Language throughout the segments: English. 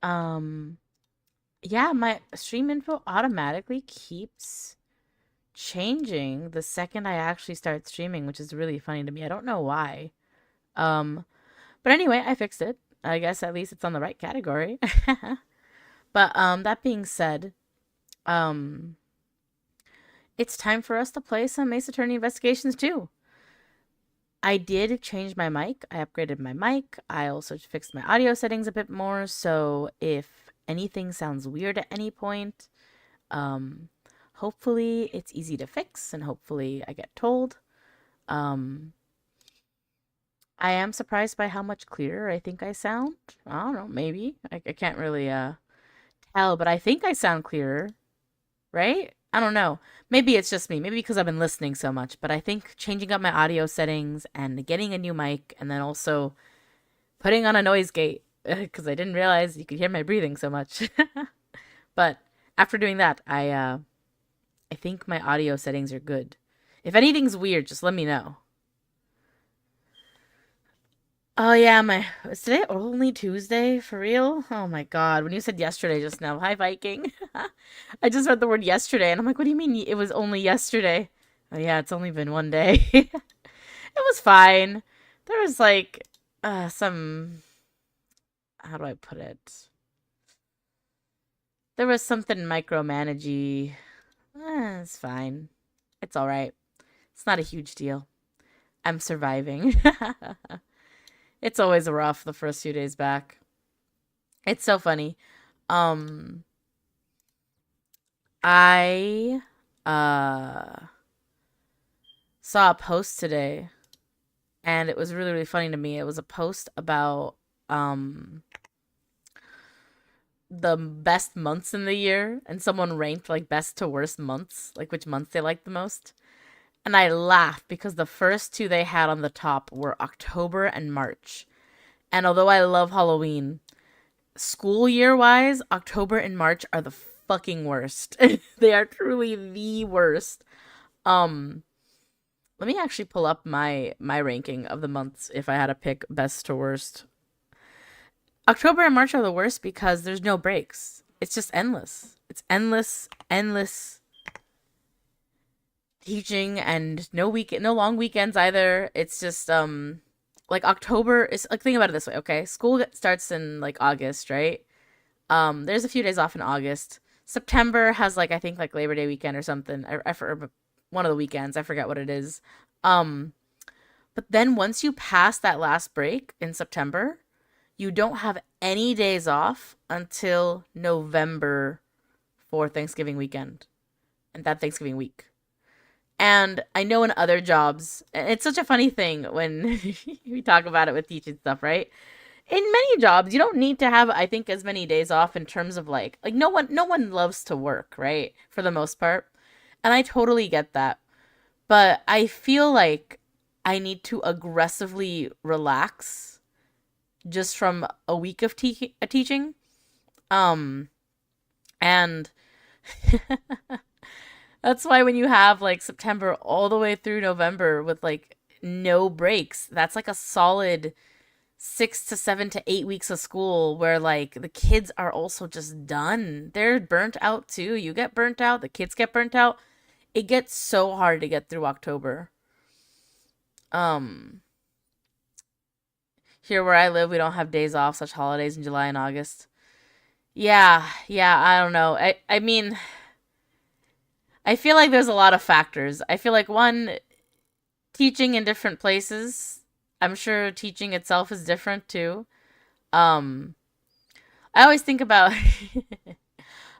Um, yeah, my stream info automatically keeps changing the second I actually start streaming, which is really funny to me. I don't know why. Um, but anyway, I fixed it. I guess at least it's on the right category. But that being said, um, it's time for us to play some Ace Attorney Investigations too. I did change my mic. I upgraded my mic. I also fixed my audio settings a bit more. So if anything sounds weird at any point, um, hopefully it's easy to fix and hopefully I get told. Um, I am surprised by how much clearer I think I sound. I don't know, maybe. I can't really tell, but I think I sound clearer, right? I don't know. Maybe it's just me. Maybe because I've been listening so much, but I think changing up my audio settings and getting a new mic and then also putting on a noise gate because I didn't realize you could hear my breathing so much. But after doing that, I think my audio settings are good. If anything's weird, just let me know. Oh yeah, my is today only Tuesday for real? Oh my God. When you said yesterday just now, hi Viking. I just read the word yesterday and I'm like, what do you mean it was only yesterday? Oh yeah, it's only been one day. It was fine. There was like some how do I put it? There was something micromanagey. It's fine. It's all right. It's not a huge deal. I'm surviving. It's always rough the first few days back. It's so funny. Um, I saw a post today and it was really really funny to me. It was a post about um the best months in the year and someone ranked like best to worst months, like which months they liked the most. And I laughed because the first two they had on the top were October and March. And although I love Halloween, school year wise, October and March are the fucking worst. They are truly the worst. Um, Let me actually pull up my ranking of the months if I had to pick best to worst. October and March are the worst because there's no breaks. It's just endless. It's endless, endless teaching and no long weekends either. It's just like October is like think about it this way, okay? School starts in like August, right? There's a few days off in August. September has like I think like Labor Day weekend or something. One of the weekends. I forget what it is. Um, but then once you pass that last break in September, you don't have any days off until November for Thanksgiving weekend and that Thanksgiving week. And I know in other jobs, and it's such a funny thing when we talk about it with teaching stuff, right? In many jobs you don't need to have I think as many days off in terms of like no one loves to work, right? For the most part. And I totally get that. But I feel like I need to aggressively relax just from a week of teaching. Um and that's why when you have like September all the way through November with like no breaks, that's like a solid 6 to 7 to 8 weeks of school where like the kids are also just done. They're burnt out too. You get burnt out, the kids get burnt out. It gets so hard to get through October. Um, Here where I live, we don't have days off, such holidays in July and August. Yeah, yeah, I don't know. I mean, I feel like there's a lot of factors. I feel like one, teaching in different places. I'm sure teaching itself is different too. Um, I always think about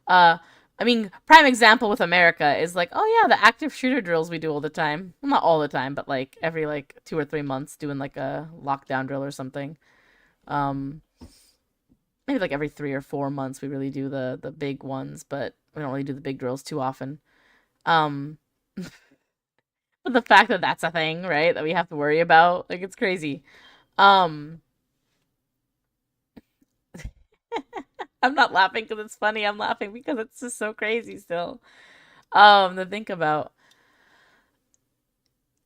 uh I mean, prime example with America is like, oh yeah, the active shooter drills we do all the time. Well, not all the time, but like every like 2 or 3 months doing like a lockdown drill or something. Um Maybe like every 3 or 4 months we really do the big ones, but we don't really do the big drills too often. Um but the fact that that's a thing, right? That we have to worry about, like it's crazy. Um I'm not laughing because it's funny. I'm laughing because it's just so crazy still. To think about.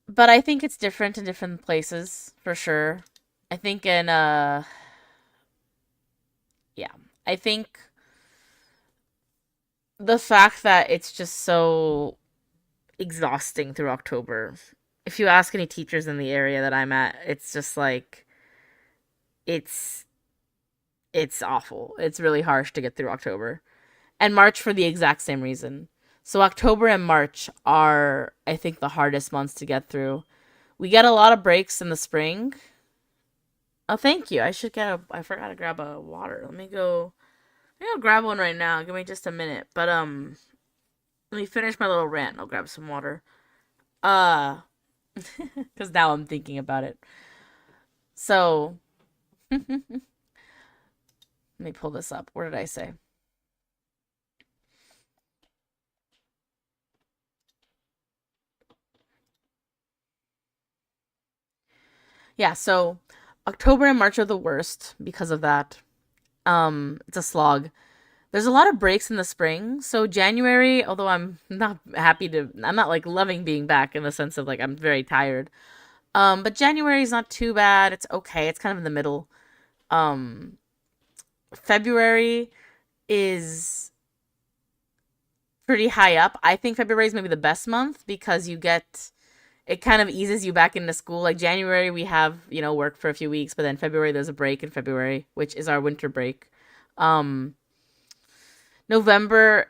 But I think it's different in different places for sure. I think in yeah. I think the fact that it's just so exhausting through October. If you ask any teachers in the area that I'm at, it's just like it's it's awful. It's really harsh to get through October. And March for the exact same reason. So October and March are, I think, the hardest months to get through. We get a lot of breaks in the spring. Oh, thank you. I forgot to grab a water. Let me go grab one right now. Give me just a minute. But let me finish my little rant. I'll grab some water. Uh Cuz now I'm thinking about it. So, let me pull this up. What did I say? Yeah, so October and March are the worst because of that. It's a slog. There's a lot of breaks in the spring. So January, although I'm not like loving being back in the sense of like I'm very tired. But January is not too bad. It's okay. It's kind of in the middle. Um, February is pretty high up. I think February is maybe the best month because it kind of eases you back into school. Like January, we have, work for a few weeks, but then February, there's a break in February, which is our winter break. Um, November,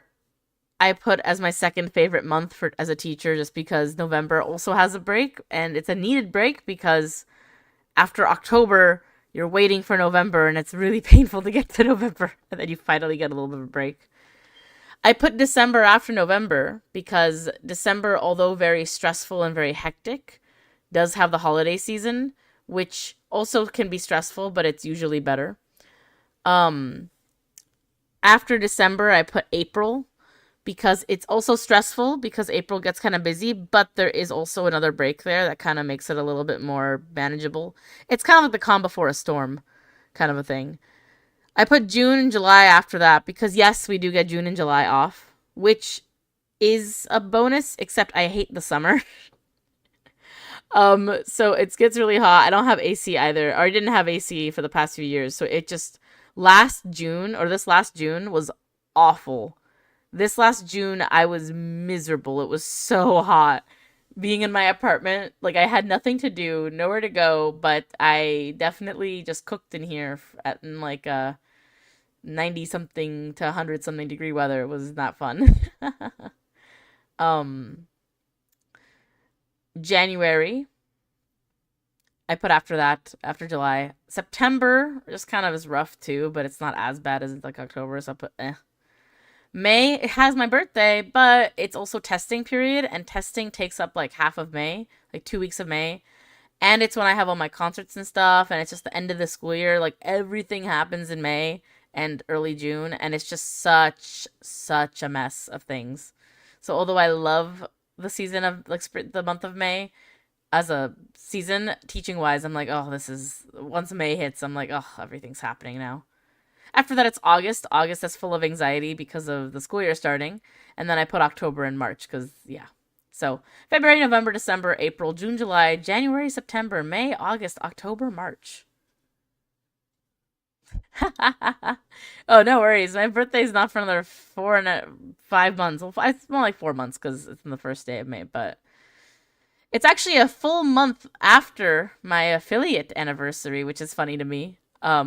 I put as my second favorite month for as a teacher just because November also has a break and it's a needed break because after October, you're waiting for November and it's really painful to get to November and then you finally get a little bit of a break. I put December after November because December, although very stressful and very hectic, does have the holiday season, which also can be stressful, but it's usually better. Um, After December, I put April because it's also stressful because April gets kind of busy, but there is also another break there that kind of makes it a little bit more manageable. It's kind of like the calm before a storm kind of a thing. I put June and July after that because yes, we do get June and July off, which is a bonus, except I hate the summer. So it gets really hot. I don't have AC either, or I didn't have AC for the past few years. So it just this last June was awful. This last June, I was miserable. It was so hot. Being in my apartment, like I had nothing to do, nowhere to go, but I definitely just cooked in here in like 90 something to 100 something degree weather. It was not fun. um January, I put after that, after July. September just kind of is rough too, but it's not as bad as like October, so I put May, it has my birthday, but it's also testing period, and testing takes up like half of May, like 2 weeks of May. And it's when I have all my concerts and stuff, and it's just the end of the school year. Like everything happens in May and early June, and it's just such a mess of things. So although I love the season of like the month of May as a season teaching wise, I'm like, oh, this is once May hits, I'm like, oh, everything's happening now. After that, it's August. August is full of anxiety because of the school year starting. And then I put October and March because, yeah. So February, November, December, April, June, July, January, September, May, August, October, March. Oh, no worries. My birthday's not for another 5 months. Well, it's more like 4 months because it's on the first day of May. But it's actually a full month after my affiliate anniversary, which is funny to me.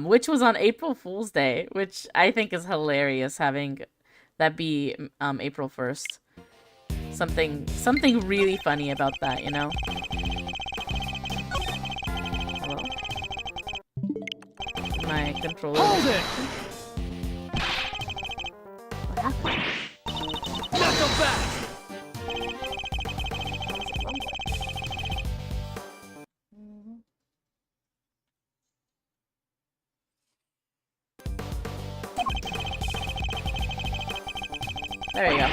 Which was on April Fool's Day, which I think is hilarious having that be April 1st. Something really funny about that, you know? Hello? My controller. Hold it! What happened? Knock him back! There you go.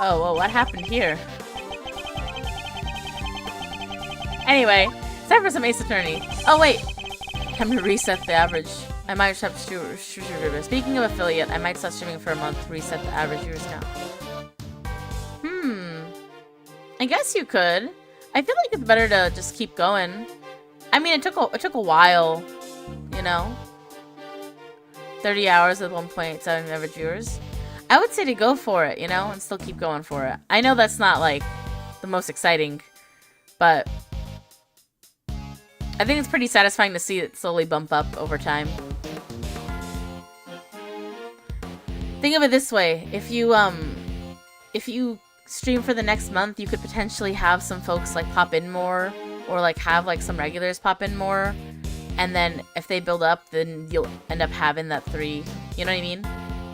Oh, well, what happened here? Anyway, it's time for some Ace Attorney. Oh, wait. Time to reset the average. I might have to... Speaking of affiliate, I might start streaming for a month to reset the average viewers count. I guess you could. I feel like it's better to just keep going. I mean, it took a while you know? 30 hours with 1.7 average viewers. I would say to go for it, you know, and still keep going for it. I know that's not, like, the most exciting, but I think it's pretty satisfying to see it slowly bump up over time. Think of it this way. If you stream for the next month, you could potentially have some folks, like, pop in more, or, like, have, like, some regulars pop in more. And then if they build up, then you'll end up having that 3, you know what I mean?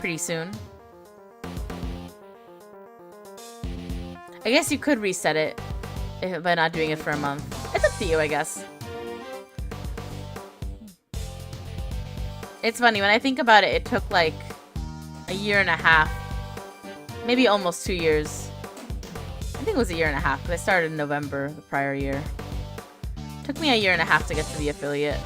Pretty soon. I guess you could reset it by not doing it for a month. It's up to you, I guess. It's funny, when I think about it, it took like a year and a half. Maybe almost 2 years. I think it was a year and a half, because I started in November the prior year. Took me a year and a half to get to the affiliate.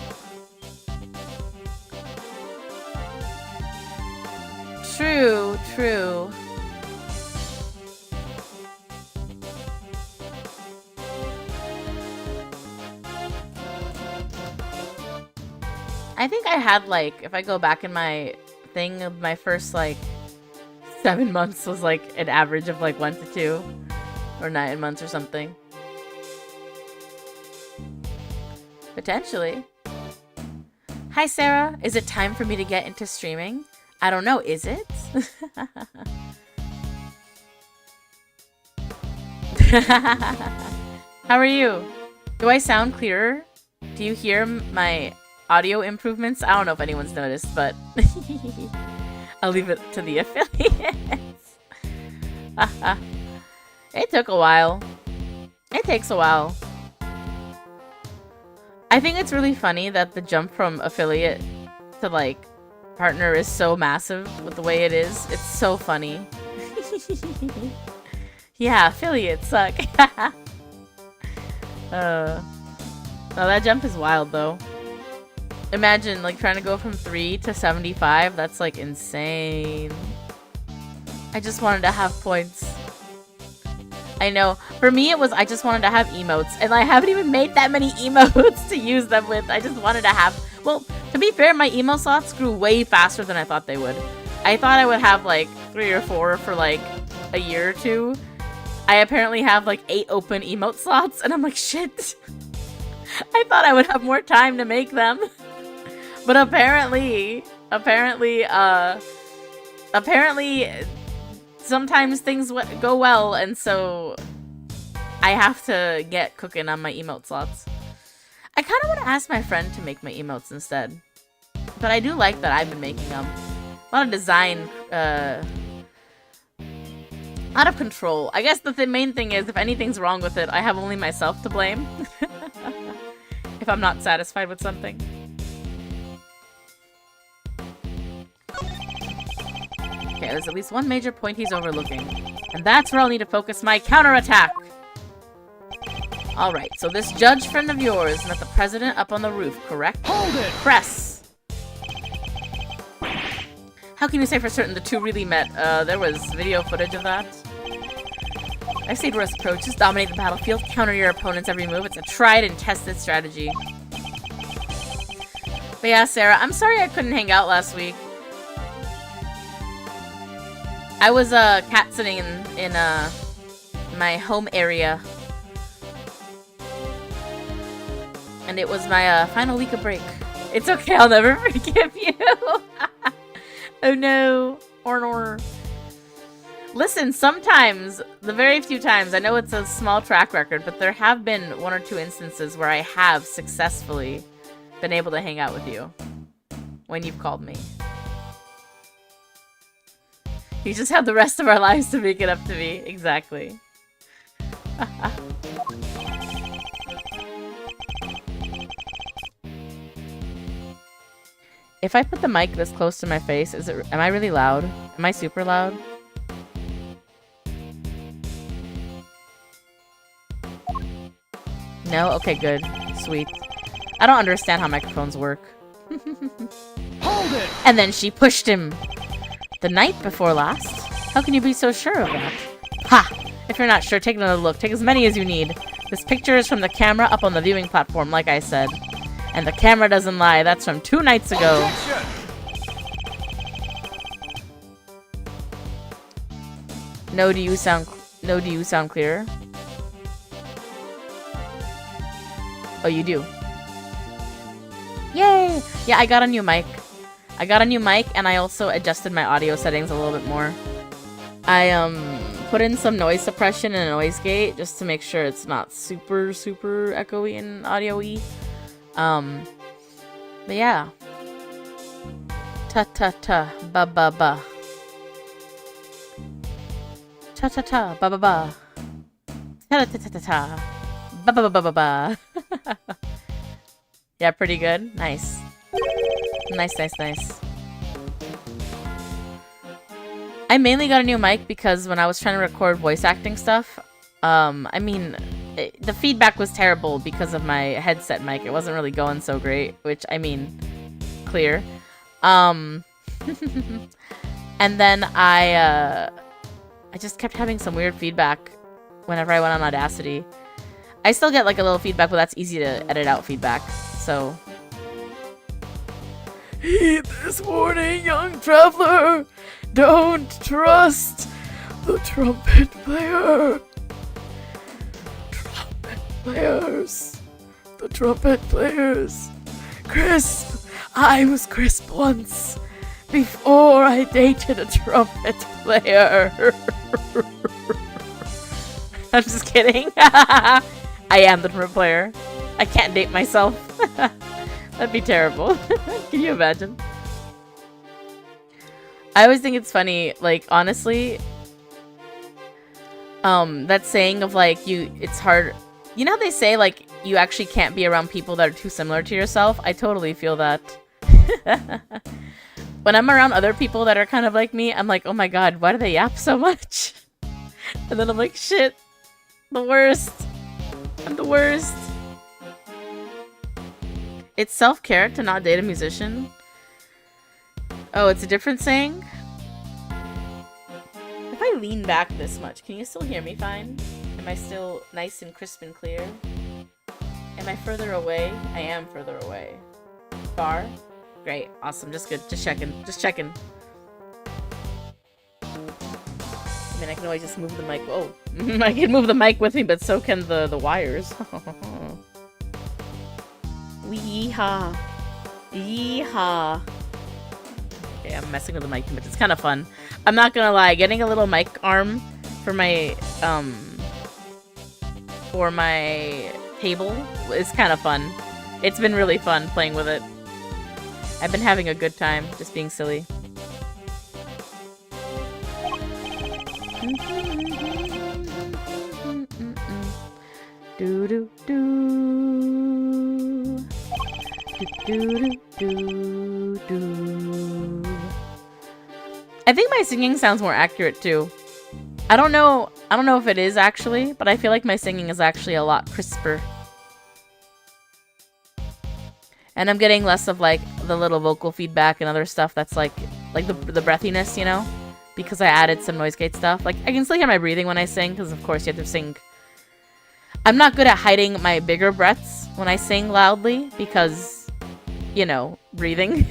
True, true. I think I had, like, if I go back in my thing, my first, like, 7 months was, like, an average of, like, 1 to 2. Or 9 months or something. Potentially. Hi, Sarah. Is it time for me to get into streaming? I don't know. Is it? How are you? Do I sound clearer? Do you hear my audio improvements? I don't know if anyone's noticed, but I'll leave it to the affiliates. It took a while. It takes a while. I think it's really funny that the jump from affiliate to, like, partner is so massive with the way it is. It's so funny. Yeah, affiliates suck. No, that jump is wild, though. Imagine, like, trying to go from 3 to 75. That's, like, insane. I just wanted to have points. I know. For me, it was I just wanted to have emotes. And I haven't even made that many emotes to use them with. I just wanted to have... Well, to be fair, my emo slots grew way faster than I thought they would. I thought I would have, like, 3 or 4 for, like, a year or 2. I apparently have, like, 8 open emote slots. And I'm like, shit. I thought I would have more time to make them. But apparently, sometimes things go well, and so I have to get cooking on my emote slots. I kind of want to ask my friend to make my emotes instead. But I do like that I've been making them. A lot of design, out of control. I guess the main thing is, if anything's wrong with it, I have only myself to blame. If I'm not satisfied with something. Okay, there's at least one major point he's overlooking. And that's where I'll need to focus my counterattack! Alright, so this judge friend of yours met the president up on the roof, correct? Hold it! Press! How can you say for certain the two really met? There was video footage of that. I say Roy's approach is dominate the battlefield, counter your opponent's every move. It's a tried and tested strategy. But yeah, Sarah, I'm sorry I couldn't hang out last week. I was cat sitting in my home area. And it was my final week of break. It's okay, I'll never forgive you. Oh no. Or. Listen, sometimes, the very few times, I know it's a small track record, but there have been 1 or 2 instances where I have successfully been able to hang out with you when you've called me. You just have the rest of our lives to make it up to me. Exactly. If I put the mic this close to my face, am I really loud? Am I super loud? No? Okay, good. Sweet. I don't understand how microphones work. Hold it! And then she pushed him. The night before last? How can you be so sure of that? Ha! If you're not sure, take another look. Take as many as you need. This picture is from the camera up on the viewing platform, like I said. And the camera doesn't lie. That's from 2 nights ago. Objection! No, do you sound clearer? Oh, you do. Yay! Yeah, I got a new mic. And I also adjusted my audio settings a little bit more. I put in some noise suppression and a noise gate just to make sure it's not super echoey and audio-y. But yeah. Ta ta ta ba ba ba. Ta ta ta ba ba ba. Ta ta ta ta ta. Ba ba ba ba ba. Yeah, pretty good. Nice. Nice. I mainly got a new mic because when I was trying to record voice acting stuff, the feedback was terrible because of my headset mic. It wasn't really going so great, which, I mean, clear. And then I just kept having some weird feedback whenever I went on Audacity. I still get like a little feedback, but that's easy to edit out feedback, so... Heed this warning, young traveler! Don't trust the trumpet player! The trumpet players! Crisp! I was Crisp once! Before I dated a trumpet player! I'm just kidding. I am the trumpet player. I can't date myself. That'd be terrible. Can you imagine? I always think it's funny, like, honestly, that saying of, like, it's hard, you know how they say, like, you actually can't be around people that are too similar to yourself? I totally feel that. When I'm around other people that are kind of like me, I'm like, oh my god, why do they yap so much? And then I'm like, shit, the worst. I'm the worst. It's self-care to not date a musician. Oh, it's a different saying? If I lean back this much, can you still hear me fine? Am I still nice and crisp and clear? Am I further away? I am further away. Far? Great. Awesome. Just good. Just checking. I mean, I can always just move the mic. Oh, I can move the mic with me, but so can the wires. Yeehaw. Yeehaw. Okay, I'm messing with the mic too much. It's kind of fun. I'm not gonna lie, getting a little mic arm for my table is kind of fun. It's been really fun playing with it. I've been having a good time, just being silly. Do do do. Do do do. I think my singing sounds more accurate too. I don't know if it is actually, but I feel like my singing is actually a lot crisper. And I'm getting less of like the little vocal feedback and other stuff that's like the breathiness, you know? Because I added some noise gate stuff. Like I can still hear my breathing when I sing, because of course you have to sing. I'm not good at hiding my bigger breaths when I sing loudly because, you know, breathing.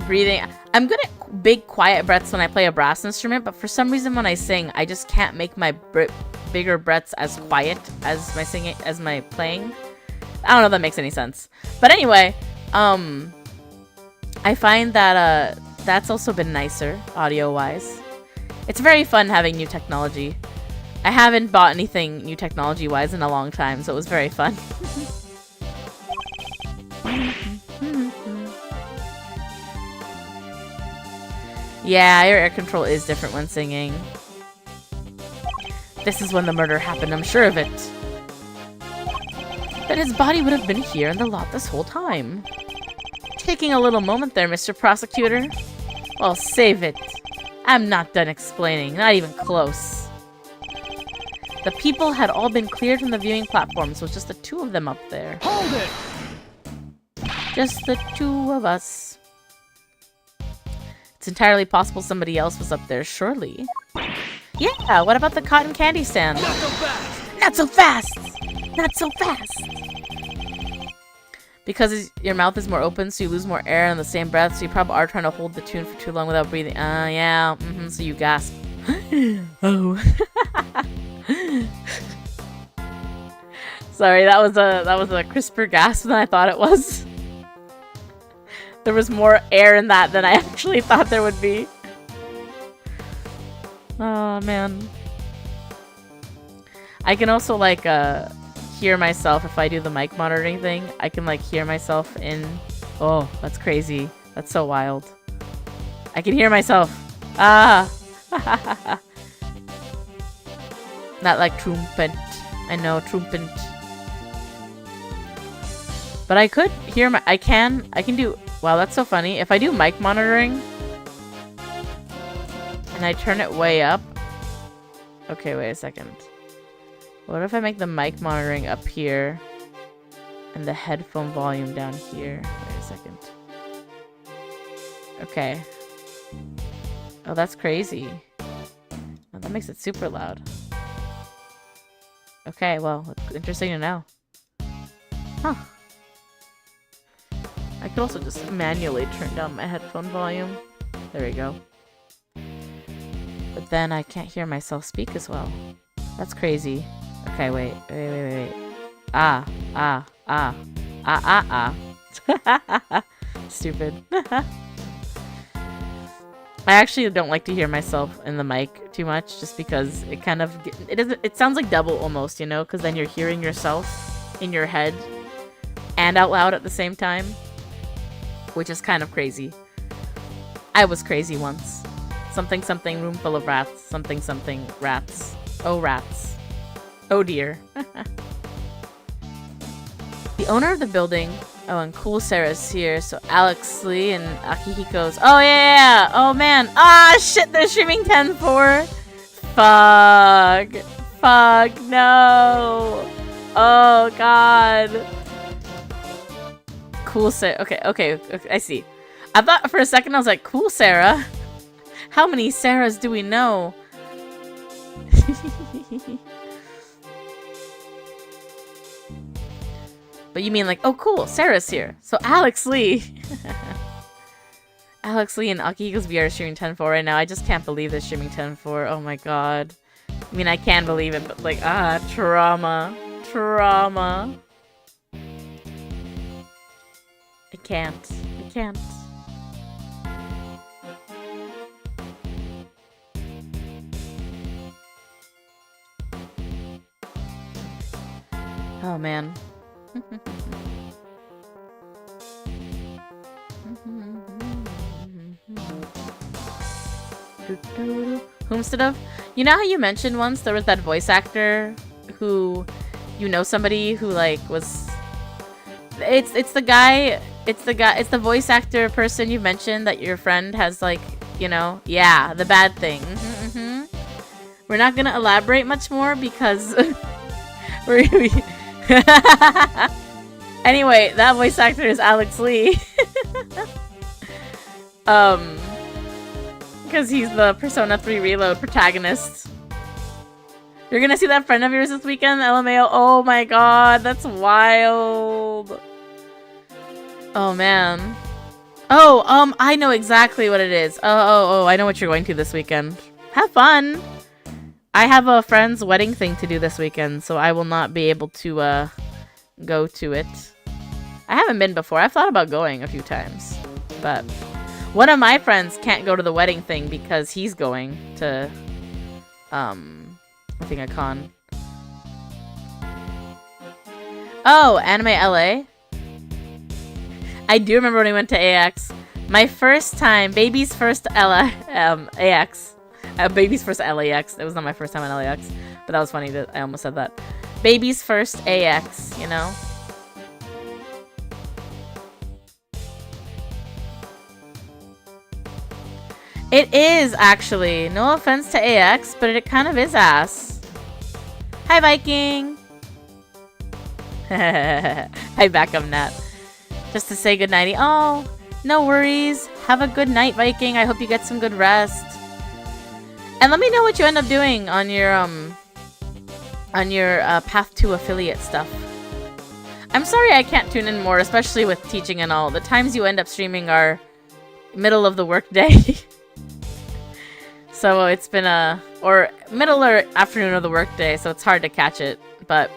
Breathing. I'm good at big quiet breaths when I play a brass instrument, but for some reason when I sing, I just can't make my bigger breaths as quiet as my playing. I don't know if that makes any sense. But anyway, I find that that's also been nicer audio-wise. It's very fun having new technology. I haven't bought anything new technology-wise in a long time, so it was very fun. Yeah, your air control is different when singing. This is when the murder happened, I'm sure of it. Then his body would have been here in the lot this whole time. Taking a little moment there, Mr. Prosecutor. Well, save it. I'm not done explaining, not even close. The people had all been cleared from the viewing platforms, with just the two of them up there. Hold it! Just the two of us. It's entirely possible somebody else was up there, surely. Yeah, what about the cotton candy stand? Knock 'em back! Not so fast! Not so fast! Because your mouth is more open, so you lose more air in the same breath, so you probably are trying to hold the tune for too long without breathing. Yeah, so you gasp. Oh. Sorry, that was a crisper gasp than I thought it was. There was more air in that than I actually thought there would be. Oh, man. I can also, like, hear myself if I do the mic monitoring thing. I can, like, hear myself in... Oh, that's crazy. That's so wild. I can hear myself. Ah! Not like trumpet. I know, trumpet. But I could hear my... I can do... Wow, that's so funny. If I do mic monitoring... and I turn it way up... Okay, wait a second. What if I make the mic monitoring up here and the headphone volume down here? Wait a second. Okay. Oh, that's crazy. Oh, that makes it super loud. Okay, well, it's interesting to know. Huh. I could also just manually turn down my headphone volume. There we go. But then I can't hear myself speak as well. That's crazy. Okay, wait. Ah. Stupid. I actually don't like to hear myself in the mic too much, just because it kind of... It sounds like double almost, you know? Because then you're hearing yourself in your head and out loud at the same time. Which is kind of crazy. I was crazy once. Something something room full of rats. Something something rats. Oh, rats. Oh dear. The owner of the building... Oh, and Cool Sarah's here, so Alex Lee and Akihiko's... Oh, yeah! Oh, man! Ah, shit! They're streaming 10-4! Fuck, no! Oh, God! Cool Sarah... Okay, I see. I thought for a second I was like, Cool Sarah? How many Sarahs do we know? But you mean like, oh cool, Sarah's here. So Alex Lee. Alex Lee and Akihiko's VR are streaming 10-4 right now. I just can't believe they're streaming 10-4. Oh my god. I mean, I can believe it, but like, trauma. Trauma. I can't. Oh man. Whomstead of? You know how you mentioned once there was that voice actor who, you know, somebody who like was... It's the voice actor person you mentioned that your friend has like, you know, yeah, the bad thing. We're not gonna elaborate much more because anyway, that voice actor is Alex Lee. Because he's the Persona 3 Reload protagonist. You're gonna see that friend of yours this weekend, LMAO? Oh my god, that's wild. Oh man. Oh, I know exactly what it is. Oh, I know what you're going to this weekend. Have fun! I have a friend's wedding thing to do this weekend, so I will not be able to, go to it. I haven't been before. I've thought about going a few times. But one of my friends can't go to the wedding thing because he's going to, I think a con. Oh, Anime LA? I do remember when we went to AX. My first time, baby's first AX. Baby's first LAX. It was not my first time in LAX, but that was funny that I almost said that. Baby's first AX, you know? It is, actually. No offense to AX, but it kind of is ass. Hi, Viking! Hi, backup Nat. Just to say goodnighty. Oh, no worries. Have a good night, Viking. I hope you get some good rest. And let me know what you end up doing on your on your path to affiliate stuff. I'm sorry I can't tune in more, especially with teaching and all. The times you end up streaming are middle of the workday. So it's been or middle or afternoon of the workday, so it's hard to catch it, but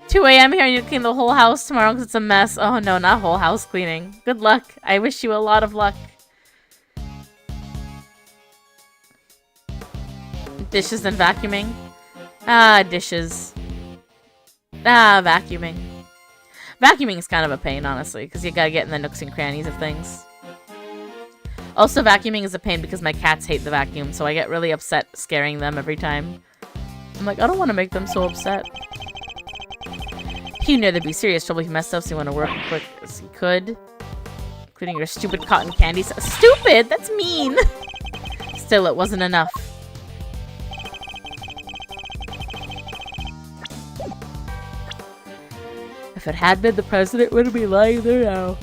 2 a.m. here and you clean the whole house tomorrow because it's a mess. Oh no, not whole house cleaning. Good luck. I wish you a lot of luck. Dishes and vacuuming. Ah, dishes. Ah, vacuuming. Vacuuming is kind of a pain, honestly, because you gotta get in the nooks and crannies of things. Also, vacuuming is a pain because my cats hate the vacuum, so I get really upset scaring them every time. I'm like, I don't want to make them so upset. You knew there'd be serious trouble if you messed up, so you want to work quick as you could. Including your stupid cotton candy. Stupid? That's mean! Still, it wasn't enough. If it had been the president, would be lying there now.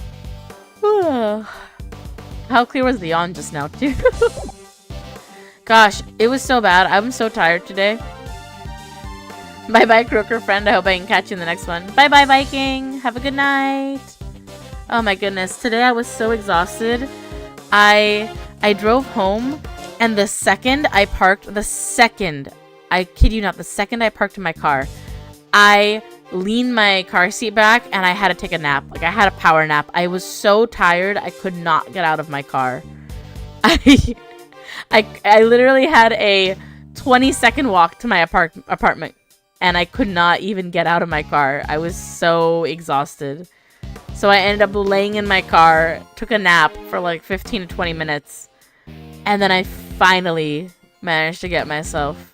How clear was the yawn just now, too? Gosh, it was so bad. I'm so tired today. Bye-bye, Croaker friend. I hope I can catch you in the next one. Bye-bye, Viking. Have a good night. Oh my goodness. Today I was so exhausted. I drove home, and the second I parked, I kid you not, the second I parked in my car, I leaned my car seat back and I had to take a nap. Like, I had a power nap. I was so tired I could not get out of my car. I literally had a 20-second walk to my apartment and I could not even get out of my car. I was so exhausted. So I ended up laying in my car, took a nap for like 15 to 20 minutes, and then I finally managed to get myself.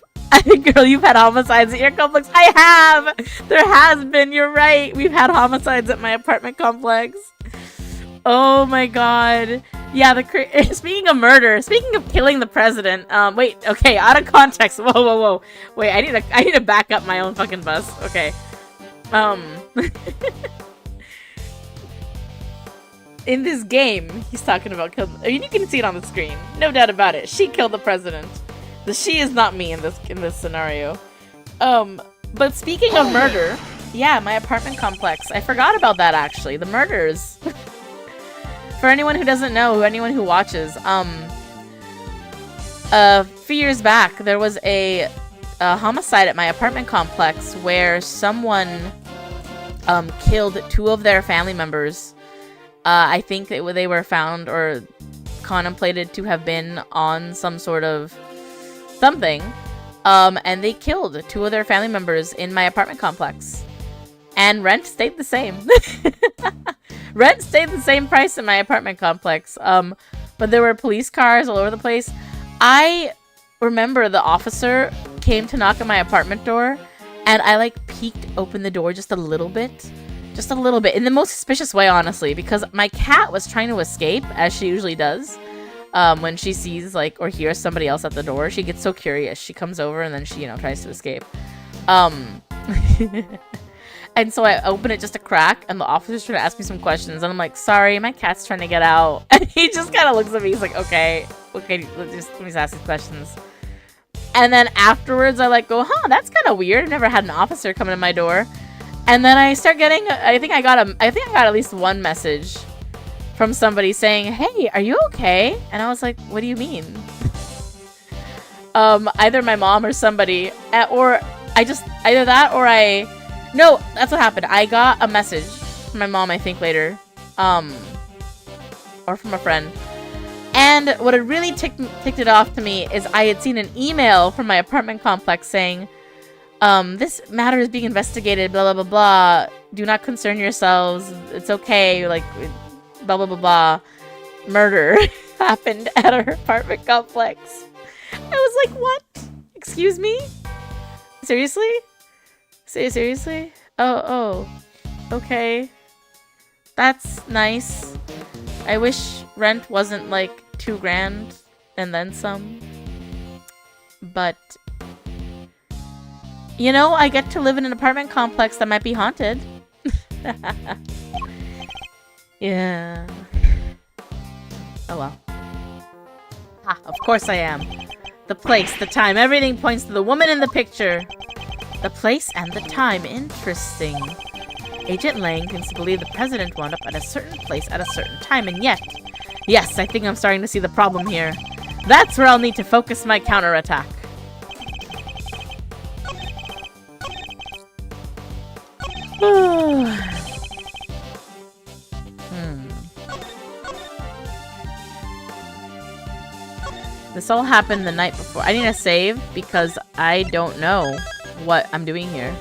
Girl, you've had homicides at your complex. I have! There has been, you're right. We've had homicides at my apartment complex. Oh my god. Yeah, speaking of murder, speaking of killing the president, wait, okay, out of context. Whoa. Wait, I need to back up my own fucking bus. Okay. In this game, he's talking about I mean, you can see it on the screen. No doubt about it. She killed the president. The she is not me in this scenario. But speaking of murder, yeah, my apartment complex. I forgot about that actually. The murders. For anyone who doesn't know, anyone who watches, a few years back there was a homicide at my apartment complex where someone killed 2 of their family members. I think they were found or contemplated to have been on some sort of something, and they killed 2 of their family members in my apartment complex. And rent stayed the same. Rent stayed the same price in my apartment complex. But there were police cars all over the place. I remember the officer came to knock at my apartment door, and I like peeked open the door just a little bit. Just a little bit. In the most suspicious way, honestly, because my cat was trying to escape, as she usually does. When she sees, like, or hears somebody else at the door, she gets so curious. She comes over and then she, you know, tries to escape. And so I open it just a crack, and the officer's trying to ask me some questions, and I'm like, sorry, my cat's trying to get out. And he just kind of looks at me, he's like, okay, let me just ask these questions. And then afterwards, I like go, huh, that's kind of weird. I've never had an officer come to my door. And then I start getting, I think I got at least one message from somebody saying, hey, are you okay? And I was like, what do you mean? Either my mom or somebody, or either that or no, that's what happened. I got a message from my mom, I think later, or from a friend. And what had really ticked it off to me is I had seen an email from my apartment complex saying, this matter is being investigated, blah, blah, blah, blah. Do not concern yourselves. It's okay. Like, blah, blah, blah, blah. Murder happened at our apartment complex. I was like, what? Excuse me? Seriously? Seriously? Oh. Okay. That's nice. I wish rent wasn't like $2,000 and then some. But you know, I get to live in an apartment complex that might be haunted. Yeah. Oh well. Ah, of course I am. The place, the time, everything points to the woman in the picture. The place and the time. Interesting. Agent Lang thinks to believe the president wound up at a certain place at a certain time, and yet... Yes, I think I'm starting to see the problem here. That's where I'll need to focus my counterattack. This all happened the night before. I need to save because I don't know what I'm doing here.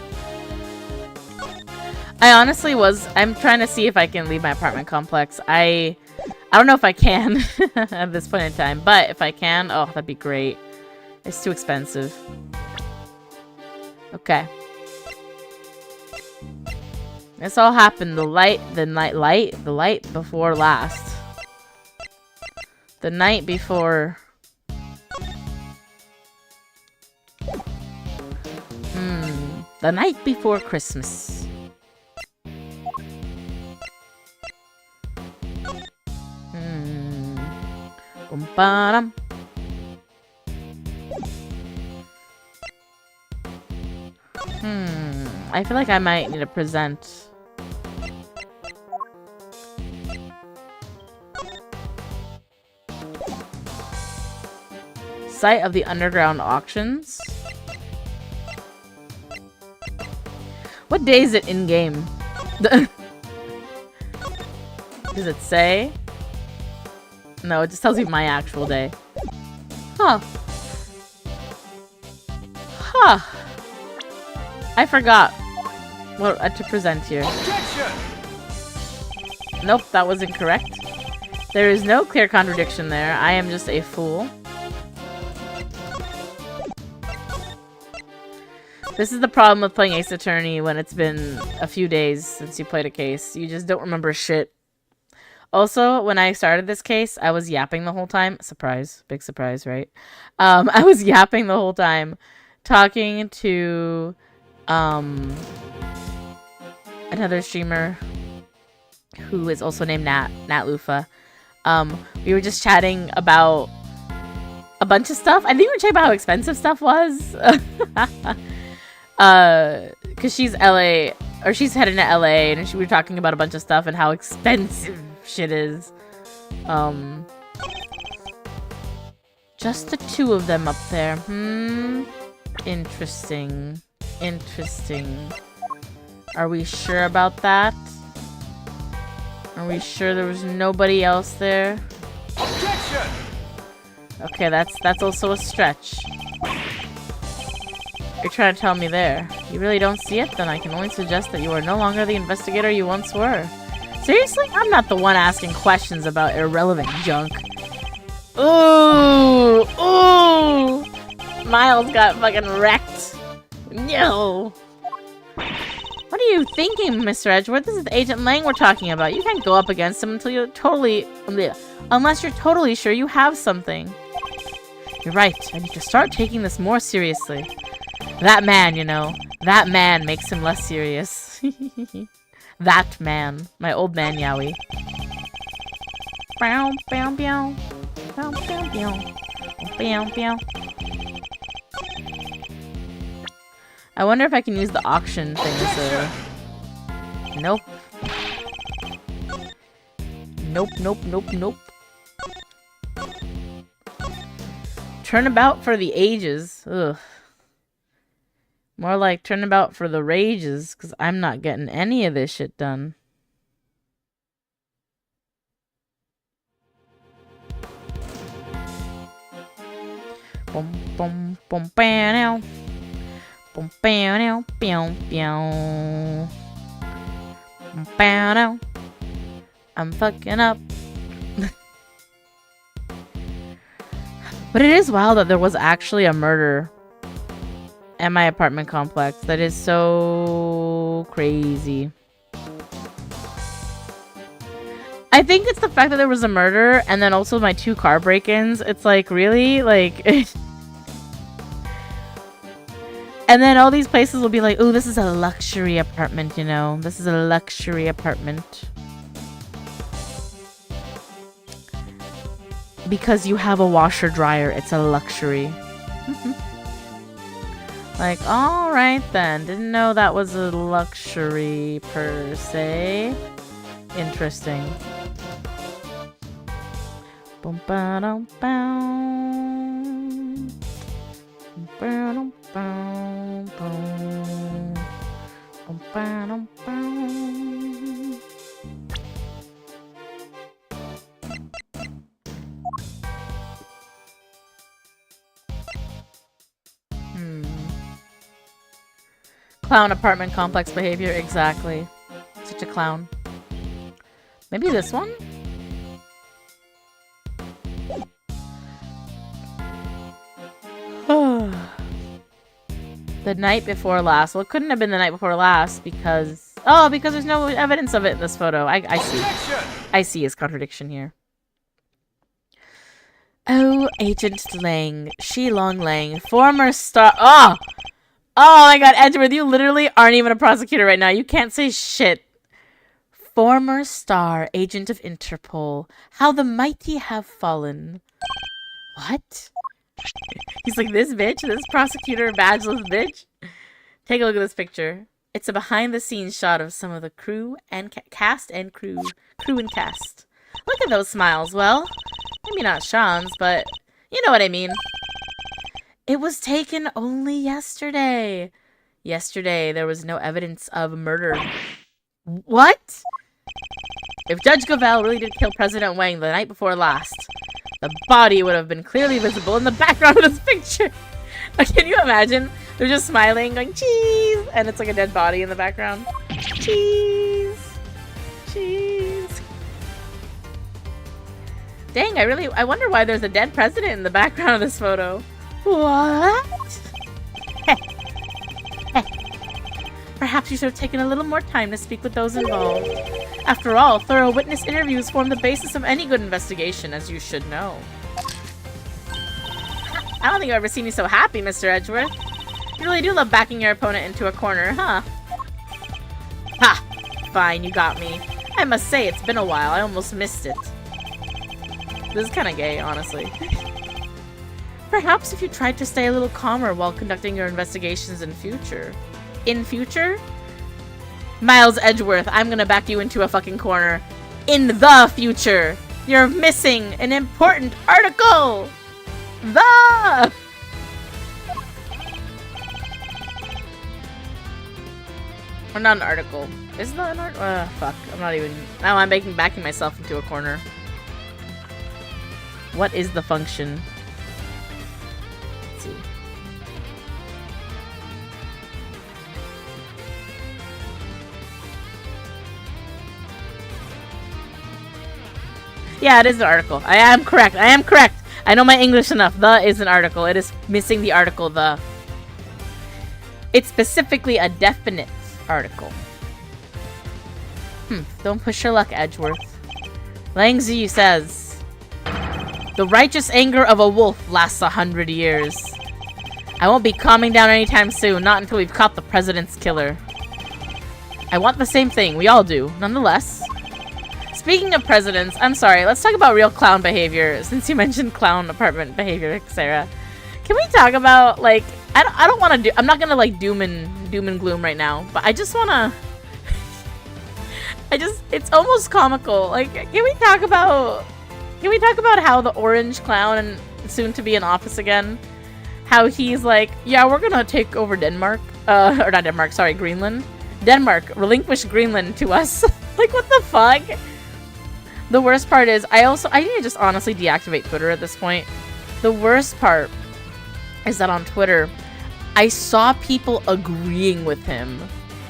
I honestly I'm trying to see if I can leave my apartment complex. I don't know if I can at this point in time, but if I can, oh, that'd be great. It's too expensive. Okay. This all happened the night before last. The night before. The night before Christmas. Bum-ba-dum. I feel like I might need to present. Site of the underground auctions. What day is it in game? Does it say? No, it just tells you my actual day. Huh. Huh. I forgot what to present here. Objection! Nope, that was incorrect. There is no clear contradiction there. I am just a fool. This is the problem with playing Ace Attorney when it's been a few days since you played a case. You just don't remember shit. Also, when I started this case, I was yapping the whole time. Surprise. Big surprise, right? I was yapping the whole time. Talking to another streamer who is also named Nat Lufa. We were just chatting about a bunch of stuff. I think we were chatting about how expensive stuff was. Cause she's LA, or she's heading to LA, and we were talking about a bunch of stuff and how expensive shit is. Just the two of them up there. Interesting. Interesting. Are we sure about that? Are we sure there was nobody else there? Objection! Okay, that's also a stretch. You're trying to tell me there. You really don't see it? Then I can only suggest that you are no longer the investigator you once were. Seriously? I'm not the one asking questions about irrelevant junk. Ooh! Ooh! Miles got fucking wrecked. No! What are you thinking, Mr. Edgeworth? This is Agent Lang we're talking about. You can't go up against him until you're unless you're totally sure you have something. You're right. I need to start taking this more seriously. That man, you know. That man makes him less serious. That man. My old man, Yowie. Bow, bow, bow. Bow, bow, bow. Bow, bow. I wonder if I can use the auction thing as a... Nope. Nope, nope, nope, nope. Turnabout for the ages. Ugh. More like turnabout for the rages, because I'm not getting any of this shit done. Boom, boom, boom, bam, now. Boom, bam, now, bam, bam. Boom, bam, now. I'm fucking up. But it is wild that there was actually a murder at my apartment complex. That is so crazy. I think it's the fact that there was a murder and then also my 2 car break-ins. It's like, really? Like... And then all these places will be like, ooh, this is a luxury apartment, you know? This is a luxury apartment. Because you have a washer dryer, it's a luxury. Like, alright then. Didn't know that was a luxury per se. Interesting. Boom, ba, dum, boom. Ba, dum, boom, boom. Boom, ba, dum, boom. Clown apartment complex behavior, exactly. Such a clown. Maybe this one? The night before last. Well, it couldn't have been the night before last because... Oh, because there's no evidence of it in this photo. I see. I see his contradiction here. Oh, Agent Lang. Shilong Lang. Former star... Oh! Oh my god, Edgeworth, you literally aren't even a prosecutor right now. You can't say shit. Former star, agent of Interpol. How the mighty have fallen. What? He's like, this bitch? This prosecutor badgeless bitch? Take a look at this picture. It's a behind-the-scenes shot of some of the crew and cast and crew. Crew and cast. Look at those smiles. Well, maybe not Sean's, but you know what I mean. It was taken only yesterday. Yesterday, there was no evidence of murder. What? If Judge Gavel really did kill President Wang the night before last, the body would have been clearly visible in the background of this picture. Can you imagine? They're just smiling, going, cheese! And it's like a dead body in the background. Cheese! Cheese! Dang, I wonder why there's a dead president in the background of this photo. What? Perhaps you should have taken a little more time to speak with those involved. After all, thorough witness interviews form the basis of any good investigation, as you should know. I don't think I've ever seen you so happy, Mr. Edgeworth. You really do love backing your opponent into a corner, huh? Ha! Fine, you got me. I must say, it's been a while. I almost missed it. This is kind of gay, honestly. Perhaps if you tried to stay a little calmer while conducting your investigations in future. In future? Miles Edgeworth, I'm gonna back you into a fucking corner. In the future! You're missing an important article! Or not an article. Is that an article? Fuck. I'm not even... Now I'm backing myself into a corner. What is the function? Let's see. Yeah, it is an article. I am correct. I am correct. I know my English enough. The is an article. It is missing the article the. It's specifically a definite article. Don't push your luck, Edgeworth. Lang Zi says, the righteous anger of a wolf lasts 100 years. I won't be calming down anytime soon, not until we've caught the president's killer. I want the same thing. We all do. Nonetheless. Speaking of presidents, I'm sorry, let's talk about real clown behavior, since you mentioned clown apartment behavior, Sarah. Can we talk about, like, I don't want to do, I'm not gonna, like, doom and gloom right now, but I just wanna, it's almost comical. Like, can we talk about how the orange clown, and soon to be in office again, how he's like, yeah, we're gonna take over Denmark, or not Denmark, sorry, Greenland. Denmark, relinquish Greenland to us. Like, what the fuck? The worst part is, I need to just honestly deactivate Twitter at this point. The worst part is that on Twitter, I saw people agreeing with him.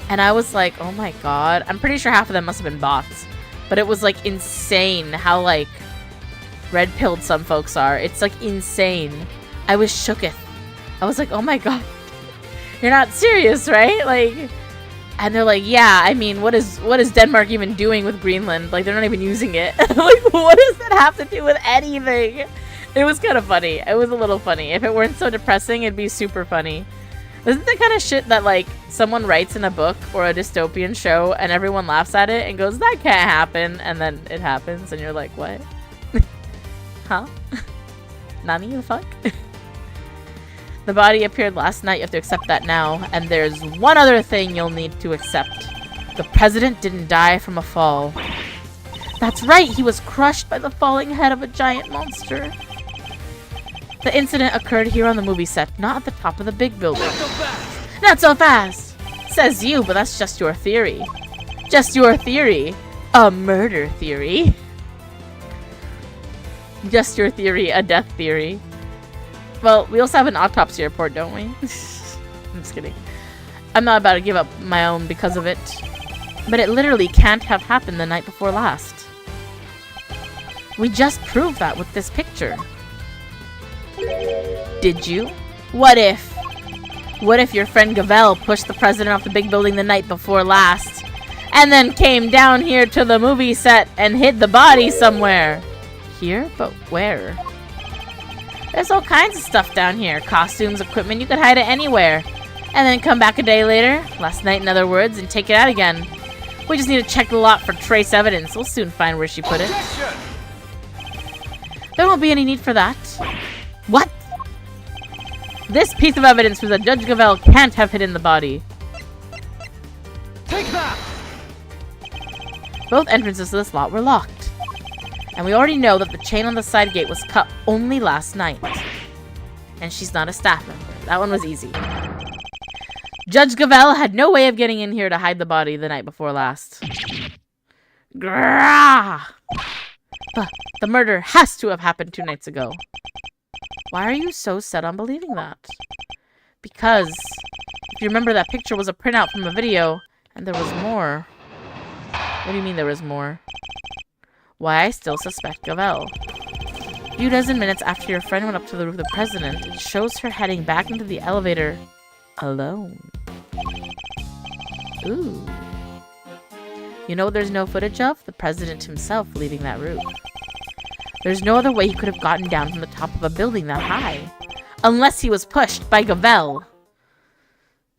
And I was like, oh my god. I'm pretty sure half of them must have been bots. But it was like insane how like red-pilled some folks are. It's like insane. I was shooketh. I was like, oh my god. You're not serious, right? Like... And they're like, yeah, I mean, what is Denmark even doing with Greenland? Like, they're not even using it. Like, what does that have to do with anything? It was kind of funny. It was a little funny. If it weren't so depressing, it'd be super funny. Isn't the kind of shit that, like, someone writes in a book or a dystopian show and everyone laughs at it and goes, that can't happen, and then it happens and you're like, what? Huh? Nani the fuck? The body appeared last night. You have to accept that now. And there's one other thing you'll need to accept. The president didn't die from a fall. That's right, he was crushed by the falling head of a giant monster. The incident occurred here on the movie set, not at the top of the big building. Not so fast! Not so fast! Says you, but that's just your theory. Just your theory. A murder theory. Just your theory, a death theory. Well, we also have an autopsy report, don't we? I'm just kidding. I'm not about to give up my own because of it. But it literally can't have happened the night before last. We just proved that with this picture. Did you? What if? What if your friend Gavel pushed the president off the big building the night before last, and then came down here to the movie set and hid the body somewhere? Here? But where? There's all kinds of stuff down here. Costumes, equipment, you could hide it anywhere. And then come back a day later, last night in other words, and take it out again. We just need to check the lot for trace evidence. We'll soon find where she put it. Objection! There won't be any need for that. What? This piece of evidence was that Judge Gavel can't have hidden the body. Take that! Both entrances to this lot were locked. And we already know that the chain on the side gate was cut only last night. And she's not a staff member. That one was easy. Judge Gavel had no way of getting in here to hide the body the night before last. Grah! But the murder has to have happened 2 nights ago. Why are you so set on believing that? Because, if you remember, that picture was a printout from a video, and there was more. What do you mean there was more? Why I still suspect Gavel. A few dozen minutes after your friend went up to the roof of the president, it shows her heading back into the elevator alone. Ooh. You know what there's no footage of? The president himself leaving that roof. There's no other way he could have gotten down from the top of a building that high. Unless he was pushed by Gavel.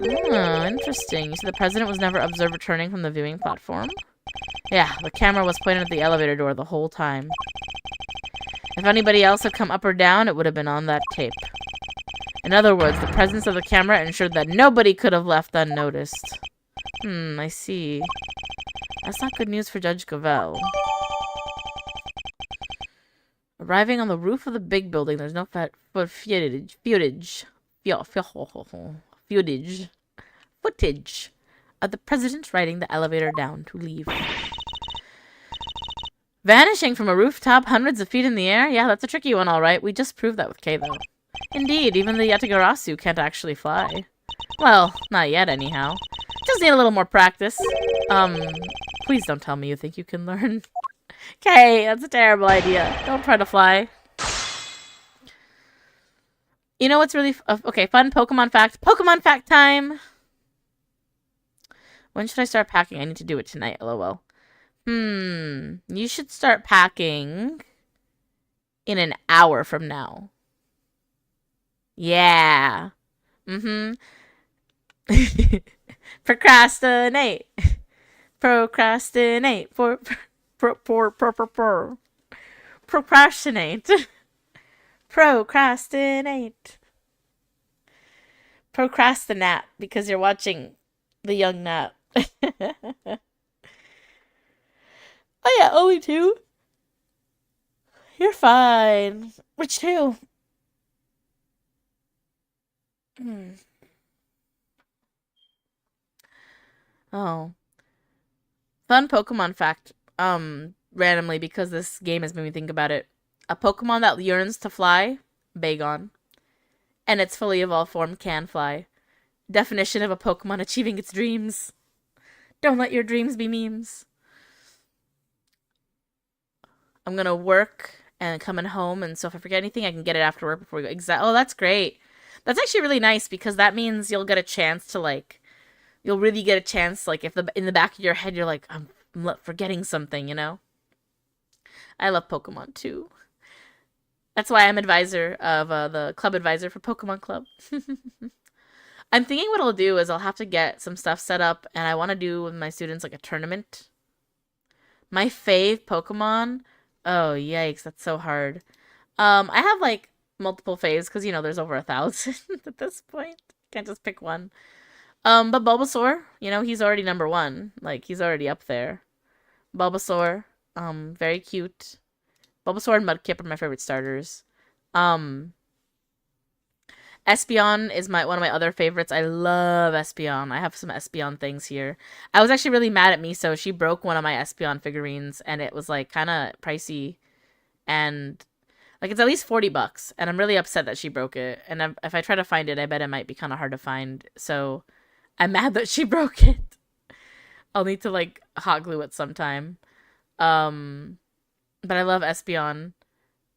Oh, interesting. You see the president was never observed returning from the viewing platform? Yeah, the camera was pointed at the elevator door the whole time. If anybody else had come up or down, it would have been on that tape. In other words, the presence of the camera ensured that nobody could have left unnoticed. I see. That's not good news for Judge Gavel. Arriving on the roof of the big building, there's no footage of the president riding the elevator down to leave. Vanishing from a rooftop hundreds of feet in the air? Yeah, that's a tricky one, all right. We just proved that with Kay, though. Indeed, even the Yatagarasu can't actually fly. Well, not yet, anyhow. Just need a little more practice. Please don't tell me you think you can learn. Kay, that's a terrible idea. Don't try to fly. You know what's really... okay, fun Pokemon fact. Pokemon fact time! When should I start packing? I need to do it tonight, lol. You should start packing in an hour from now. Yeah. Procrastinate. Procrastinate. Procrastinate. Procrastinate. Procrastinate because you're watching the young Nat. Oh yeah, only 2. You're fine. Which 2? Oh. Fun Pokemon fact. Randomly, because this game has made me think about it. A Pokemon that yearns to fly, Bagon. And its fully evolved form can fly. Definition of a Pokemon achieving its dreams. Don't let your dreams be memes. I'm gonna work and coming home, and so if I forget anything, I can get it after work before we go. Oh, that's great. That's actually really nice, because that means you'll get a chance to, like, you'll really get a chance, like, if in the back of your head you're like, I'm forgetting something, you know? I love Pokemon, too. That's why I'm advisor of, the club advisor for Pokemon Club. I'm thinking what I'll do is I'll have to get some stuff set up, and I want to do with my students, like, a tournament. My fave Pokemon... Oh, yikes, that's so hard. I have, like, multiple faves because, you know, there's over 1,000 at this point. Can't just pick one. But Bulbasaur, you know, he's already number one. Like, he's already up there. Bulbasaur, very cute. Bulbasaur and Mudkip are my favorite starters. Espeon is one of my other favorites. I love Espeon. I have some Espeon things here. I was actually really mad at Miso. She broke one of my Espeon figurines, and it was like kind of pricey, and like it's at least $40, and I'm really upset that she broke it. And if I try to find it, I bet it might be kind of hard to find. So I'm mad that she broke it. I'll need to like hot glue it sometime. But I love Espeon.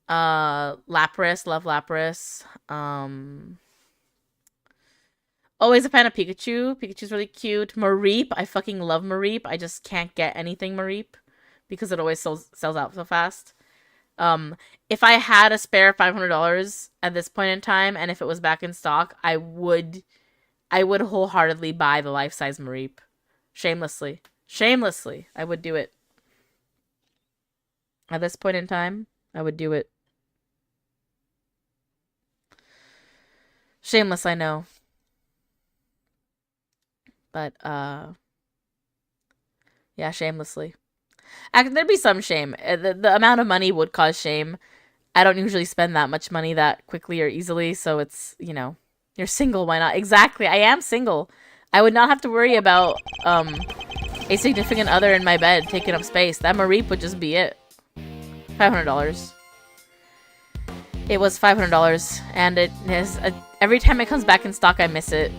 Lapras, love Lapras. Always a fan of Pikachu. Pikachu's really cute. Mareep, I fucking love Mareep. I just can't get anything Mareep because it always sells out so fast. If I had a spare $500 at this point in time, and if it was back in stock, I would wholeheartedly buy the life-size Mareep. Shamelessly, I would do it. At this point in time, I would do it. Shameless, I know. But, yeah, shamelessly. There'd be some shame. The amount of money would cause shame. I don't usually spend that much money that quickly or easily, so it's, you know, you're single, why not? Exactly, I am single. I would not have to worry about, a significant other in my bed taking up space. That Mareep would just be it. $500. It was $500, and it is every time it comes back in stock, I miss it,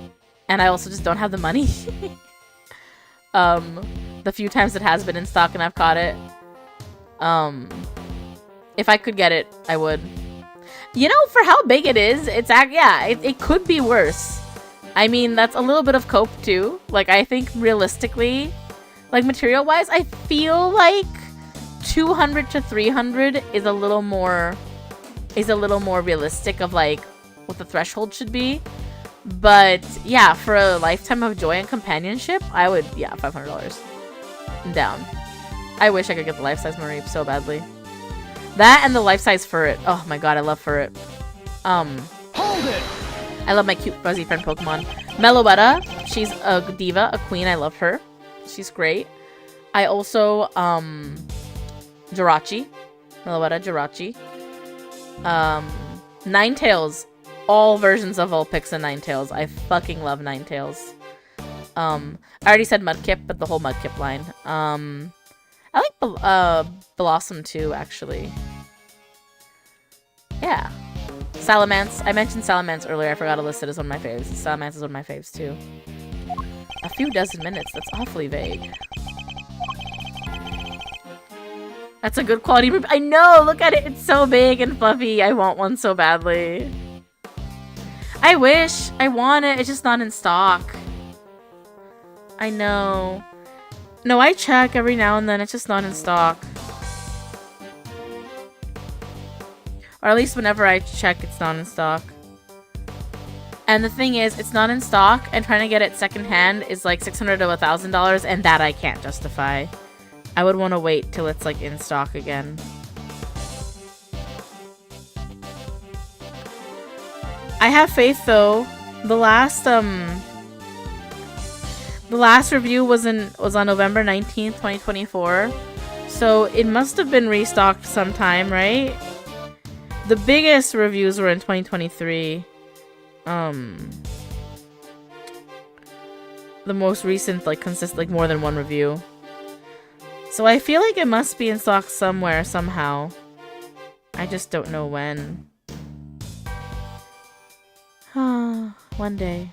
and I also just don't have the money. The few times it has been in stock and I've caught it, if I could get it, I would. You know, for how big it is, it could be worse. I mean, that's a little bit of cope too. Like, I think realistically, like material-wise, I feel like 200 to 300 is a little more realistic of like what the threshold should be. But yeah, for a lifetime of joy and companionship, I would, yeah, $500. I'm down. I wish I could get the life-size Mareep so badly. That and the life-size Furret. Oh my god, I love Furret. Hold it! I love my cute fuzzy friend Pokemon. Meloetta, she's a diva, a queen. I love her. She's great. I also, Jirachi. Meloetta, Jirachi. Ninetales. All versions of Vulpix and Ninetales. I fucking love Ninetales. I already said Mudkip, but the whole Mudkip line. I like Blossom too, actually. Yeah. Salamence. I mentioned Salamence earlier. I forgot to list it as one of my faves. Salamence is one of my faves too. A few dozen minutes. That's awfully vague. That's a good quality. I know! Look at it! It's so big and fluffy. I want one so badly. I wish. I want it. It's just not in stock. I know. No, I check every now and then. It's just not in stock. Or at least whenever I check, it's not in stock. And the thing is, it's not in stock, and trying to get it secondhand is like $600 to $1,000, and that I can't justify. I would want to wait till it's like in stock again. I have faith though. The last review was on November 19th, 2024. So it must have been restocked sometime, right? The biggest reviews were in 2023. The most recent consists more than one review. So I feel like it must be in stock somewhere, somehow. I just don't know when. One day.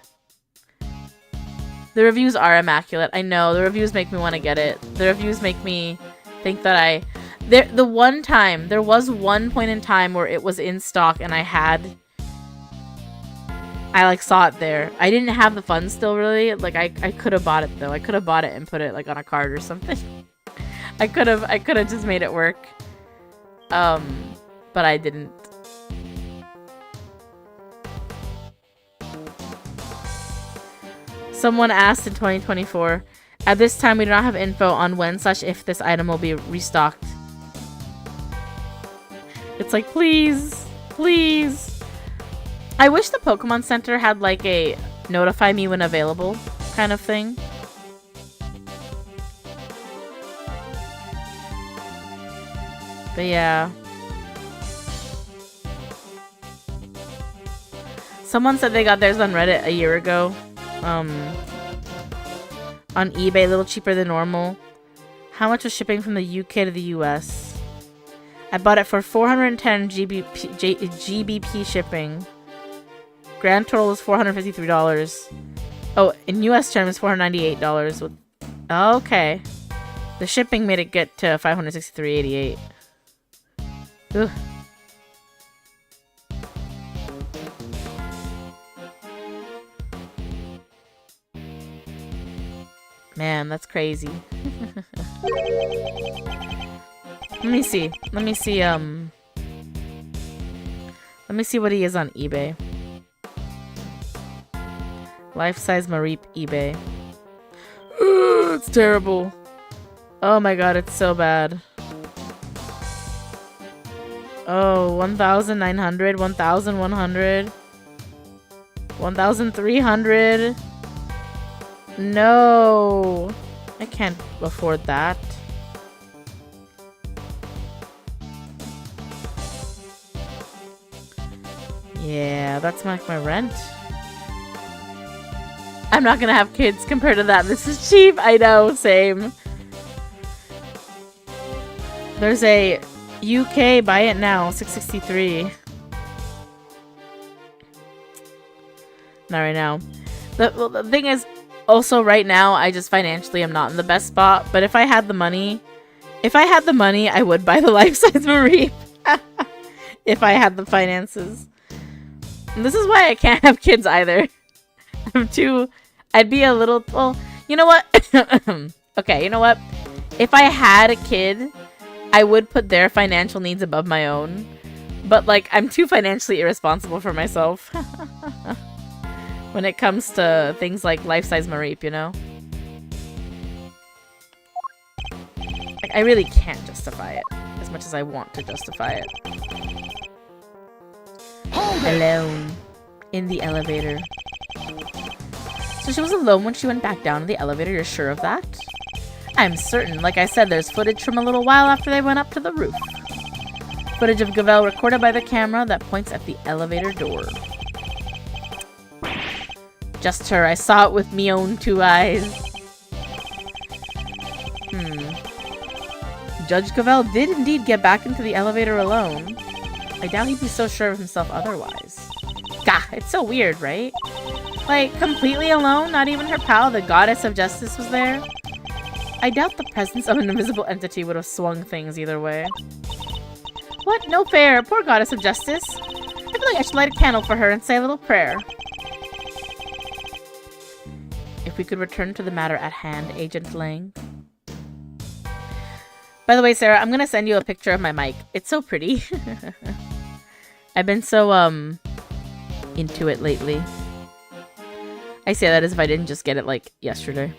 The reviews are immaculate. I know. The reviews make me want to get it. The reviews make me think that there was one point in time where it was in stock and I saw it there. I didn't have the funds still, really. I could have bought it, though. I could have bought it and put it, on a card or something. I could have just made it work. But I didn't. Someone asked in 2024, at this time we do not have info on when/if this item will be restocked. It's like, please, please. I wish the Pokemon Center had like a notify me when available kind of thing. But yeah. Someone said they got theirs on Reddit a year ago. On eBay, a little cheaper than normal. How much was shipping from the UK to the US? I bought it for 410 GBP shipping. Grand total was $453. Oh, in US terms, $498. Okay. The shipping made it get to $563.88. Ugh. Man, that's crazy. Let me see. Let me see what he is on eBay. Life-size Mareep eBay. It's terrible. Oh my god, it's so bad. Oh, 1,900, 1,100, 1,300. No, I can't afford that. Yeah, that's like my rent. I'm not gonna have kids compared to that. This is cheap. I know, same. There's a UK buy it now, $663. Not right now. The thing is, also right now, I just financially am not in the best spot. But if I had the money, I would buy the life-size Marie. If I had the finances. And this is why I can't have kids either. I'd be a little, well, you know what? Okay, you know what? If I had a kid, I would put their financial needs above my own. But, like, I'm too financially irresponsible for myself. When it comes to things like life-size Mareep, you know? Like, I really can't justify it as much as I want to justify it. Alone. In the elevator. So she was alone when she went back down to the elevator, you're sure of that? I'm certain. Like I said, there's footage from a little while after they went up to the roof. Footage of Gavel recorded by the camera that points at the elevator door. Just her. I saw it with me own two eyes. Judge Gavel did indeed get back into the elevator alone. I doubt he'd be so sure of himself otherwise. Gah, it's so weird, right? Like, completely alone? Not even her pal, the goddess of justice, was there? I doubt the presence of an invisible entity would have swung things either way. What? No fair. Poor goddess of justice. I feel like I should light a candle for her and say a little prayer. If we could return to the matter at hand, Agent Lang. By the way, Sarah, I'm gonna send you a picture of my mic. It's so pretty. I've been so, into it lately. I say that as if I didn't just get it, like, yesterday.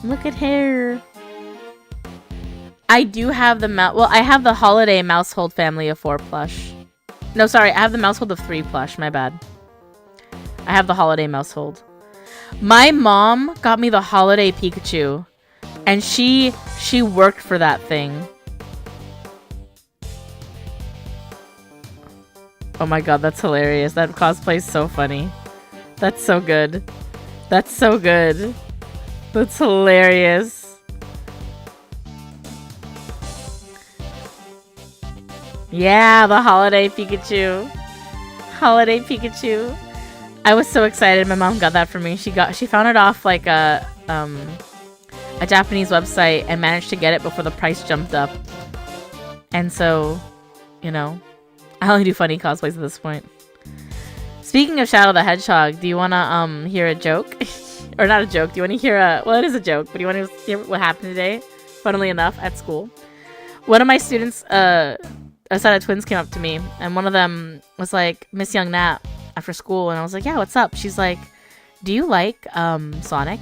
Look at her. I do have the well, I have the holiday Mousehold family of 4 plush. No, sorry, I have the Mousehold of 3 plush, my bad. I have the holiday Mousehold. My mom got me the holiday Pikachu, and she worked for that thing. Oh my god, that's hilarious. That cosplay is so funny. That's so good. That's so good. That's hilarious. Yeah, the holiday Pikachu. Holiday Pikachu. I was so excited. My mom got that for me. She found it off like a Japanese website and managed to get it before the price jumped up. And so, you know, I only do funny cosplays at this point. Speaking of Shadow the Hedgehog, do you want to hear a joke? Or not a joke. Do you want to hear a... Well, it is a joke, but do you want to hear what happened today? Funnily enough, at school. One of my students, a set of twins came up to me, and one of them was like, Miss Young Nat, after school, and I was like, yeah, what's up? She's like, do you like Sonic?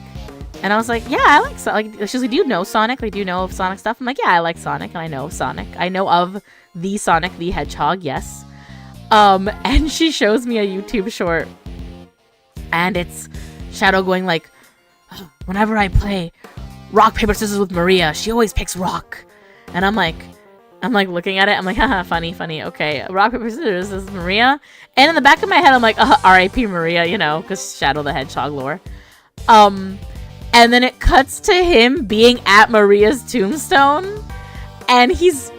And I was like, yeah, I like Sonic. Like, she's like, do you know Sonic? Like, do you know of Sonic stuff? I'm like, yeah, I like Sonic, and I know of Sonic. I know of the Sonic the Hedgehog, yes. And she shows me a YouTube short, and it's Shadow going like, whenever I play rock, paper, scissors with Maria, she always picks rock. And I'm like looking at it, I'm like, haha, funny, okay. Rock, paper, scissors is Maria. And in the back of my head, I'm like, R.I.P. Maria, you know, because Shadow the Hedgehog lore. And then it cuts to him being at Maria's tombstone. And he's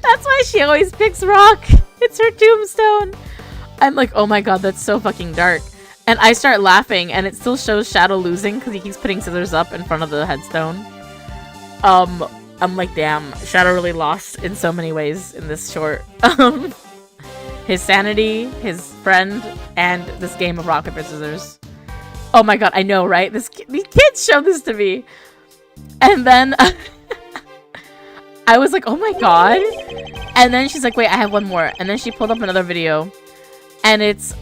that's why she always picks rock. It's her tombstone. I'm like, oh my god, that's so fucking dark. And I start laughing, and it still shows Shadow losing because he keeps putting scissors up in front of the headstone. I'm like, damn, Shadow really lost in so many ways in this short. His sanity, his friend, and this game of rock, paper, scissors. Oh my god, I know, right? These kids showed this to me. And then I was like, oh my god. And then she's like, wait, I have one more. And then she pulled up another video. And it's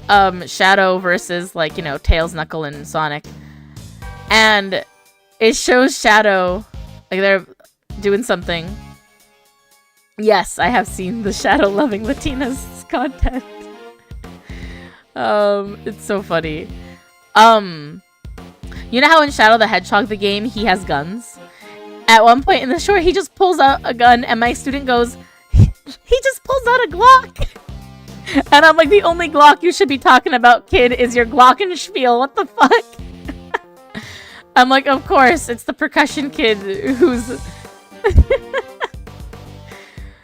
Shadow versus, like, you know, Tails, Knuckle, and Sonic. And it shows Shadow, like, they're doing something. Yes, I have seen the Shadow loving Latina's content. It's so funny. You know how in Shadow the Hedgehog, the game, he has guns? At one point in the short, he just pulls out a gun, and my student goes, he just pulls out a Glock! And I'm like, the only Glock you should be talking about, kid, is your Glockenspiel. What the fuck? I'm like, of course, it's the percussion kid who's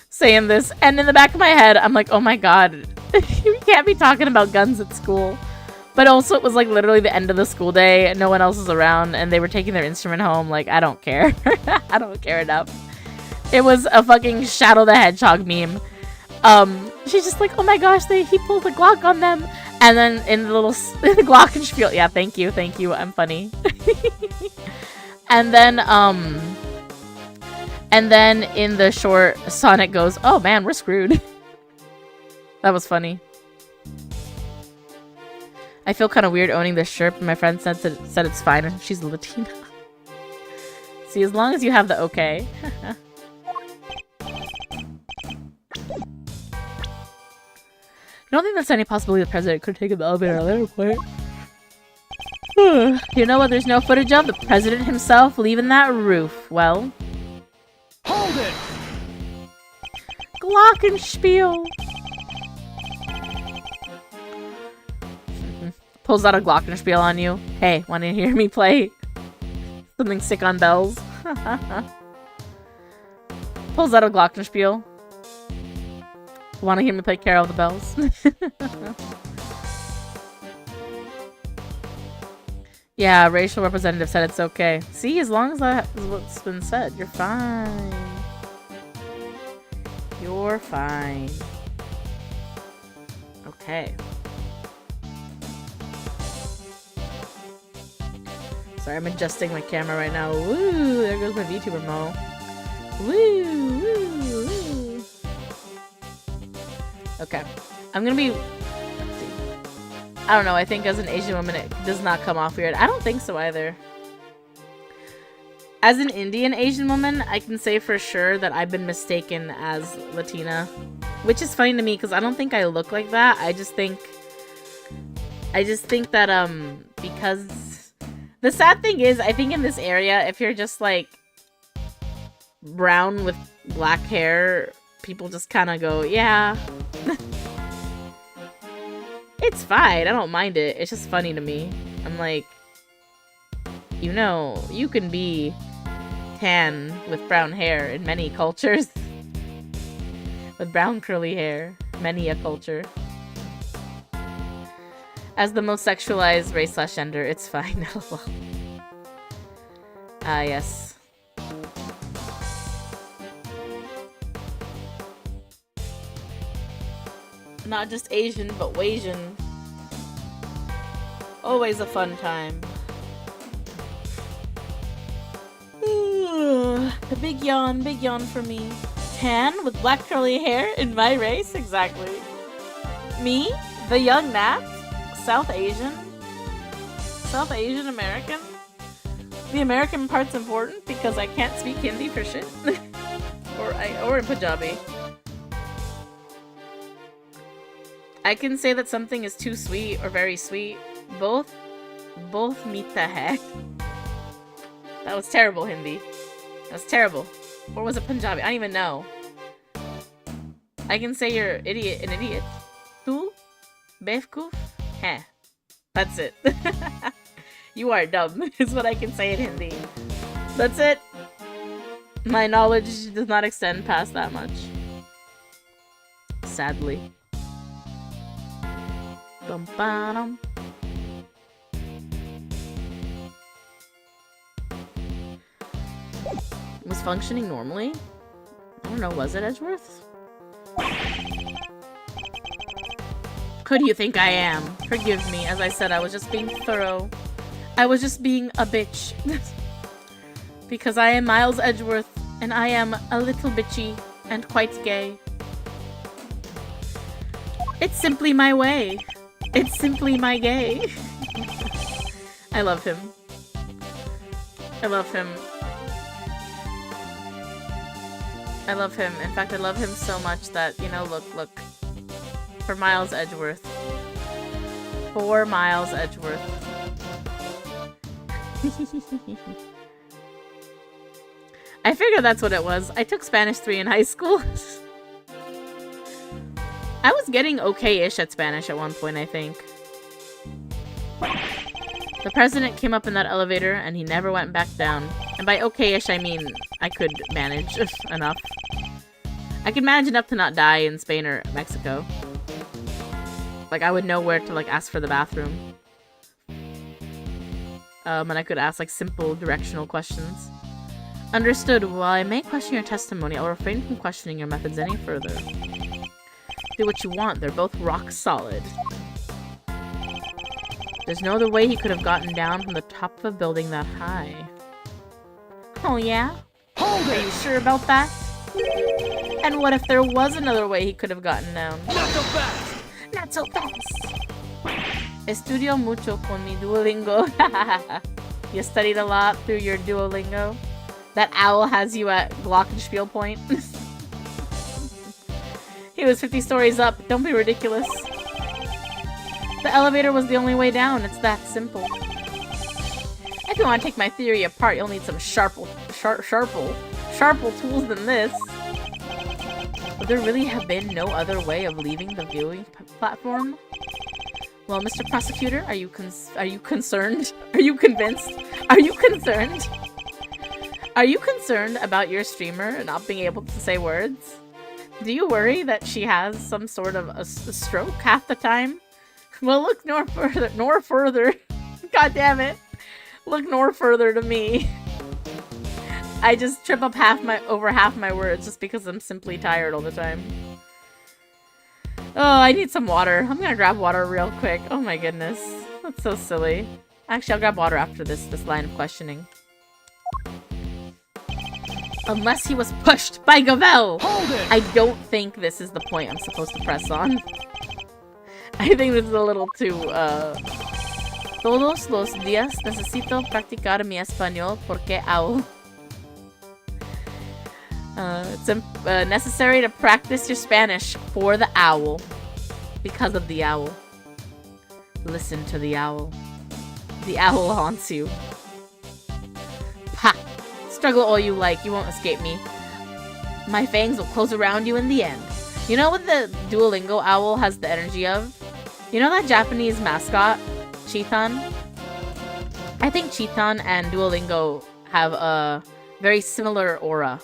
saying this. And in the back of my head, I'm like, oh my god, we can't be talking about guns at school. But also, it was like literally the end of the school day, and no one else was around, and they were taking their instrument home. Like, I don't care. I don't care enough. It was a fucking Shadow the Hedgehog meme. She's just like, oh my gosh, he pulled a Glock on them. And then in the little Glockenspiel, yeah, thank you, I'm funny. And then in the short, Sonic goes, oh man, we're screwed. That was funny. I feel kind of weird owning this shirt, but my friend said it's fine, and she's Latina. See, as long as you have the okay. I don't think there's any possibility the president could have taken the elevator at the airport. You know what there's no footage of? The president himself leaving that roof. Well. Hold it! Glockenspiel! Pulls out a Glockenspiel on you. Hey, want to hear me play something sick on bells? Pulls out a Glockenspiel. Want to hear me play Carol of the Bells? Yeah, racial representative said it's okay. See, as long as that is what's been said, you're fine. You're fine. Okay. Sorry, I'm adjusting my camera right now. Woo! There goes my VTuber Mo. Woo! Woo! Woo! Okay. I'm gonna be... I don't know, I think as an Asian woman it does not come off weird. I don't think so either. As an Indian Asian woman, I can say for sure that I've been mistaken as Latina. Which is funny to me because I don't think I look like that. I just think that because the sad thing is, I think in this area, if you're just like brown with black hair, people just kind of go, yeah. It's fine. I don't mind it. It's just funny to me. I'm like, you know, you can be tan with brown hair in many cultures. With brown curly hair. Many a culture. As the most sexualized race/gender, it's fine. Ah, yes. Not just Asian, but Wasian. Always a fun time. A big yawn for me. Tan with black curly hair in my race? Exactly. Me? The young Nat? South Asian? South Asian American? The American part's important because I can't speak Hindi for shit. or in Punjabi. I can say that something is too sweet or very sweet. Both meeta hai. That was terrible Hindi. That was terrible. Or was it Punjabi? I don't even know. I can say you're an idiot. Tu bevkuf hai. That's it. You are dumb, is what I can say in Hindi. That's it. My knowledge does not extend past that much. Sadly. Bum-ba-dum. Was functioning normally? I don't know, was it, Edgeworth? Who do you think I am? Forgive me, as I said, I was just being thorough. I was just being a bitch. Because I am Miles Edgeworth, and I am a little bitchy, and quite gay. It's simply my way. It's simply my gay. I love him. I love him. I love him. In fact, I love him so much that, you know, look. For Miles Edgeworth. For Miles Edgeworth. I figured that's what it was. I took Spanish 3 in high school. I was getting okay-ish at Spanish at one point, I think. The president came up in that elevator, and he never went back down. And by okay-ish, I mean I could manage enough. I could manage enough to not die in Spain or Mexico. Like, I would know where to, like, ask for the bathroom. And I could ask, like, simple directional questions. Understood. While I may question your testimony, I'll refrain from questioning your methods any further. Do what you want. They're both rock solid. There's no other way he could have gotten down from the top of a building that high. Oh, yeah? Hold Are you it! sure about that? And what if there was another way he could have gotten down? Not so fast! Not so fast. Estudio mucho con mi Duolingo. You studied a lot through your Duolingo. That owl has you at glockenspiel point. He was 50 stories up. Don't be ridiculous. The elevator was the only way down. It's that simple. If you want to take my theory apart, you'll need some sharper tools than this. Would there really have been no other way of leaving the viewing platform? Well, Mr. Prosecutor, are you concerned? Are you convinced? Are you concerned? Are you concerned about your streamer not being able to say words? Do you worry that she has some sort of a stroke half the time? Well, look nor further. God damn it. Look nor further to me. I just trip up over half my words just because I'm simply tired all the time. Oh, I need some water. I'm gonna grab water real quick. Oh my goodness. That's so silly. Actually, I'll grab water after this line of questioning. Unless he was pushed by Gavel! I don't think this is the point I'm supposed to press on. I think this is a little too, Todos los días necesito practicar mi español porque owl. It's necessary to practice your Spanish for the owl. Because of the owl. Listen to the owl. The owl haunts you. Ha! Struggle all you like, you won't escape me. My fangs will close around you in the end. You know what the Duolingo owl has the energy of? You know that Japanese mascot? Chitan? I think Chitan and Duolingo have a very similar aura.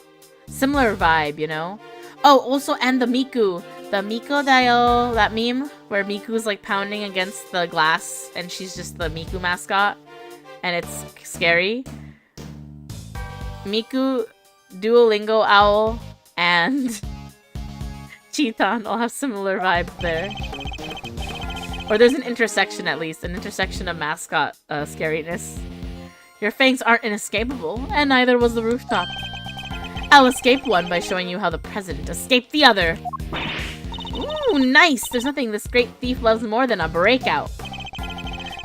Similar vibe, you know? Oh, also, and the Miku. The Miku Dayo, that meme where Miku's like pounding against the glass and she's just the Miku mascot. And it's scary. Miku, Duolingo Owl, and Chitan all have similar vibes there. Or there's an intersection at least. An intersection of mascot scariness. Your fangs aren't inescapable, and neither was the rooftop. I'll escape one by showing you how the president escaped the other. Ooh, nice! There's nothing this great thief loves more than a breakout.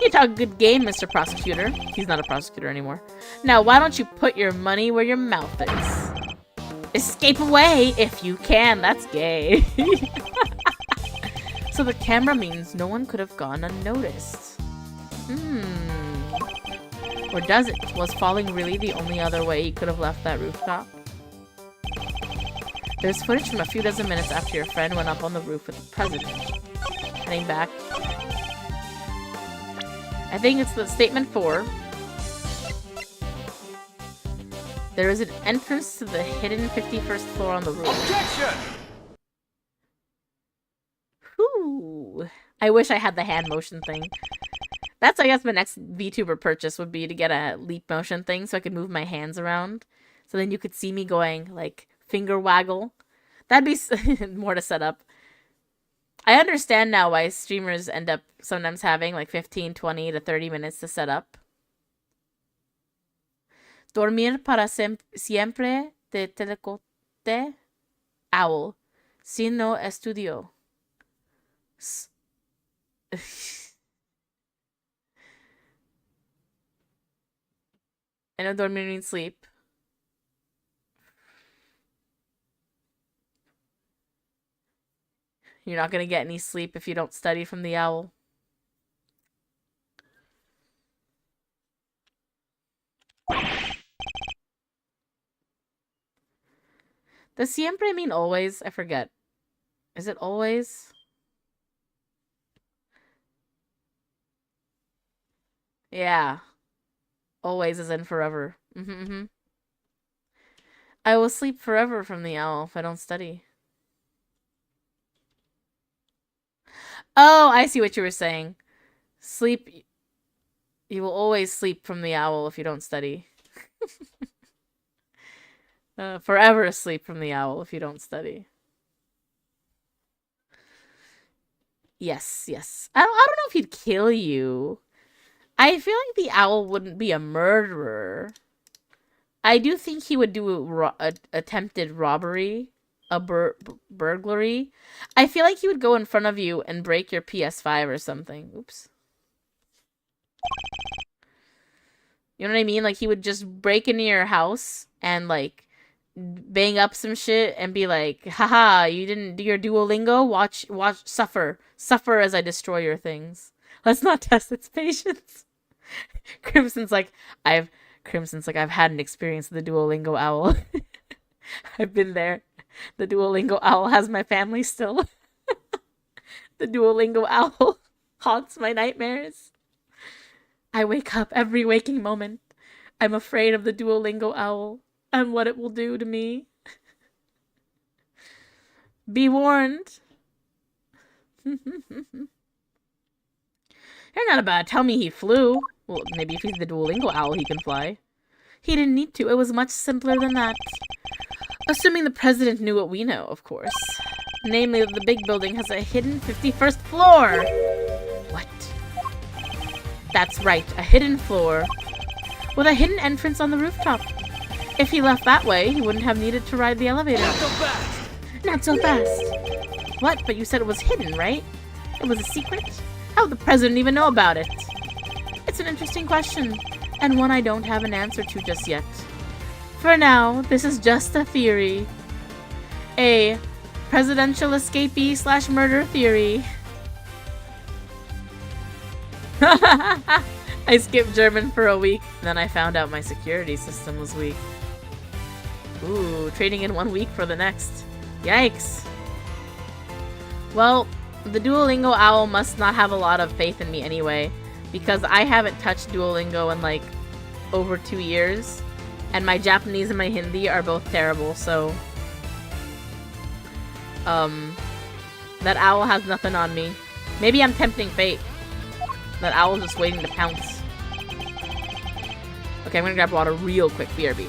You talk a good game, Mr. Prosecutor. He's not a prosecutor anymore. Now, why don't you put your money where your mouth is? Escape away if you can. That's gay. So the camera means no one could have gone unnoticed. Or does it? Was falling really the only other way he could have left that rooftop? There's footage from a few dozen minutes after your friend went up on the roof with the president. Heading back. I think it's the statement 4. There is an entrance to the hidden 51st floor on the roof. Objection! Whew. I wish I had the hand motion thing. That's, I guess, my next VTuber purchase would be to get a leap motion thing so I could move my hands around. So then you could see me going, like, finger waggle. That'd be more to set up. I understand now why streamers end up sometimes having like 15, 20 to 30 minutes to set up. Dormir para siempre de telecote owl. Si no estudio. I know dormir means sleep. You're not gonna get any sleep if you don't study from the owl. Does siempre mean always? I forget. Is it always? Yeah. Always is in forever. I will sleep forever from the owl if I don't study. Oh, I see what you were saying. Sleep. You will always sleep from the owl if you don't study. Forever sleep from the owl if you don't study. Yes, yes. I don't know if he'd kill you. I feel like the owl wouldn't be a murderer. I do think he would do a attempted robbery, a burglary. I feel like he would go in front of you and break your PS5 or something. Oops. You know what I mean? Like, he would just break into your house and, like, bang up some shit and be like, haha, you didn't do your Duolingo? Watch, suffer. Suffer as I destroy your things. Let's not test its patience. Crimson's like, I've had an experience with the Duolingo owl. I've been there. The Duolingo owl has my family still. The Duolingo owl haunts my nightmares. I wake up every waking moment. I'm afraid of the Duolingo owl and what it will do to me. Be warned. You're not about to tell me he flew. Well, maybe if he's the Duolingo owl, he can fly. He didn't need to. It was much simpler than that. Assuming the president knew what we know, of course. Namely, that the big building has a hidden 51st floor. What? That's right, a hidden floor. With a hidden entrance on the rooftop. If he left that way, he wouldn't have needed to ride the elevator. Not so fast! Not so fast. What? But you said it was hidden, right? It was a secret? How would the president even know about it? It's an interesting question, and one I don't have an answer to just yet. For now, this is just a theory. A presidential escapee / murder theory. I skipped German for a week, then I found out my security system was weak. Ooh, trading in 1 week for the next. Yikes. Well, the Duolingo owl must not have a lot of faith in me anyway, because I haven't touched Duolingo in like over 2 years, and my Japanese and my Hindi are both terrible, so that owl has nothing on me. Maybe I'm tempting fate. That owl's just waiting to pounce. Okay, I'm gonna grab water real quick. BRB.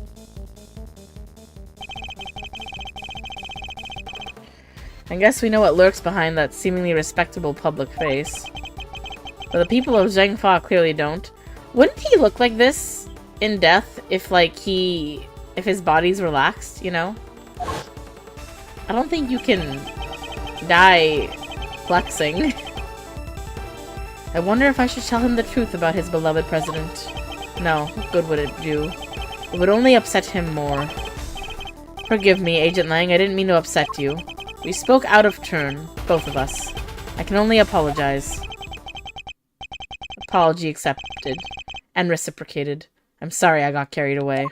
I guess we know what lurks behind that seemingly respectable public face. But the people of Zhengfa clearly don't. Wouldn't he look like this in death if, like, if his body's relaxed, you know? I don't think you can die flexing. I wonder if I should tell him the truth about his beloved president. No, what good would it do? It would only upset him more. Forgive me, Agent Lang, I didn't mean to upset you. We spoke out of turn, both of us. I can only apologize. Apology accepted. And reciprocated. I'm sorry I got carried away.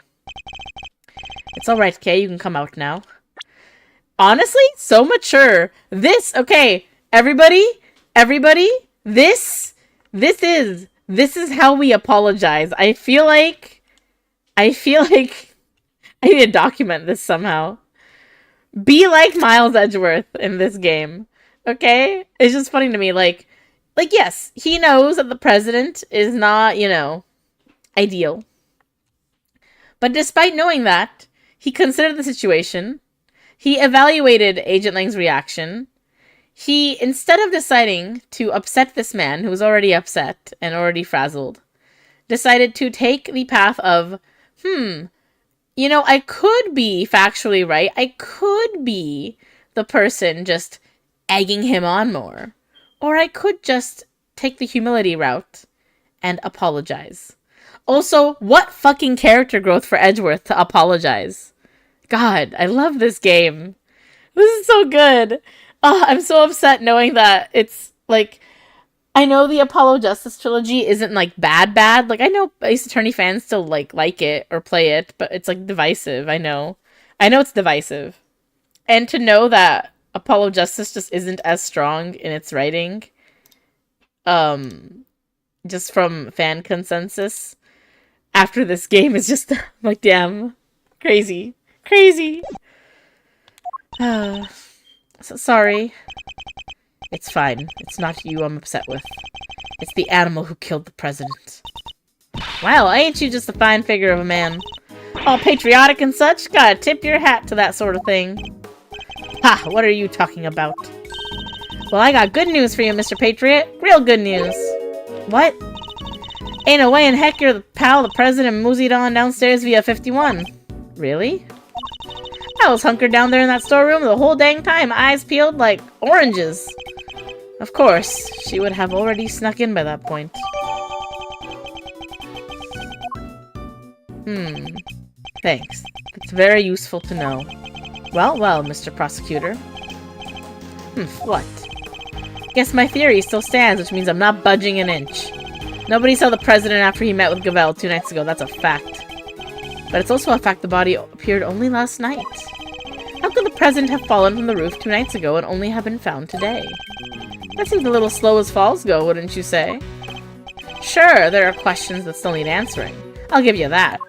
It's alright, Kay, you can come out now. Honestly, so mature. This, okay, everybody, this is how we apologize. I feel like I need to document this somehow. Be like Miles Edgeworth in this game, okay? It's just funny to me, like, yes, he knows that the president is not, you know, ideal. But despite knowing that, he considered the situation. He evaluated Agent Lang's reaction. He, instead of deciding to upset this man, who was already upset and already frazzled, decided to take the path of, you know, I could be factually right. I could be the person just egging him on more. Or I could just take the humility route and apologize. Also, what fucking character growth for Edgeworth to apologize? God, I love this game. This is so good. Oh, I'm so upset knowing that it's, like, I know the Apollo Justice trilogy isn't, like, bad. Like, I know Ace Attorney fans still, like it or play it, but it's, like, divisive, I know. I know it's divisive. And to know that Apollo Justice just isn't as strong in its writing, just from fan consensus, after this game is just, like, damn, crazy. So sorry. It's fine. It's not you I'm upset with. It's the animal who killed the president. Well, ain't you just a fine figure of a man? All patriotic and such? Gotta tip your hat to that sort of thing. Ha! What are you talking about? Well, I got good news for you, Mr. Patriot. Real good news. What? Ain't no way in heck you're the pal the president moseyed on downstairs via 51. Really? I was hunkered down there in that storeroom the whole dang time, eyes peeled like oranges. Of course, she would have already snuck in by that point. Thanks. It's very useful to know. Well, Mr. Prosecutor. What? Guess my theory still stands, which means I'm not budging an inch. Nobody saw the president after he met with Gavel 2 nights ago, that's a fact. But it's also a fact the body appeared only last night. How could the president have fallen from the roof 2 nights ago and only have been found today? That seems a little slow as falls go, wouldn't you say? Sure, there are questions that still need answering. I'll give you that.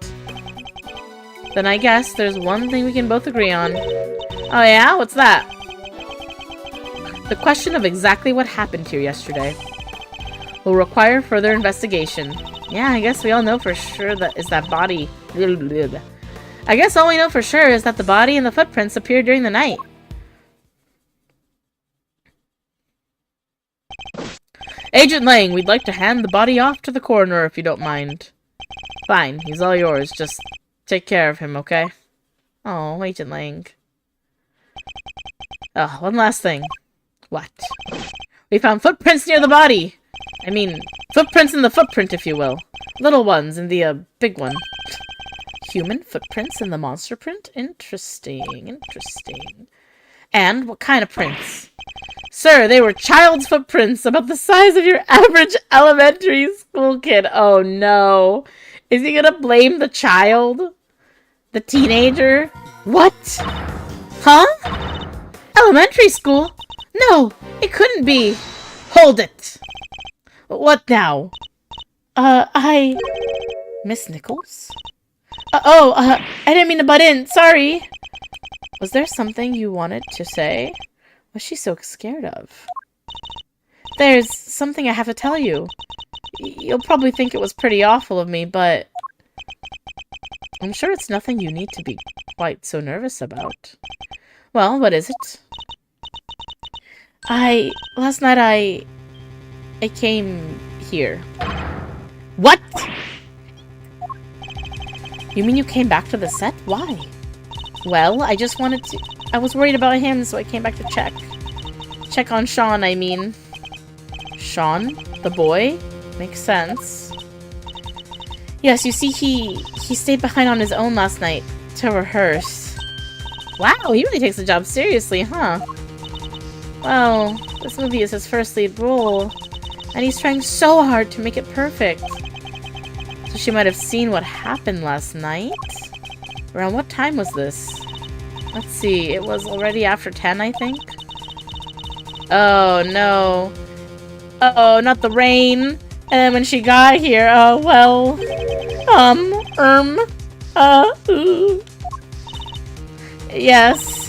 Then I guess there's one thing we can both agree on. Oh yeah? What's that? The question of exactly what happened here yesterday will require further investigation. Yeah, I guess we all know for sure that that body... I guess all we know for sure is that the body and the footprints appeared during the night. Agent Lang, we'd like to hand the body off to the coroner if you don't mind. Fine, he's all yours. Just take care of him, okay? Oh, Agent Lang. Oh, one last thing. What? We found footprints near the body! I mean, footprints in the footprint, if you will. Little ones in the, big one. Human footprints in the monster print? Interesting. And what kind of prints? Sir, they were child's footprints about the size of your average elementary school kid. Oh no. Is he gonna blame the child? The teenager? What? Huh? Elementary school? No, it couldn't be. Hold it. What now? Miss Nichols? I didn't mean to butt in. Sorry. Was there something you wanted to say? What's she so scared of? There's something I have to tell you. You'll probably think it was pretty awful of me, but... I'm sure it's nothing you need to be quite so nervous about. Well, what is it? Last night I came here. What? You mean you came back to the set? Why? Well, I just wanted to... I was worried about him, so I came back to check. Check on Sean, I mean. Sean? The boy? Makes sense. Yes, you see, he stayed behind on his own last night to rehearse. Wow, he really takes the job seriously, huh? Well, this movie is his first lead role, and he's trying so hard to make it perfect. So she might have seen what happened last night? Around what time was this? Let's see, it was already after 10, I think? Oh, no. Uh-oh, not the rain. And then when she got here, oh, well... Yes.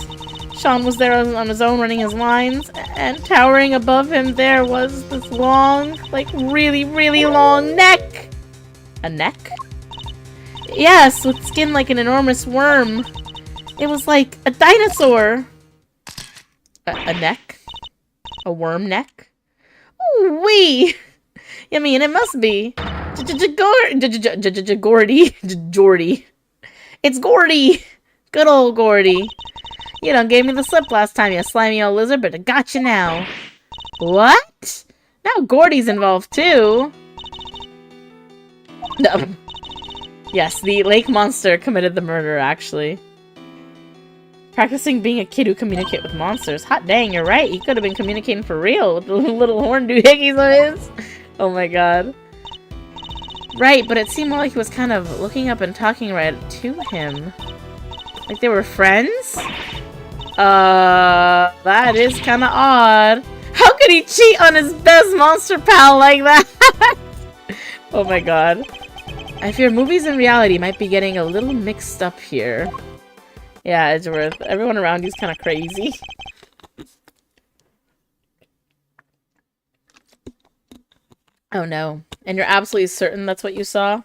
Sean was there on his own running his lines, and towering above him there was this long, like really, really long neck! A neck? Yes, with skin like an enormous worm. It was like a dinosaur. A neck? A worm neck? Ooh-wee! I mean, it must be. Gordy. Jordy. It's Gordy! Good old Gordy. You done gave me the slip last time, you slimy old lizard, but I got you now. What? Now Gordy's involved too. No. Yes, the lake monster committed the murder, actually. Practicing being a kid who communicate with monsters. Hot dang, you're right. He could have been communicating for real with the little horn doohickeys of his. Oh my god. Right, but it seemed more like he was kind of looking up and talking right to him. Like they were friends? That is kind of odd. How could he cheat on his best monster pal like that? Oh my god. I fear movies and reality might be getting a little mixed up here. Yeah, Edgeworth. Everyone around you's kind of crazy. Oh no. And you're absolutely certain that's what you saw?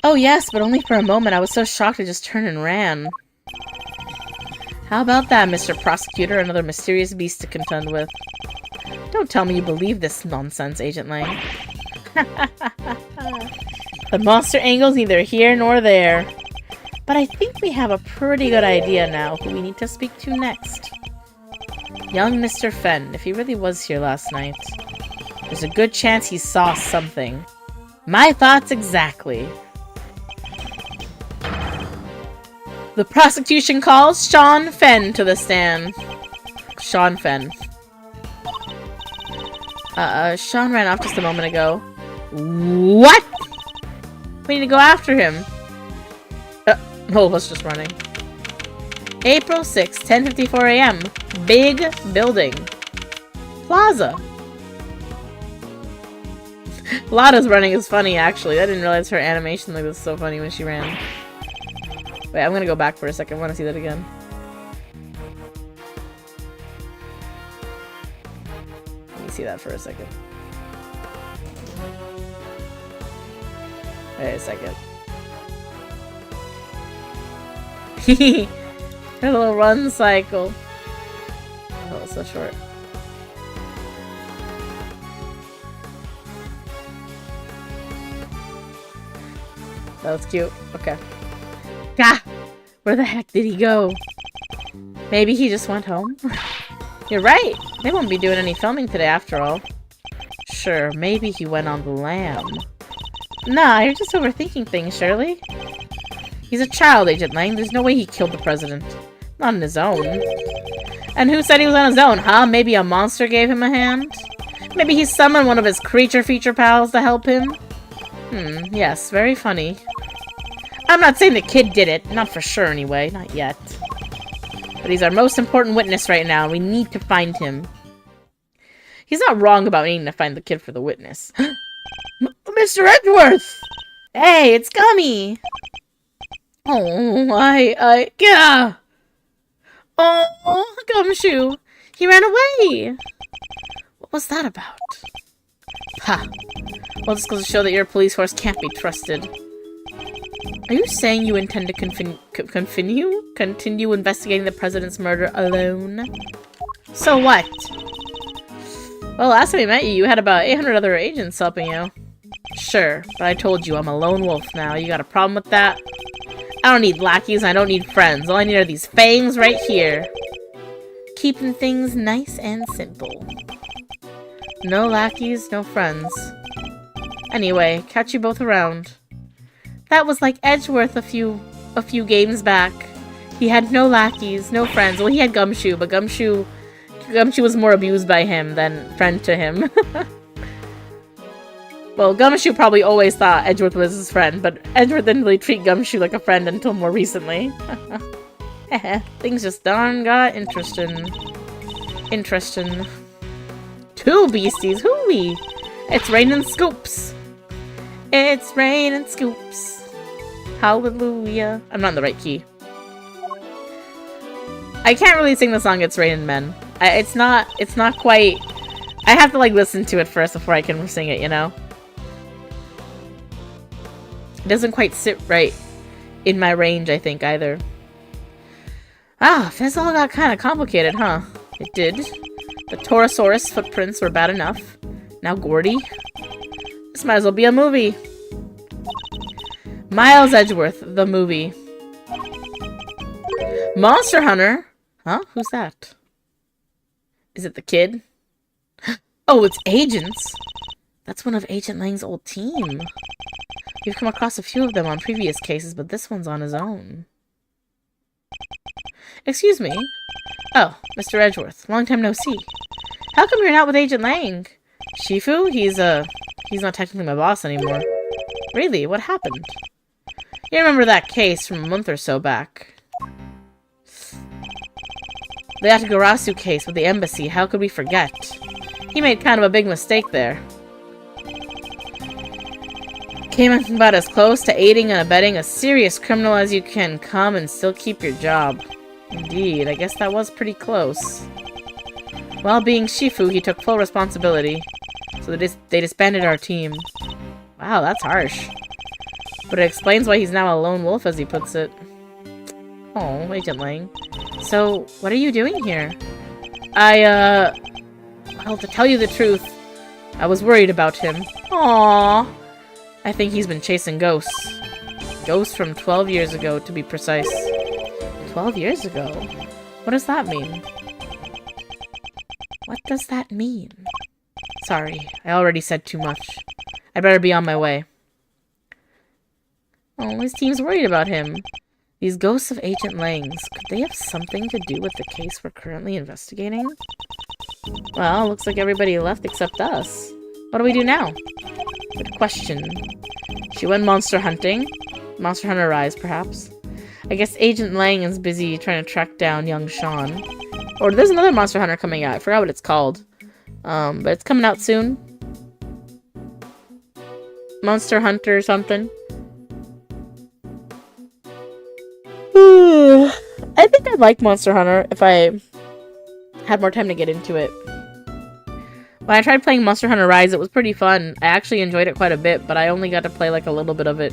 Oh yes, but only for a moment. I was so shocked I just turned and ran. How about that, Mr. Prosecutor? Another mysterious beast to contend with. Don't tell me you believe this nonsense, Agent Lang. The monster angle's neither here nor there. But I think we have a pretty good idea now who we need to speak to next. Young Mr. Fenn, if he really was here last night. There's a good chance he saw something. My thoughts exactly. The prosecution calls Sean Fenn to the stand. Sean Fenn. Sean ran off just a moment ago. What? We need to go after him. All of us just running. April 6th, 10:54 a.m. Big building. Plaza. Lada's running is funny, actually. I didn't realize her animation was so funny when she ran. Wait, I'm gonna go back for a second. I want to see that again. Let me see that for a second. Wait a second. Her little run cycle. Oh, it's so short. That was cute. Okay. Gah! Where the heck did he go? Maybe he just went home? You're right! They won't be doing any filming today after all. Sure, maybe he went on the lam. Nah, you're just overthinking things, Shirley. He's a child, Agent Lang. There's no way he killed the president. Not on his own. And who said he was on his own, huh? Maybe a monster gave him a hand? Maybe he summoned one of his creature feature pals to help him? Yes, very funny. I'm not saying the kid did it. Not for sure, anyway. Not yet. But he's our most important witness right now. We need to find him. He's not wrong about needing to find the kid for the witness. Mr. Edgeworth! Hey, it's Gummy! Oh, yeah! Oh, Gumshoe! He ran away! What was that about? Ha! Well, this goes to show that your police force can't be trusted. Are you saying you intend to continue investigating the president's murder alone? So what? Well, last time we met you, you had about 800 other agents helping you. Sure, but I told you I'm a lone wolf now. You got a problem with that? I don't need lackeys, I don't need friends. All I need are these fangs right here. Keeping things nice and simple. No lackeys, no friends. Anyway, catch you both around. That was like Edgeworth a few games back. He had no lackeys, no friends. Well, he had Gumshoe, but Gumshoe was more abused by him than friend to him. Well, Gumshoe probably always thought Edgeworth was his friend, but Edgeworth didn't really treat Gumshoe like a friend until more recently. Things just darn got interesting. Interesting. Two beasties, hooey! It's raining scoops! It's raining scoops! Hallelujah. I'm not in the right key. I can't really sing the song It's Raining Men. It's not quite... I have to, like, listen to it first before I can sing it, you know? It doesn't quite sit right in my range, I think, either. Ah, this all got kind of complicated, huh? It did. The Torosaurus footprints were bad enough. Now Gordy. This might as well be a movie. Miles Edgeworth, the movie. Monster Hunter? Huh? Who's that? Is it the kid? Oh, it's Agents! That's one of Agent Lang's old team. We've come across a few of them on previous cases, but this one's on his own. Excuse me? Oh, Mr. Edgeworth. Long time no see. How come you're not with Agent Lang? Shifu? He's not technically my boss anymore. Really? What happened? You remember that case from a month or so back? The Atagarasu case with the embassy. How could we forget? He made kind of a big mistake there. Came about as close to aiding and abetting a serious criminal as you can come and still keep your job. Indeed, I guess that was pretty close. While being Shifu, he took full responsibility. So they disbanded our team. Wow, that's harsh. But it explains why he's now a lone wolf, as he puts it. Oh, Agent Lang. So, what are you doing here? Well, to tell you the truth, I was worried about him. Aww. I think he's been chasing ghosts. Ghosts from 12 years ago, to be precise. 12 years ago? What does that mean? What does that mean? Sorry, I already said too much. I better be on my way. Oh, his team's worried about him. These ghosts of Agent Langs, could they have something to do with the case we're currently investigating? Well, looks like everybody left except us. What do we do now? Good question. She went monster hunting. Monster Hunter Rise, perhaps. I guess Agent Lang is busy trying to track down young Sean. Or there's another Monster Hunter coming out. I forgot what it's called. But it's coming out soon. Monster Hunter something. I think I'd like Monster Hunter if I had more time to get into it. When I tried playing Monster Hunter Rise, it was pretty fun. I actually enjoyed it quite a bit, but I only got to play like a little bit of it.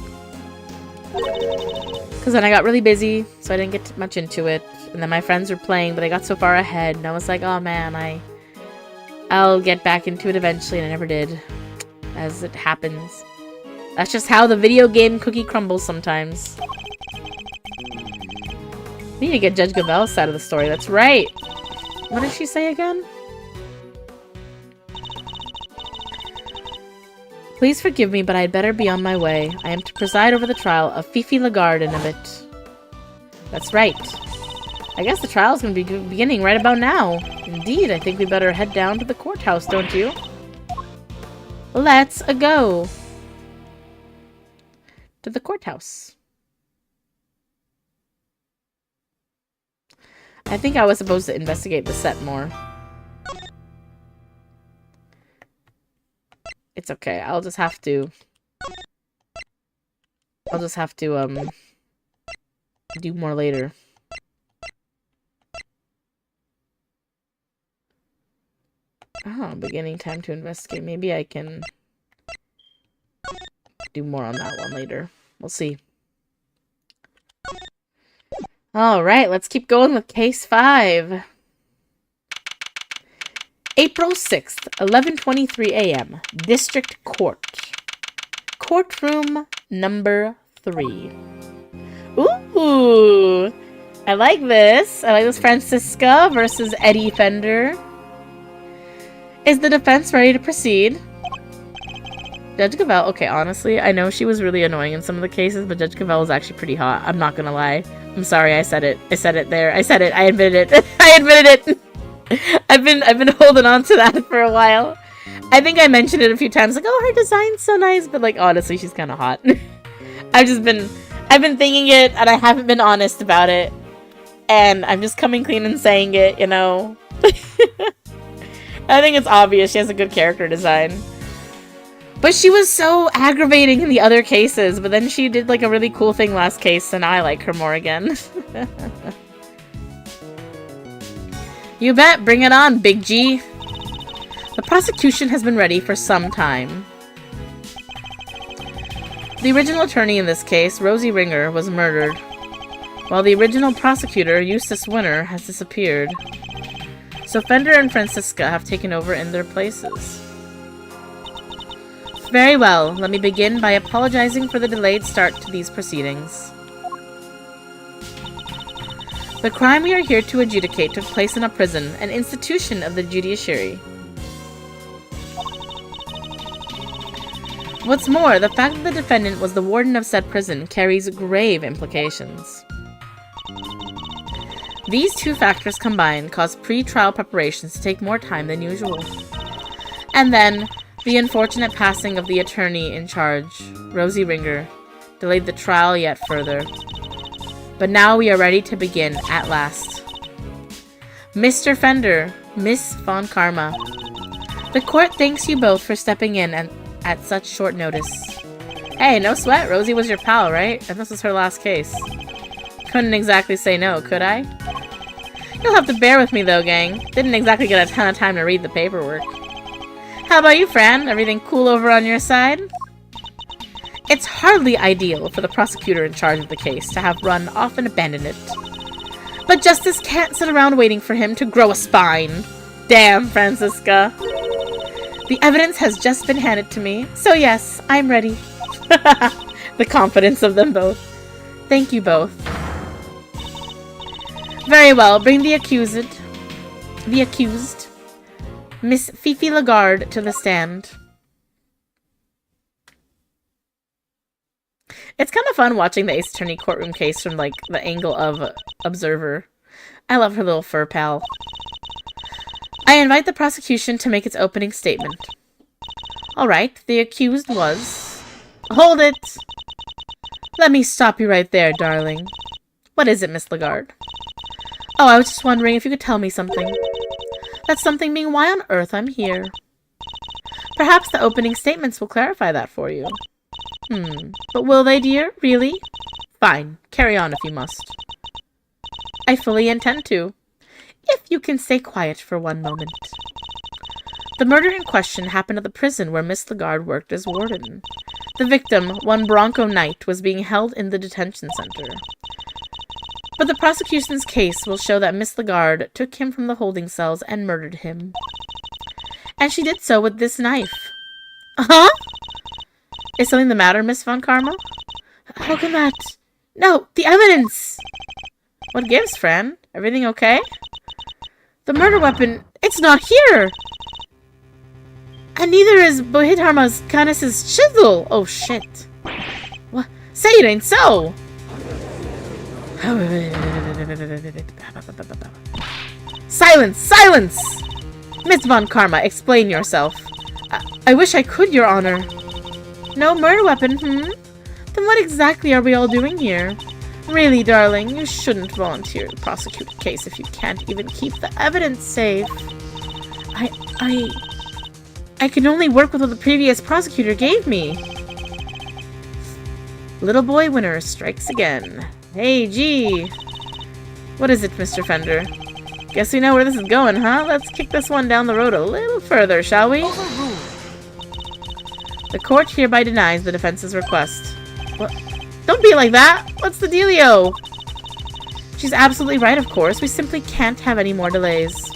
Because then I got really busy, so I didn't get much into it. And then my friends were playing, but they got so far ahead, and I was like, oh man, I'll get back into it eventually, and I never did. As it happens. That's just how the video game cookie crumbles sometimes. We need to get Judge Gavel's side of the story, that's right! What did she say again? Please forgive me, but I'd better be on my way. I am to preside over the trial of Fifi Lagarde in a bit. That's right. I guess the trial's going to be beginning right about now. Indeed, I think we better head down to the courthouse, don't you? Let's go. To the courthouse. I think I was supposed to investigate the set more. It's okay. I'll just have to do more later. Oh, beginning time to investigate. Maybe I can do more on that one later. We'll see. All right, let's keep going with case 5. April 6th, 11:23 a.m. District Court. Courtroom number 3. Ooh, I like this. I like this. Francisca versus Eddie Fender. Is the defense ready to proceed? Judge Cavell, okay, honestly, I know she was really annoying in some of the cases, but Judge Cavell was actually pretty hot. I'm not gonna lie. I'm sorry, I said it. I said it there. I said it. I admitted it. I admitted it. I've been holding on to that for a while. I think I mentioned it a few times, like, oh, her design's so nice, but like, honestly, she's kind of hot. I've been thinking it, and I haven't been honest about it, and I'm just coming clean and saying it, you know. I think it's obvious she has a good character design. But she was so aggravating in the other cases, but then she did like a really cool thing last case, and I like her more again. You bet, bring it on, Big G. The prosecution has been ready for some time. The original attorney in this case, Rosie Ringer, was murdered, while the original prosecutor, Eustace Winner, has disappeared. So Fender and Francisca have taken over in their places. Very well, let me begin by apologizing for the delayed start to these proceedings. The crime we are here to adjudicate took place in a prison, an institution of the judiciary. What's more, the fact that the defendant was the warden of said prison carries grave implications. These two factors combined cause pre-trial preparations to take more time than usual. And then, the unfortunate passing of the attorney in charge, Rosie Ringer, delayed the trial yet further. But now we are ready to begin at last. Mr. Fender, Miss Von Karma, the court thanks you both for stepping in at such short notice. Hey, no sweat, Rosie was your pal, right? And this was her last case. Couldn't exactly say no, could I? You'll have to bear with me though, gang. Didn't exactly get a ton of time to read the paperwork. How about you, Fran? Everything cool over on your side? It's hardly ideal for the prosecutor in charge of the case to have run off and abandoned it. But justice can't sit around waiting for him to grow a spine. Damn, Francisca. The evidence has just been handed to me, so yes, I'm ready. The confidence of them both. Thank you both. Very well, bring the accused, Miss Fifi Lagarde, to the stand. It's kind of fun watching the Ace Attorney courtroom case from, like, the angle of observer. I love her little fur pal. I invite the prosecution to make its opening statement. Alright, the accused was... Hold it! Let me stop you right there, darling. What is it, Miss Lagarde? Oh, I was just wondering if you could tell me something. That something being why on earth I'm here. Perhaps the opening statements will clarify that for you. But will they, dear? Really? Fine. Carry on if you must. I fully intend to. If you can stay quiet for one moment. The murder in question happened at the prison where Miss Lagarde worked as warden. The victim, one Bronco Knight, was being held in the detention center. But the prosecution's case will show that Miss Lagarde took him from the holding cells and murdered him. And she did so with this knife. Huh? Is something the matter, Miss Von Karma? How can that... No, the evidence! What gives, Fran? Everything okay? The murder weapon, it's not here! And neither is Bohidharma's Canis's chisel! Oh, shit. What? Say it ain't so! Silence! Silence! Miss Von Karma, explain yourself. I wish I could, Your Honor. No murder weapon, Then what exactly are we all doing here? Really, darling, you shouldn't volunteer to prosecute a case if you can't even keep the evidence safe. I can only work with what the previous prosecutor gave me. Little boy Winner strikes again. Hey, gee. What is it, Mr. Fender? Guess we know where this is going, huh? Let's kick this one down the road a little further, shall we? The court hereby denies the defense's request. What? Don't be like that! What's the dealio? She's absolutely right, of course. We simply can't have any more delays.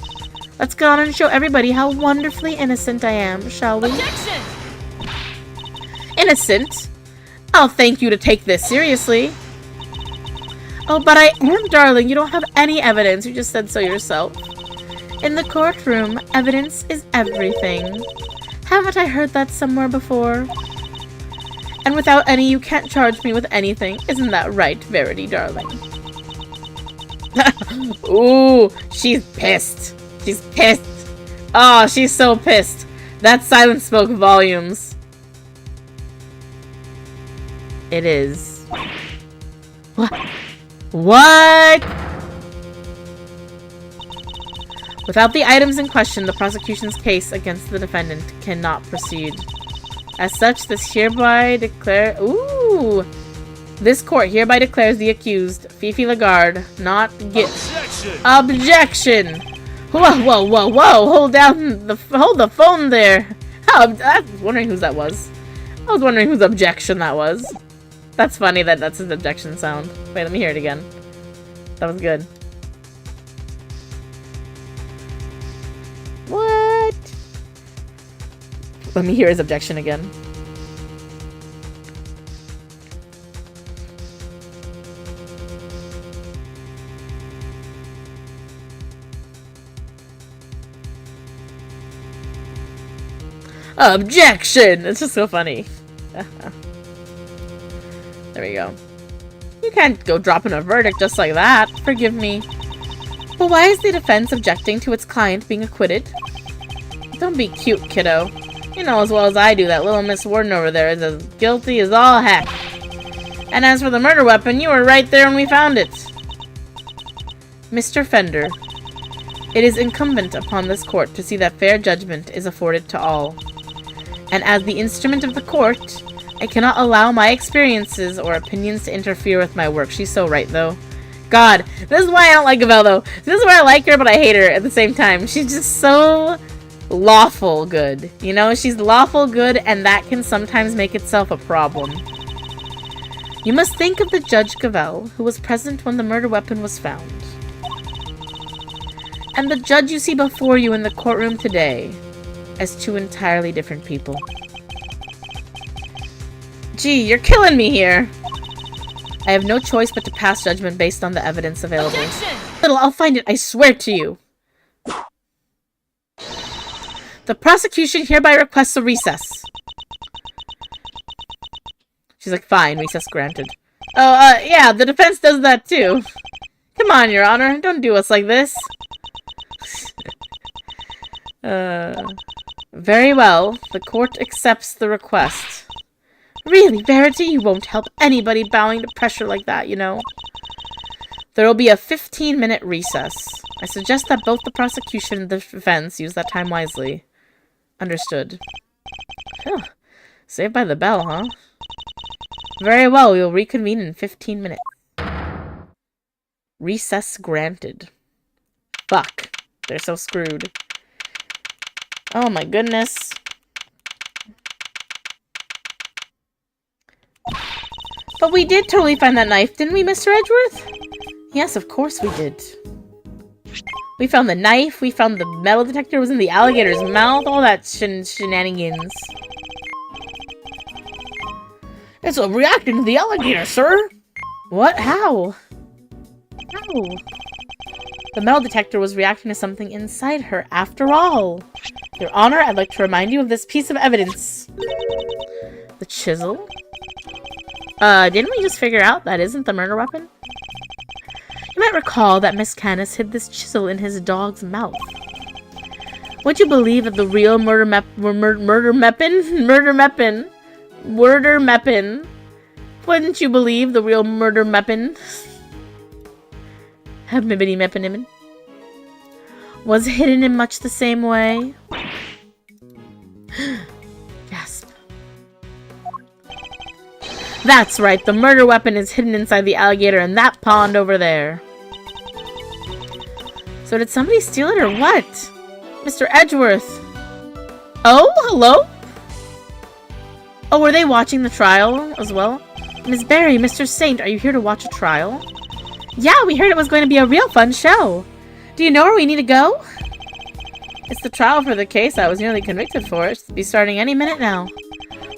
Let's go on and show everybody how wonderfully innocent I am, shall we? Objection! Innocent? I'll thank you to take this seriously. Oh, but I am, darling. You don't have any evidence. You just said so yourself. In the courtroom, evidence is everything. Haven't I heard that somewhere before? And without any, you can't charge me with anything. Isn't that right, Verity, darling? Ooh, she's pissed. She's pissed. Oh, she's so pissed. That silence spoke volumes. It is. What? What? Without the items in question, the prosecution's case against the defendant cannot proceed. As such, this court hereby declares the accused, Fifi Lagarde, not guilty. Objection! Whoa, whoa, whoa, whoa! Hold the phone there. I was wondering whose that was. I was wondering whose objection that was. That's funny that that's his objection sound. Wait, let me hear it again. That was good. What? Let me hear his objection again. Objection! It's just so funny. There we go. You can't go dropping a verdict just like that. Forgive me. But why is the defense objecting to its client being acquitted? Don't be cute, kiddo. You know as well as I do that little Miss Warden over there is as guilty as all heck. And as for the murder weapon, you were right there when we found it. Mr. Fender, it is incumbent upon this court to see that fair judgment is afforded to all. And as the instrument of the court, I cannot allow my experiences or opinions to interfere with my work. She's so right, though. God, this is why I don't like Gavel, though. This is why I like her, but I hate her at the same time. She's just so lawful good. You know, she's lawful good, and that can sometimes make itself a problem. You must think of the Judge Gavel, who was present when the murder weapon was found. And the judge you see before you in the courtroom today as two entirely different people. Gee, you're killing me here. I have no choice but to pass judgment based on the evidence available. Objection! Little, I'll find it, I swear to you. The prosecution hereby requests a recess. She's like, fine, recess granted. Oh, yeah, the defense does that too. Come on, Your Honor, don't do us like this. Very well, the court accepts the request. Really, Verity, you won't help anybody bowing to pressure like that, you know. There will be a 15-minute recess. I suggest that both the prosecution and the defense use that time wisely. Understood. Phew. Saved by the bell, huh? Very well, we will reconvene in 15 minutes. Recess granted. Fuck. They're so screwed. Oh my goodness. But we did totally find that knife, didn't we, Mr. Edgeworth? Yes, of course we did. We found the knife, we found the metal detector was in the alligator's mouth, all that shenanigans. It's a reacting to the alligator, sir! What? How? How? The metal detector was reacting to something inside her, after all. Your Honor, I'd like to remind you of this piece of evidence. The chisel? Didn't we just figure out that isn't the murder weapon? You might recall that Miss Canis hid this chisel in his dog's mouth. Would you believe that the real murder meppin? Wouldn't you believe the real murder meppin? Mibbity meppinimin was hidden in much the same way. Gasp. That's right, the murder weapon is hidden inside the alligator in that pond over there. So did somebody steal it or what? Mr. Edgeworth. Oh, hello? Oh, were they watching the trial as well? Miss Barry, Mr. Saint, are you here to watch a trial? Yeah, we heard it was going to be a real fun show. Do you know where we need to go? It's the trial for the case I was nearly convicted for. It's be starting any minute now.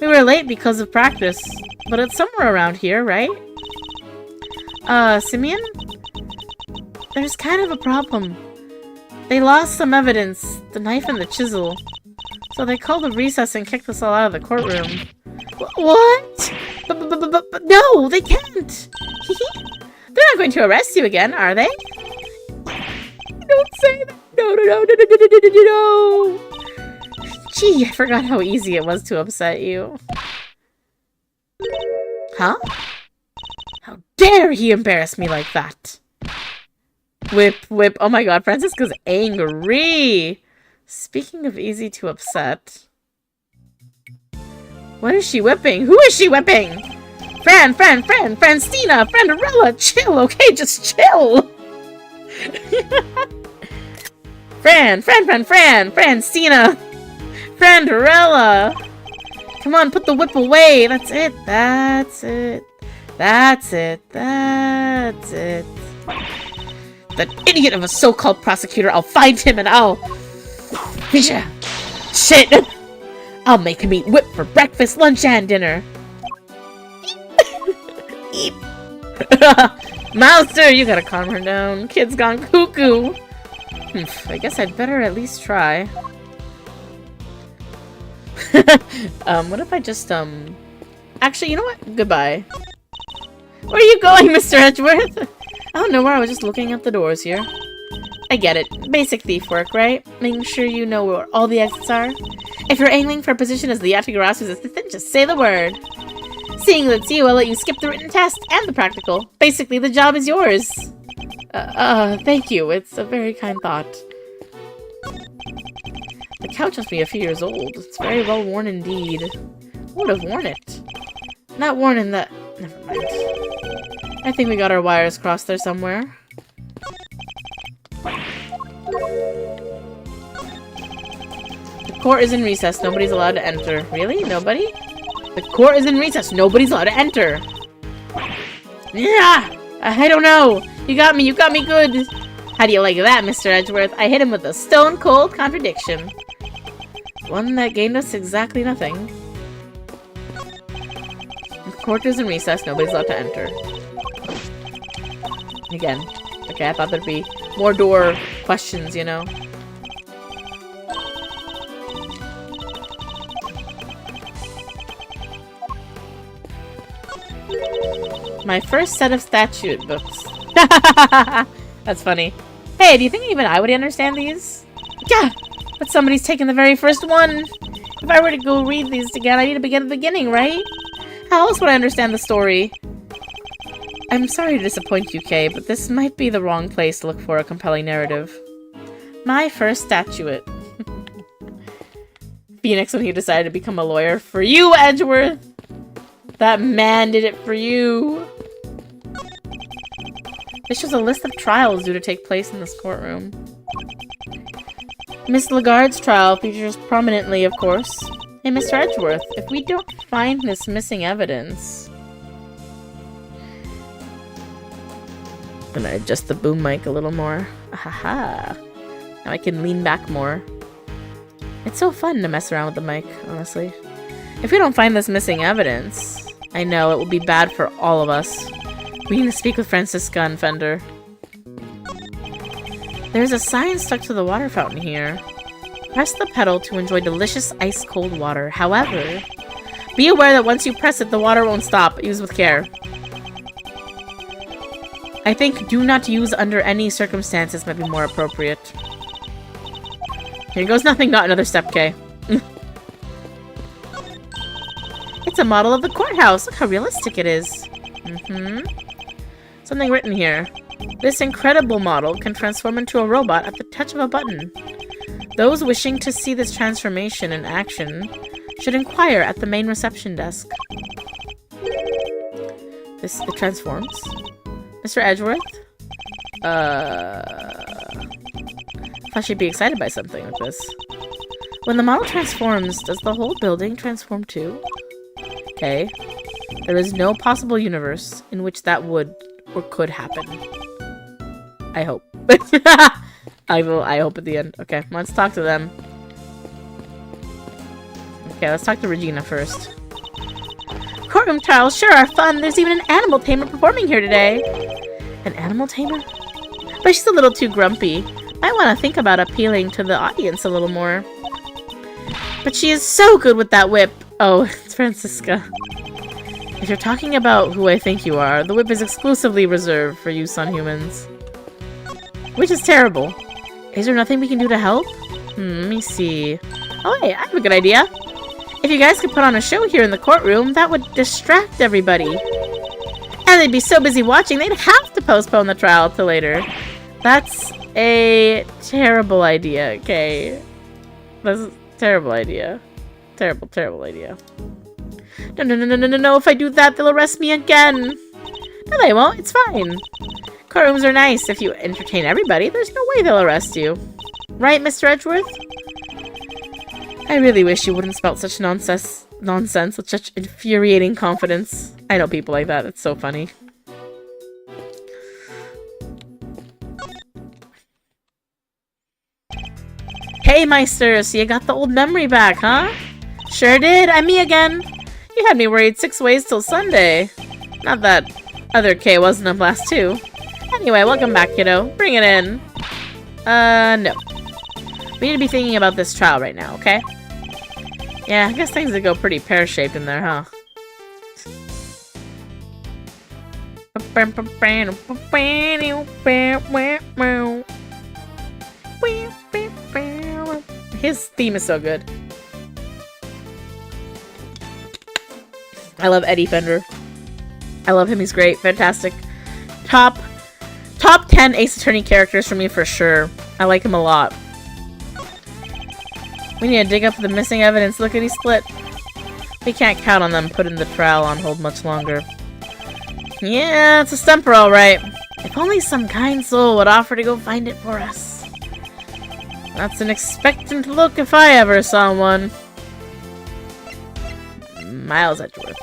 We were late because of practice, but it's somewhere around here, right? Simeon? There's kind of a problem. They lost some evidence, the knife and the chisel. So they called a recess and kicked us all out of the courtroom. What? But no, they can't. They're not going to arrest you again, are they? Don't say that. No. Gee, I forgot how easy it was to upset you. Huh? How dare he embarrass me like that? Whip. Oh my god, Francisca's angry. Speaking of easy to upset. What is she whipping? Who is she whipping? Francina, Franderella, chill, okay? Just chill. Francina, Franderella. Come on, put the whip away. That's it. That idiot of a so-called prosecutor, I'll find him and I'll... Shit! I'll make him eat whip for breakfast, lunch, and dinner. Mouser, you gotta calm her down. Kid's gone cuckoo. I guess I'd better at least try. What if I just, Actually, you know what? Goodbye. Where are you going, Mr. Edgeworth? I don't know where, I was just looking at the doors here. I get it. Basic thief work, right? Making sure you know where all the exits are. If you're angling for a position as the Yatigarazu's assistant, just say the word. Seeing that it's you, I'll let you skip the written test and the practical. Basically, the job is yours. Thank you. It's a very kind thought. The couch must be a few years old. It's very well worn indeed. Who would have worn it? Not worn in the... Never mind. I think we got our wires crossed there somewhere. The court is in recess. Nobody's allowed to enter. Really? Nobody? The court is in recess. Nobody's allowed to enter. Yeah! I don't know. You got me good. How do you like that, Mr. Edgeworth? I hit him with a stone-cold contradiction. One that gained us exactly nothing. The court is in recess. Nobody's allowed to enter. Again. Okay, I thought there'd be more door questions, you know. My first set of statute books. That's funny. Hey, do you think even I would understand these? Yeah, but somebody's taken the very first one. If I were to go read these again, I need to begin at the beginning, right? How else would I understand the story? I'm sorry to disappoint you, Kay, but this might be the wrong place to look for a compelling narrative. My first statute. Phoenix when he decided to become a lawyer. For you, Edgeworth! That man did it for you! This shows a list of trials due to take place in this courtroom. Miss Lagarde's trial features prominently, of course. Hey, Mr. Edgeworth, if we don't find this missing evidence... I'm gonna adjust the boom mic a little more. Ahaha. Now I can lean back more. It's so fun to mess around with the mic, honestly. If we don't find this missing evidence, I know it will be bad for all of us. We need to speak with Francisca and Fender. There's a sign stuck to the water fountain here. Press the pedal to enjoy delicious ice-cold water. However, be aware that once you press it, the water won't stop. Use with care. I think do not use under any circumstances might be more appropriate. Here goes nothing, not another step, K. It's a model of the courthouse. Look how realistic it is. Something written here. This incredible model can transform into a robot at the touch of a button. Those wishing to see this transformation in action should inquire at the main reception desk. It transforms. Mr. Edgeworth? I should be excited by something like this. When the model transforms, does the whole building transform too? Okay. There is no possible universe in which that would or could happen. I hope. I hope at the end. Okay, let's talk to them. Okay, let's talk to Regina first. Courtroom trials sure are fun. There's even an animal tamer performing here today. An animal tamer? But she's a little too grumpy. Might want to think about appealing to the audience a little more. But she is so good with that whip. Oh, it's Francisca. If you're talking about who I think you are, the whip is exclusively reserved for you Sun humans. Which is terrible. Is there nothing we can do to help? Let me see. Oh, hey, I have a good idea. If you guys could put on a show here in the courtroom, that would distract everybody. And they'd be so busy watching, they'd have to postpone the trial till later. That's a terrible idea, okay? That's a terrible idea. Terrible, terrible idea. No, if I do that, they'll arrest me again. No, they won't, it's fine. Courtrooms are nice. If you entertain everybody, there's no way they'll arrest you. Right, Mr. Edgeworth? I really wish you wouldn't spout such nonsense with such infuriating confidence. I know people like that. It's so funny. Hey, Meister! So you got the old memory back, huh? Sure did. I'm me again. You had me worried 6 ways till Sunday. Not that other K wasn't a blast too. Anyway, welcome back, kiddo. Bring it in. No. We need to be thinking about this trial right now, okay? Yeah, I guess things would go pretty pear-shaped in there, huh? His theme is so good. I love Eddie Fender. I love him, he's great. Fantastic. Top 10 Ace Attorney characters for me for sure. I like him a lot. We need to dig up the missing evidence. Lickety split. We can't count on them putting the trial on hold much longer. Yeah, it's a stumper, alright. If only some kind soul would offer to go find it for us. That's an expectant look if I ever saw one. Miles Edgeworth.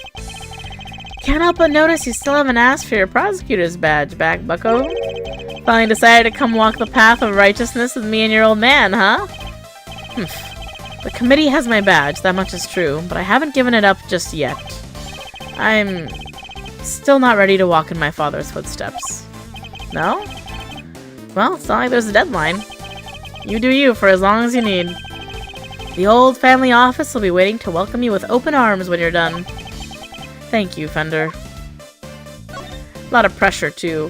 Can't help but notice you still haven't asked for your prosecutor's badge back, bucko. Finally decided to come walk the path of righteousness with me and your old man, huh? The committee has my badge, that much is true, but I haven't given it up just yet. I'm still not ready to walk in my father's footsteps. No? Well, it's not like there's a deadline. You do you for as long as you need. The old family office will be waiting to welcome you with open arms when you're done. Thank you, Fender. A lot of pressure, too.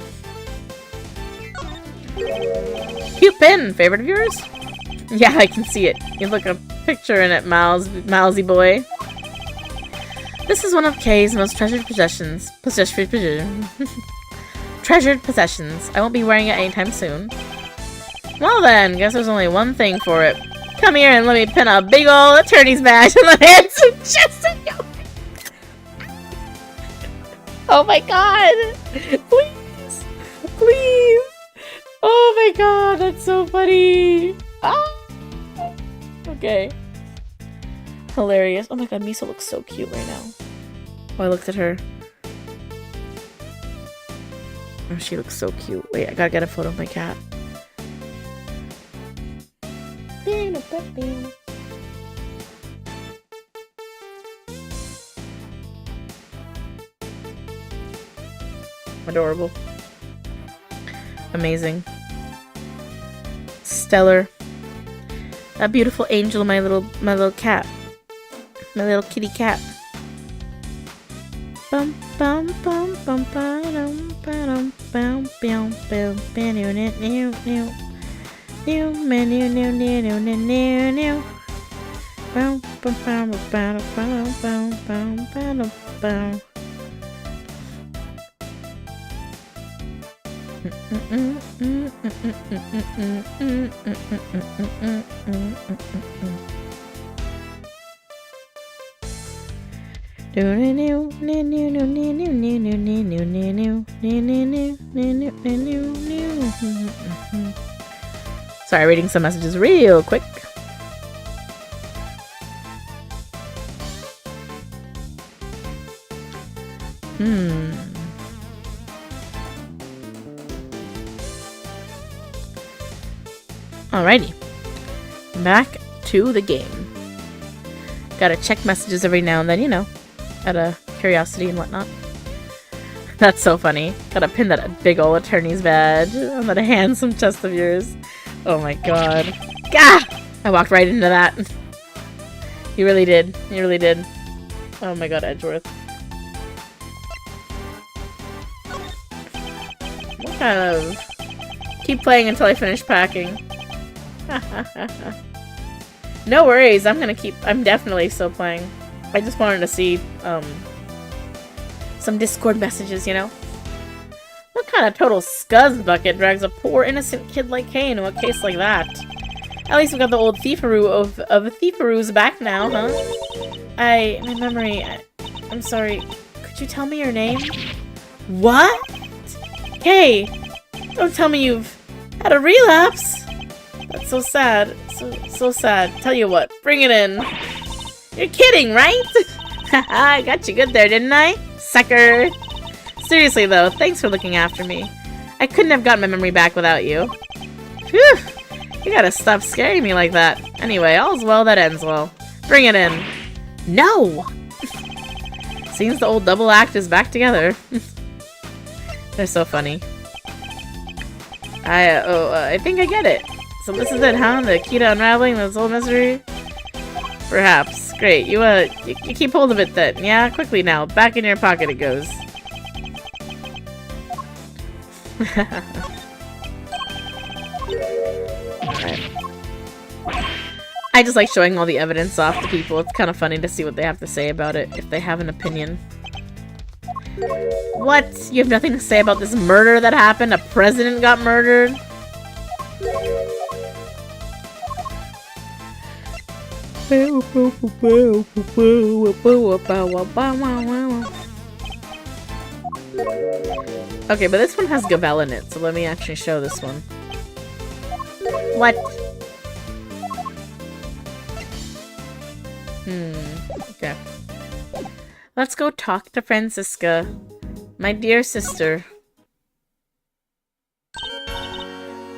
Cute pin! Favorite of yours? Yeah, I can see it. You look a picture in it, Mousy boy. This is one of Kay's most treasured possessions. Treasured possessions. I won't be wearing it anytime soon. Well then, guess there's only one thing for it. Come here and let me pin a big ol' attorney's badge on the handsome chest of yours. Oh my god! Please! Please! Oh my god, that's so funny! Ah! Okay. Hilarious. Oh my god, Miso looks so cute right now. Oh, I looked at her. Oh, she looks so cute. Wait, I gotta get a photo of my cat. Adorable. Amazing. Stellar. A beautiful angel, my little cat. My little kitty cat. Bum bum bum bum bum bum bum bum bum Sorry, reading some messages real quick. Alrighty. Back to the game. Gotta check messages every now and then, you know, out of curiosity and whatnot. That's so funny. Gotta pin that big ol' attorney's badge on that handsome chest of yours. Oh my god. Gah! I walked right into that. You really did. You really did. Oh my god, Edgeworth. What kind of... Keep playing until I finish packing. No worries, I'm definitely still playing. I just wanted to see, some Discord messages, you know? What kind of total scuzz bucket drags a poor innocent kid like Kay into a case like that? At least we got the old thiefaroo of thiefaroos back now, huh? My memory, I'm sorry, could you tell me your name? What? Kay, don't tell me you've had a relapse! That's so sad. So sad. Tell you what, bring it in. You're kidding, right? I got you good there, didn't I? Sucker! Seriously though, thanks for looking after me. I couldn't have gotten my memory back without you. Phew! You gotta stop scaring me like that. Anyway, all's well that ends well. Bring it in. No! Seems the old double act is back together. They're so funny. I think I get it. So this is it, huh? The key to unraveling this whole mystery? Perhaps. Great. You keep hold of it then. Yeah? Quickly now. Back in your pocket it goes. Alright. I just like showing all the evidence off to people. It's kind of funny to see what they have to say about it, if they have an opinion. What? You have nothing to say about this murder that happened? A president got murdered? Okay, but this one has Gavel in it, so let me actually show this one. What? Okay. Let's go talk to Francisca. My dear sister.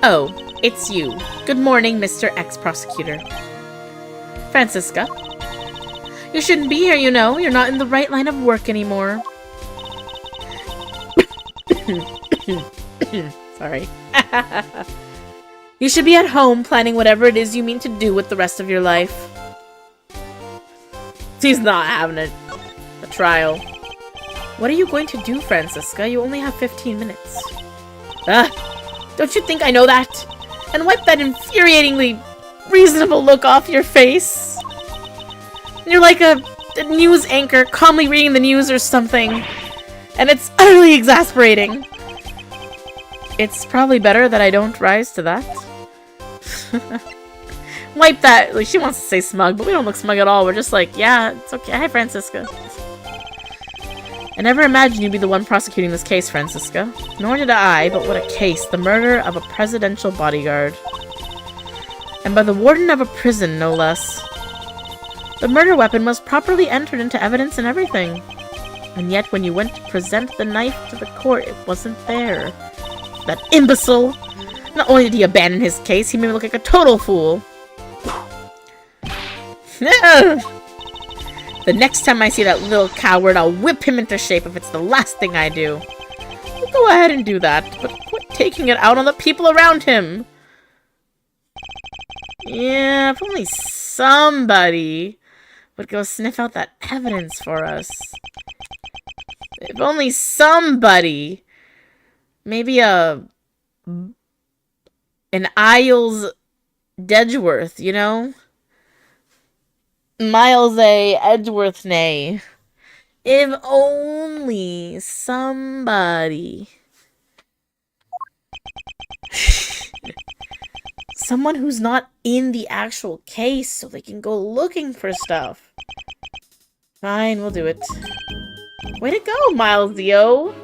Oh, it's you. Good morning, Mr. Ex-Prosecutor. Francisca. You shouldn't be here, you know. You're not in the right line of work anymore. Sorry. You should be at home planning whatever it is you mean to do with the rest of your life. She's not having a trial. What are you going to do, Francisca? You only have 15 minutes. Don't you think I know that? And wipe that infuriatingly reasonable look off your face. You're like a news anchor calmly reading the news or something. And it's utterly exasperating. It's probably better that I don't rise to that. Wipe that. Like, she wants to say smug, but we don't look smug at all. We're just like, yeah, it's okay. Hi, Francisca. I never imagined you'd be the one prosecuting this case, Francisca. Nor did I, but what a case. The murder of a presidential bodyguard. And by the warden of a prison, no less. The murder weapon was properly entered into evidence and everything. And yet when you went to present the knife to the court, it wasn't there. That imbecile! Not only did he abandon his case, he made me look like a total fool. The next time I see that little coward, I'll whip him into shape if it's the last thing I do. You go ahead and do that, but quit taking it out on the people around him. Yeah, if only somebody would go sniff out that evidence for us. If only somebody, maybe an Isles Dedgeworth, you know? Miles A. Edgeworth, nay. If only somebody. Someone who's not in the actual case so they can go looking for stuff. Fine, we'll do it. Way to go, Miles Dio!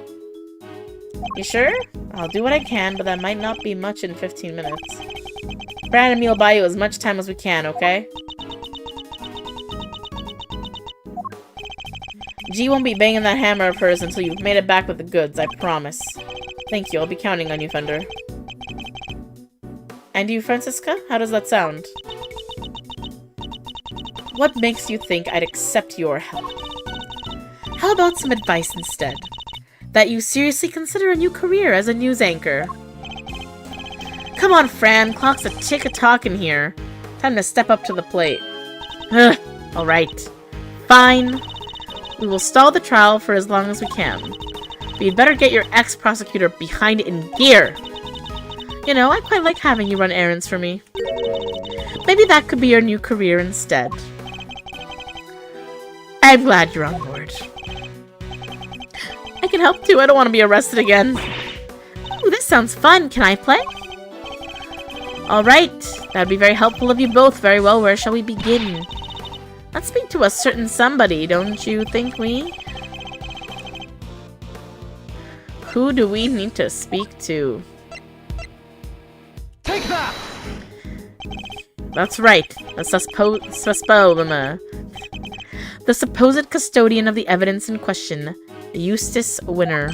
You sure? I'll do what I can, but that might not be much in 15 minutes. Brad and me will buy you as much time as we can, okay? G won't be banging that hammer of hers until you've made it back with the goods, I promise. Thank you, I'll be counting on you, Thunder. And you, Francisca? How does that sound? What makes you think I'd accept your help? How about some advice instead? That you seriously consider a new career as a news anchor. Come on, Fran. Clock's a tick-a-talking here. Time to step up to the plate. Ugh. Alright. Fine. We will stall the trial for as long as we can. But you'd better get your ex-prosecutor behind it in gear. You know, I quite like having you run errands for me. Maybe that could be your new career instead. I'm glad you're on board. I can help too. I don't want to be arrested again. Ooh, this sounds fun. Can I play? Alright. That'd be very helpful of you both. Very well. Where shall we begin? Let's speak to a certain somebody, don't you think we? Who do we need to speak to? Take that! That's right. The supposed custodian of the evidence in question, Eustace Winner.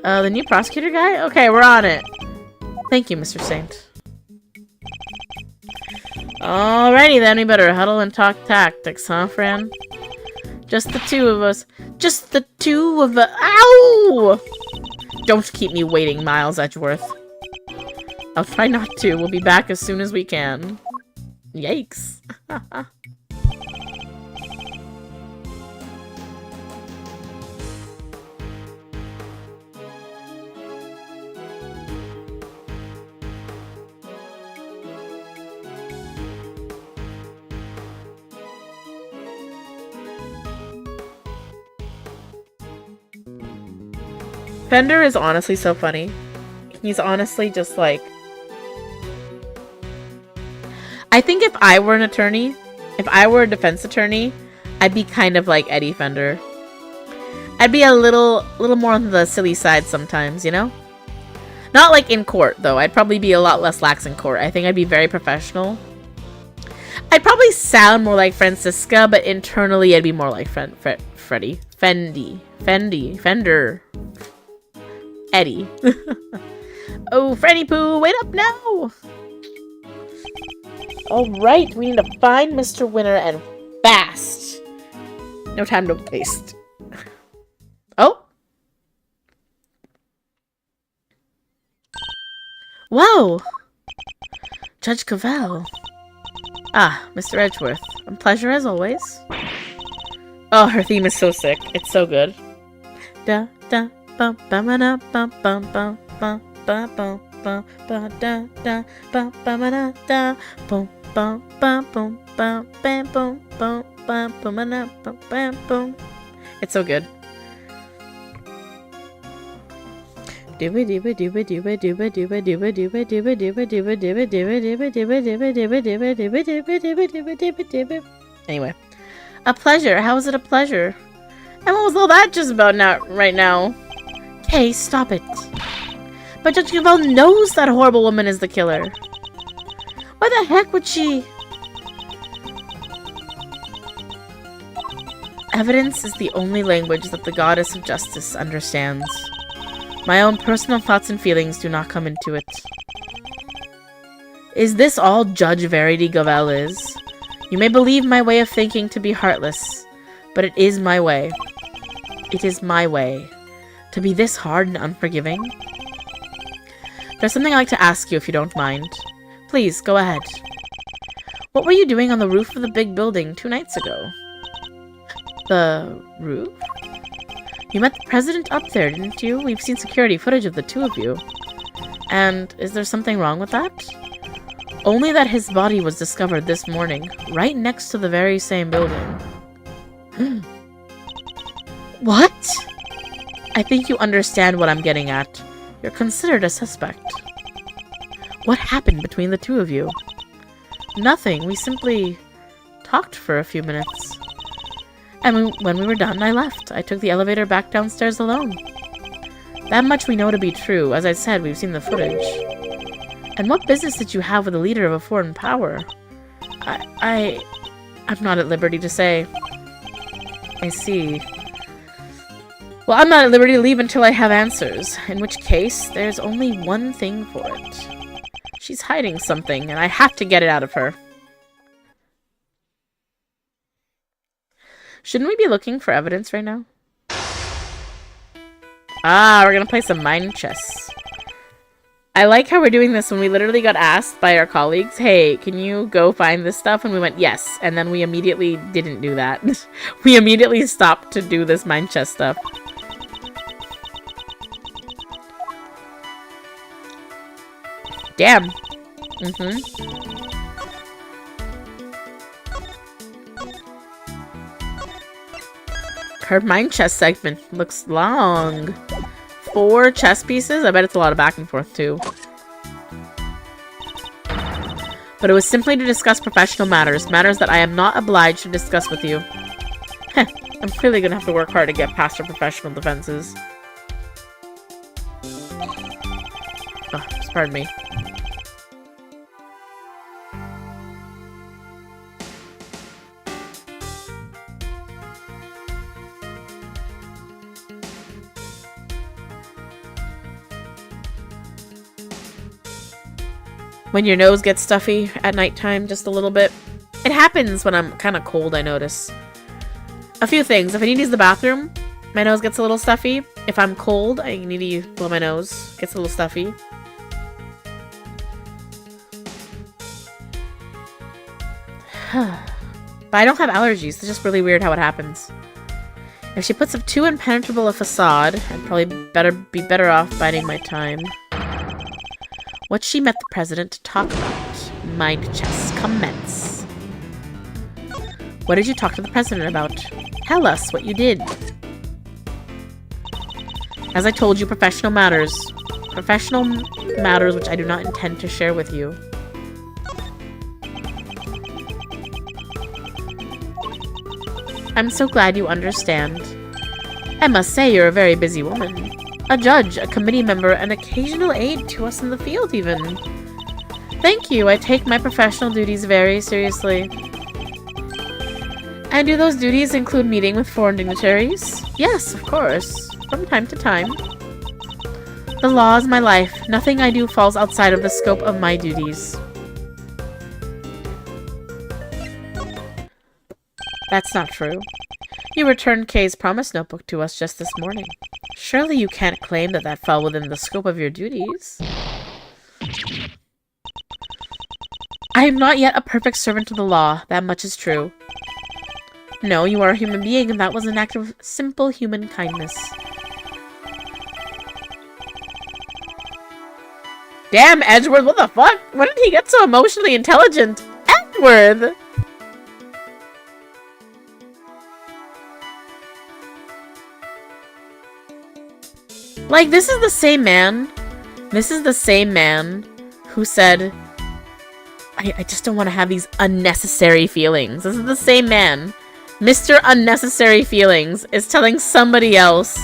The new prosecutor guy? Okay, we're on it. Thank you, Mr. Saint. Alrighty then, we better huddle and talk tactics, huh, Fran? Just the two of us. Just the two of us. Ow! Don't keep me waiting, Miles Edgeworth. I'll try not to. We'll be back as soon as we can. Yikes. Fender is honestly so funny. He's honestly just like... I think if I were an attorney, if I were a defense attorney, I'd be kind of like Eddie Fender. I'd be a little more on the silly side sometimes, you know? Not like in court, though. I'd probably be a lot less lax in court. I think I'd be very professional. I'd probably sound more like Francisca, but internally I'd be more like Fender. Eddie. Oh, Freddy Pooh, wait up now! Alright, we need to find Mr. Winner and fast. No time to waste. Oh? Whoa! Judge Cavell. Ah, Mr. Edgeworth. A pleasure as always. Oh, her theme is so sick. It's so good. Da da bum bum da bum bum bum bum bum bum bum ba da da bum bum da da bum bum bum bum bum bam bum bum bum bum da bum bam bum. It's so good. Anyway, a pleasure. How is it a pleasure? And what was all that just about now? Right now? Hey, stop it. But Judge Cavell knows that horrible woman is the killer. Why the heck would she? Evidence is the only language that the goddess of justice understands. My own personal thoughts and feelings do not come into it. Is this all Judge Verity Cavell is? You may believe my way of thinking to be heartless, but it is my way. It is my way. To be this hard and unforgiving? There's something I'd like to ask you if you don't mind. Please, go ahead. What were you doing on the roof of the big building 2 nights ago? The roof? You met the president up there, didn't you? We've seen security footage of the two of you. And is there something wrong with that? Only that his body was discovered this morning, right next to the very same building. What? I think you understand what I'm getting at. You're considered a suspect. What happened between the two of you? Nothing. We simply talked for a few minutes. And when we were done, I left. I took the elevator back downstairs alone. That much we know to be true. As I said, we've seen the footage. And what business did you have with the leader of a foreign power? I'm not at liberty to say. I see. Well, I'm not at liberty to leave until I have answers. In which case, there's only one thing for it. She's hiding something, and I have to get it out of her. Shouldn't we be looking for evidence right now? Ah, we're gonna play some mind chess. I like how we're doing this when we literally got asked by our colleagues, hey, can you go find this stuff? And we went, yes. And then we immediately didn't do that. We immediately stopped to do this mind chess stuff. Damn. Her mind chess segment looks long. 4 chess pieces? I bet it's a lot of back and forth, too. But it was simply to discuss professional matters. Matters that I am not obliged to discuss with you. Heh. I'm clearly gonna have to work hard to get past her professional defenses. Oh, pardon me. When your nose gets stuffy at nighttime, just a little bit. It happens when I'm kind of cold, I notice. A few things. If I need to use the bathroom, my nose gets a little stuffy. If I'm cold, I need to blow my nose. Gets a little stuffy. But I don't have allergies. It's just really weird how it happens. If she puts up too impenetrable a facade, I'd probably be better off biding my time. What she met the president to talk about. Mind chess. Commence. What did you talk to the president about? Tell us what you did. As I told you, professional matters. Professional matters which I do not intend to share with you. I'm so glad you understand. I must say you're a very busy woman. A judge, a committee member, an occasional aide to us in the field, even. Thank you, I take my professional duties very seriously. And do those duties include meeting with foreign dignitaries? Yes, of course. From time to time. The law is my life. Nothing I do falls outside of the scope of my duties. That's not true. You returned Kay's promise notebook to us just this morning. Surely you can't claim that that fell within the scope of your duties. I am not yet a perfect servant of the law. That much is true. No, you are a human being, and that was an act of simple human kindness. Damn, Edgeworth, what the fuck? When did he get so emotionally intelligent? Edgeworth! Like, this is the same man. This is the same man who said, I just don't want to have these unnecessary feelings. This is the same man. Mr. Unnecessary Feelings is telling somebody else,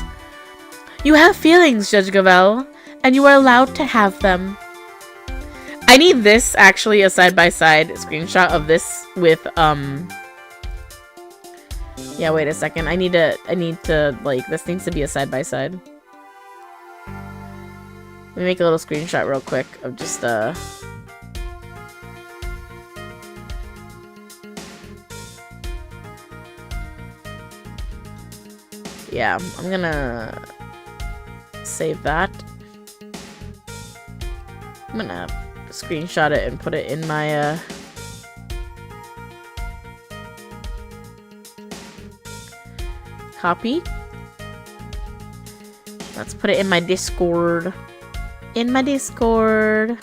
you have feelings, Judge Gavel, and you are allowed to have them. I need this, actually, a side-by-side screenshot of this with, yeah, wait a second. I need to, like, this needs to be a side-by-side. Let me make a little screenshot real quick of just, yeah, I'm gonna save that. I'm gonna screenshot it and put it in my, copy. Let's put it in my Discord. In my Discord.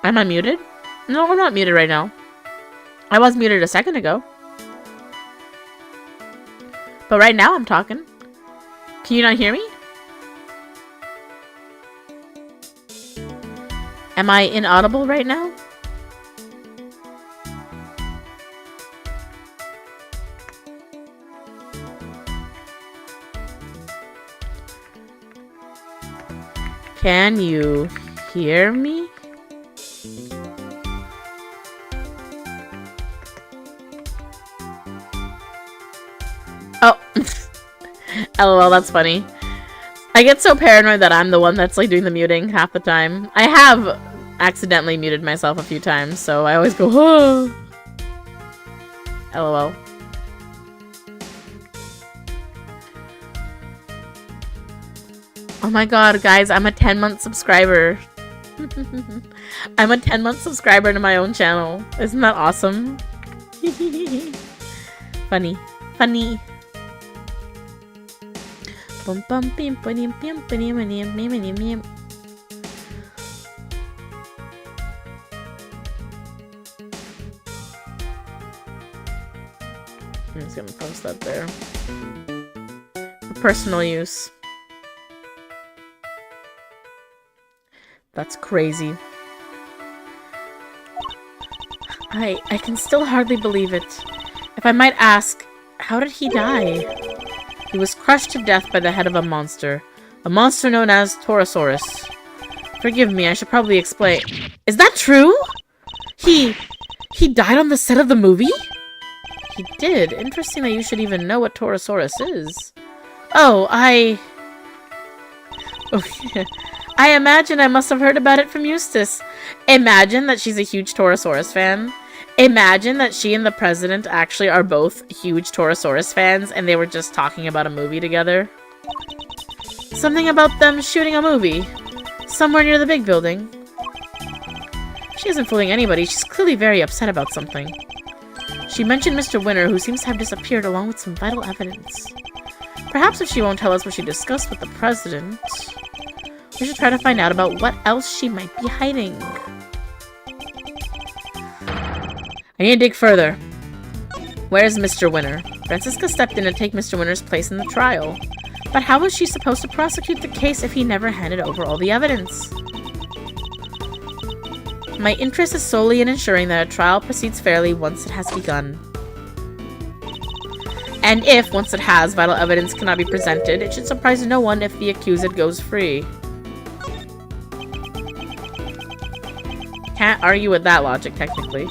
Am I muted? No, I'm not muted right now. I was muted a second ago. But right now I'm talking. Can you not hear me? Am I inaudible right now? Can you hear me? LOL, that's funny. I get so paranoid that I'm the one that's like doing the muting half the time. I have accidentally muted myself a few times, so I always go, oh. LOL. Oh my god, guys, I'm a 10-month subscriber. I'm a 10-month subscriber to my own channel. Isn't that awesome? Funny. Funny. I'm just gonna post that there. For personal use. That's crazy. I can still hardly believe it. If I might ask, how did he die? He was crushed to death by the head of a monster known as Torosaurus. Forgive me, I should probably explain. Is that true? He died on the set of the movie? He did. Interesting that you should even know what Torosaurus is. Oh, yeah. I imagine I must have heard about it from Eustace. Imagine that she's a huge Torosaurus fan. Imagine that she and the president actually are both huge Torosaurus fans and they were just talking about a movie together. Something about them shooting a movie. Somewhere near the big building. She isn't fooling anybody. She's clearly very upset about something. She mentioned Mr. Winter, who seems to have disappeared along with some vital evidence. Perhaps if she won't tell us what she discussed with the president, we should try to find out about what else she might be hiding. I need to dig further. Where's Mr. Winter? Francisca stepped in to take Mr. Winter's place in the trial. But how was she supposed to prosecute the case if he never handed over all the evidence? My interest is solely in ensuring that a trial proceeds fairly once it has begun. And if, once it has, vital evidence cannot be presented, it should surprise no one if the accused goes free. Can't argue with that logic, technically.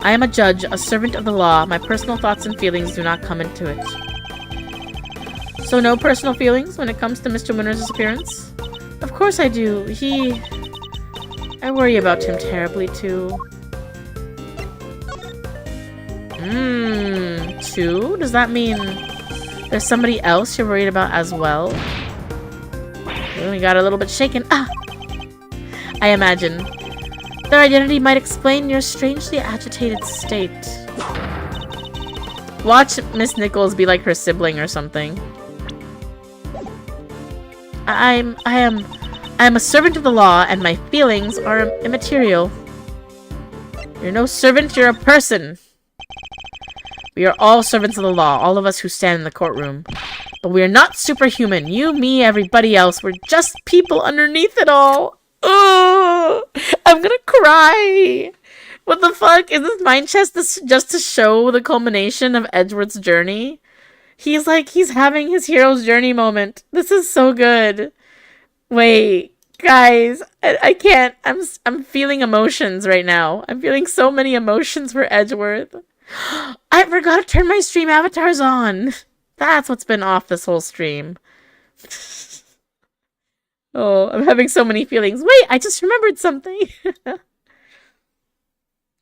I am a judge, a servant of the law. My personal thoughts and feelings do not come into it. So no personal feelings when it comes to Mr. Winter's disappearance? Of course I do. I worry about him terribly, too. Too? Does that mean there's somebody else you're worried about as well? We got a little bit shaken. Ah! I imagine. Their identity might explain your strangely agitated state. Watch Miss Nichols be like her sibling or something. I am a servant of the law, and my feelings are immaterial. You're no servant, you're a person. We are all servants of the law, all of us who stand in the courtroom. But we are not superhuman. You, me, everybody else. We're just people underneath it all. Oh, I'm gonna cry. What the fuck? Is this Mind Chest just to show the culmination of Edgeworth's journey? He's having his hero's journey moment. This is so good. Wait, guys, I can't. I'm feeling emotions right now. I'm feeling so many emotions for Edgeworth. I forgot to turn my stream avatars on. That's what's been off this whole stream. Oh, I'm having so many feelings. Wait, I just remembered something.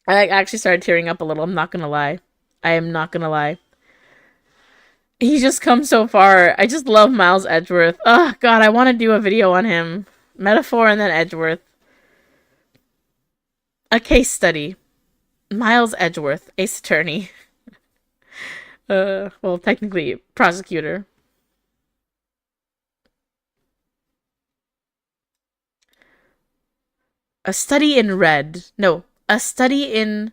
I actually started tearing up a little. I'm not gonna lie. I am not gonna lie. He's just come so far. I just love Miles Edgeworth. Oh, God, I want to do a video on him. Metaphor and then Edgeworth. A case study. Miles Edgeworth, ace attorney. Well, technically, prosecutor. A study in red. No, a study in...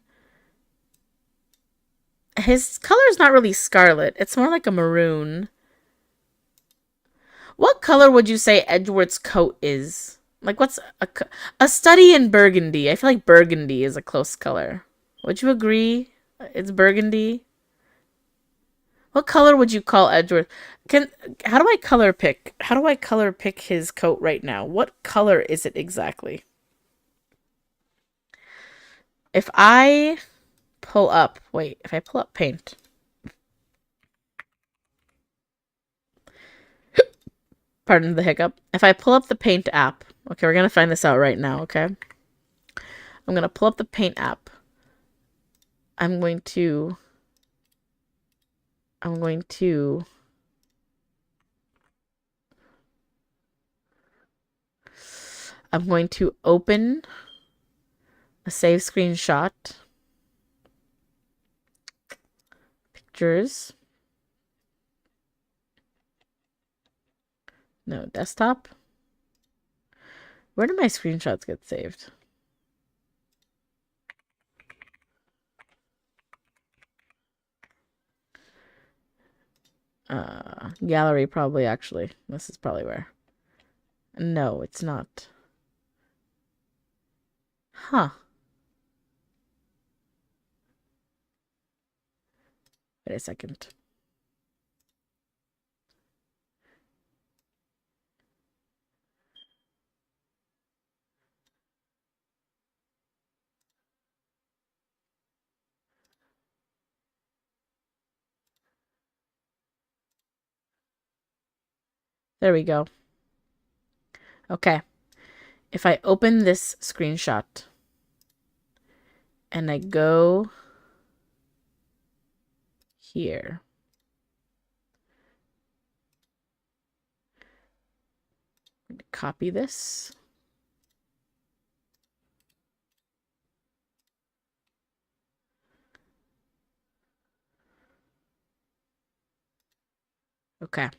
His color is not really scarlet. It's more like a maroon. What color would you say Edgeworth's coat is? Like, what's a study in burgundy? I feel like burgundy is a close color. Would you agree? It's burgundy. What color would you call Edgeworth? How do I color pick? How do I color pick his coat right now? What color is it exactly? If I pull up... Wait, if I pull up paint... Pardon the hiccup. If I pull up the Paint app, okay, we're going to find this out right now, okay? I'm going to pull up the Paint app. I'm going to open a save screenshot. Pictures. No, desktop. Where do my screenshots get saved? Gallery probably, actually. This is probably where. No, it's not. Huh. Wait a second. There we go. Okay. If I open this screenshot and I go here, I'm going to copy this. Okay.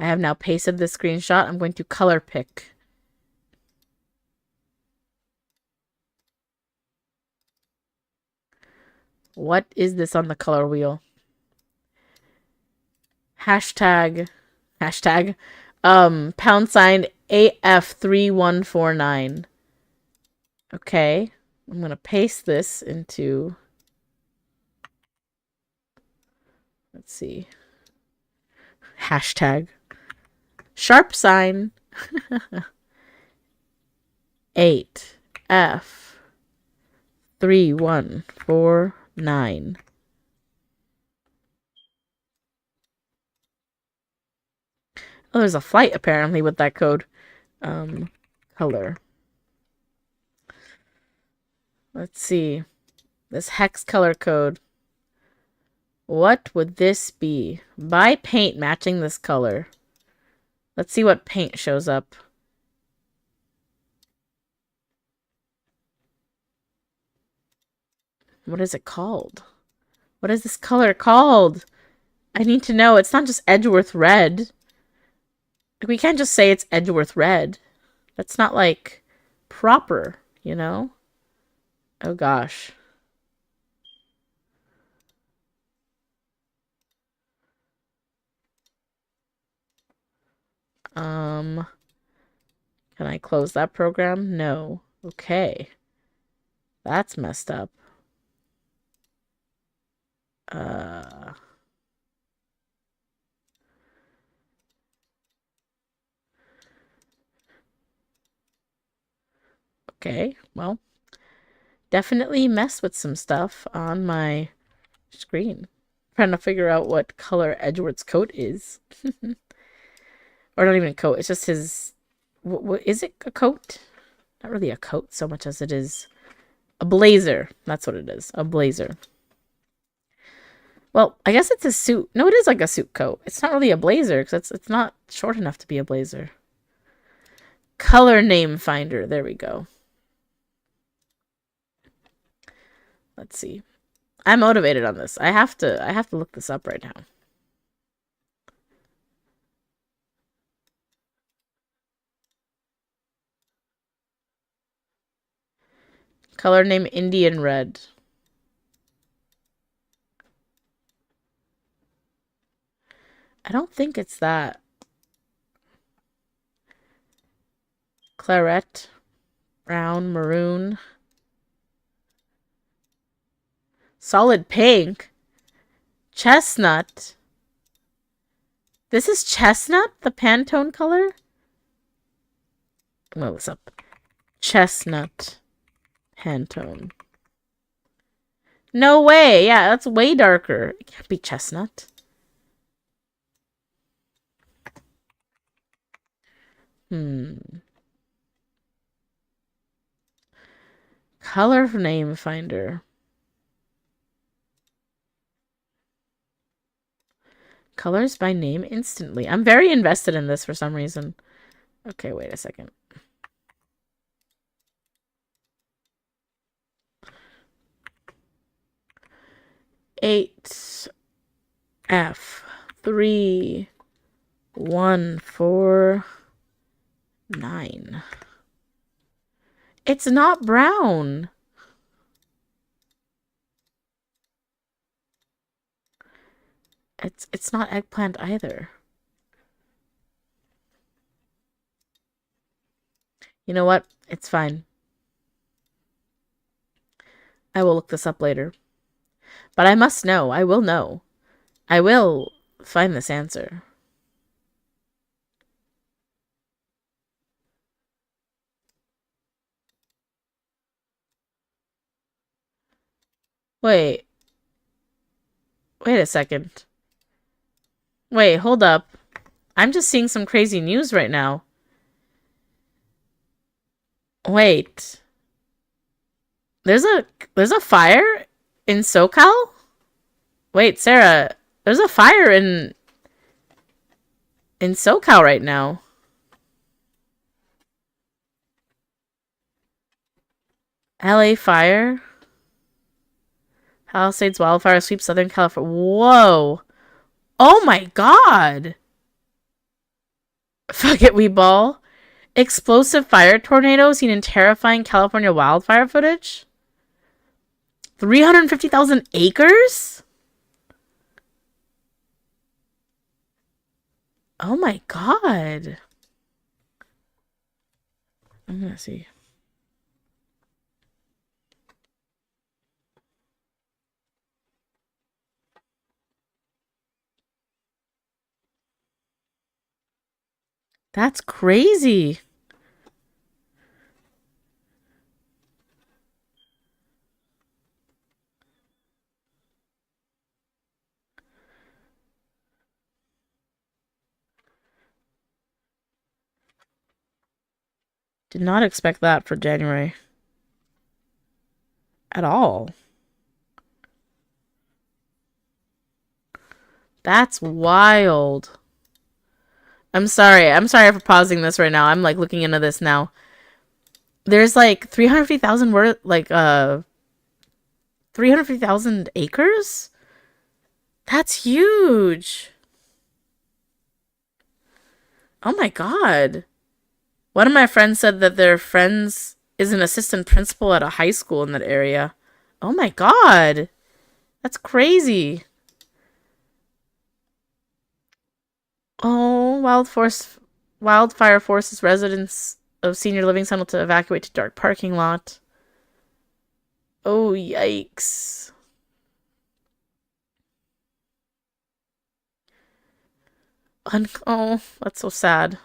I have now pasted the screenshot. I'm going to color pick. What is this on the color wheel? Hashtag pound sign AF3149. Okay. I'm going to paste this into, let's see, hashtag sharp sign 8F3149. Oh, there's a flight apparently with that code. Color. Let's see. This hex color code. What would this be? Buy paint matching this color. Let's see what paint shows up. What is it called? What is this color called? I need to know. It's not just Edgeworth Red. We can't just say it's Edgeworth Red. That's not, like, proper, you know? Oh, gosh. Can I close that program? No. Okay. That's messed up. Okay, well, definitely messed with some stuff on my screen. Trying to figure out what color Edgeworth's coat is. Or not even a coat, it's just his... What is it a coat? Not really a coat so much as it is a blazer. That's what it is, a blazer. Well, I guess it's a suit. No, it is like a suit coat. It's not really a blazer because it's not short enough to be a blazer. Color name finder. There we go. Let's see. I'm motivated on this. I have to look this up right now. Color name Indian red. I don't think it's that. Claret. Brown, maroon. Solid pink. Chestnut. This is chestnut, the Pantone color? I'll look this up. Chestnut. Pantone. No way. Yeah, that's way darker. It can't be chestnut. Color name finder. Colors by name instantly. I'm very invested in this for some reason. Okay, wait a second. Eight F 3 1 4 9. It's not brown. It's not eggplant either. You know what? It's fine. I will look this up later. But I must know. I will know. I will find this answer. Wait. Wait a second. Wait, hold up. I'm just seeing some crazy news right now. Wait. There's a fire in SoCal? Wait, Sarah, there's a fire in SoCal right now. LA fire? Palisades wildfire sweeps Southern California. Whoa. Oh my god. Fuck it, we ball. Explosive fire tornado seen in terrifying California wildfire footage? 350,000 acres? Oh my god. I'm gonna see. That's crazy. Did not expect that for January. At all. That's wild. I'm sorry. I'm sorry for pausing this right now. I'm like looking into this now. There's like 350,000 worth, like 350,000 acres? That's huge. Oh my god. One of my friends said that their friends is an assistant principal at a high school in that area. Oh my god. That's crazy. Oh, wildfire forces residents of senior living center to evacuate to dark parking lot. Oh, yikes. Oh, that's so sad.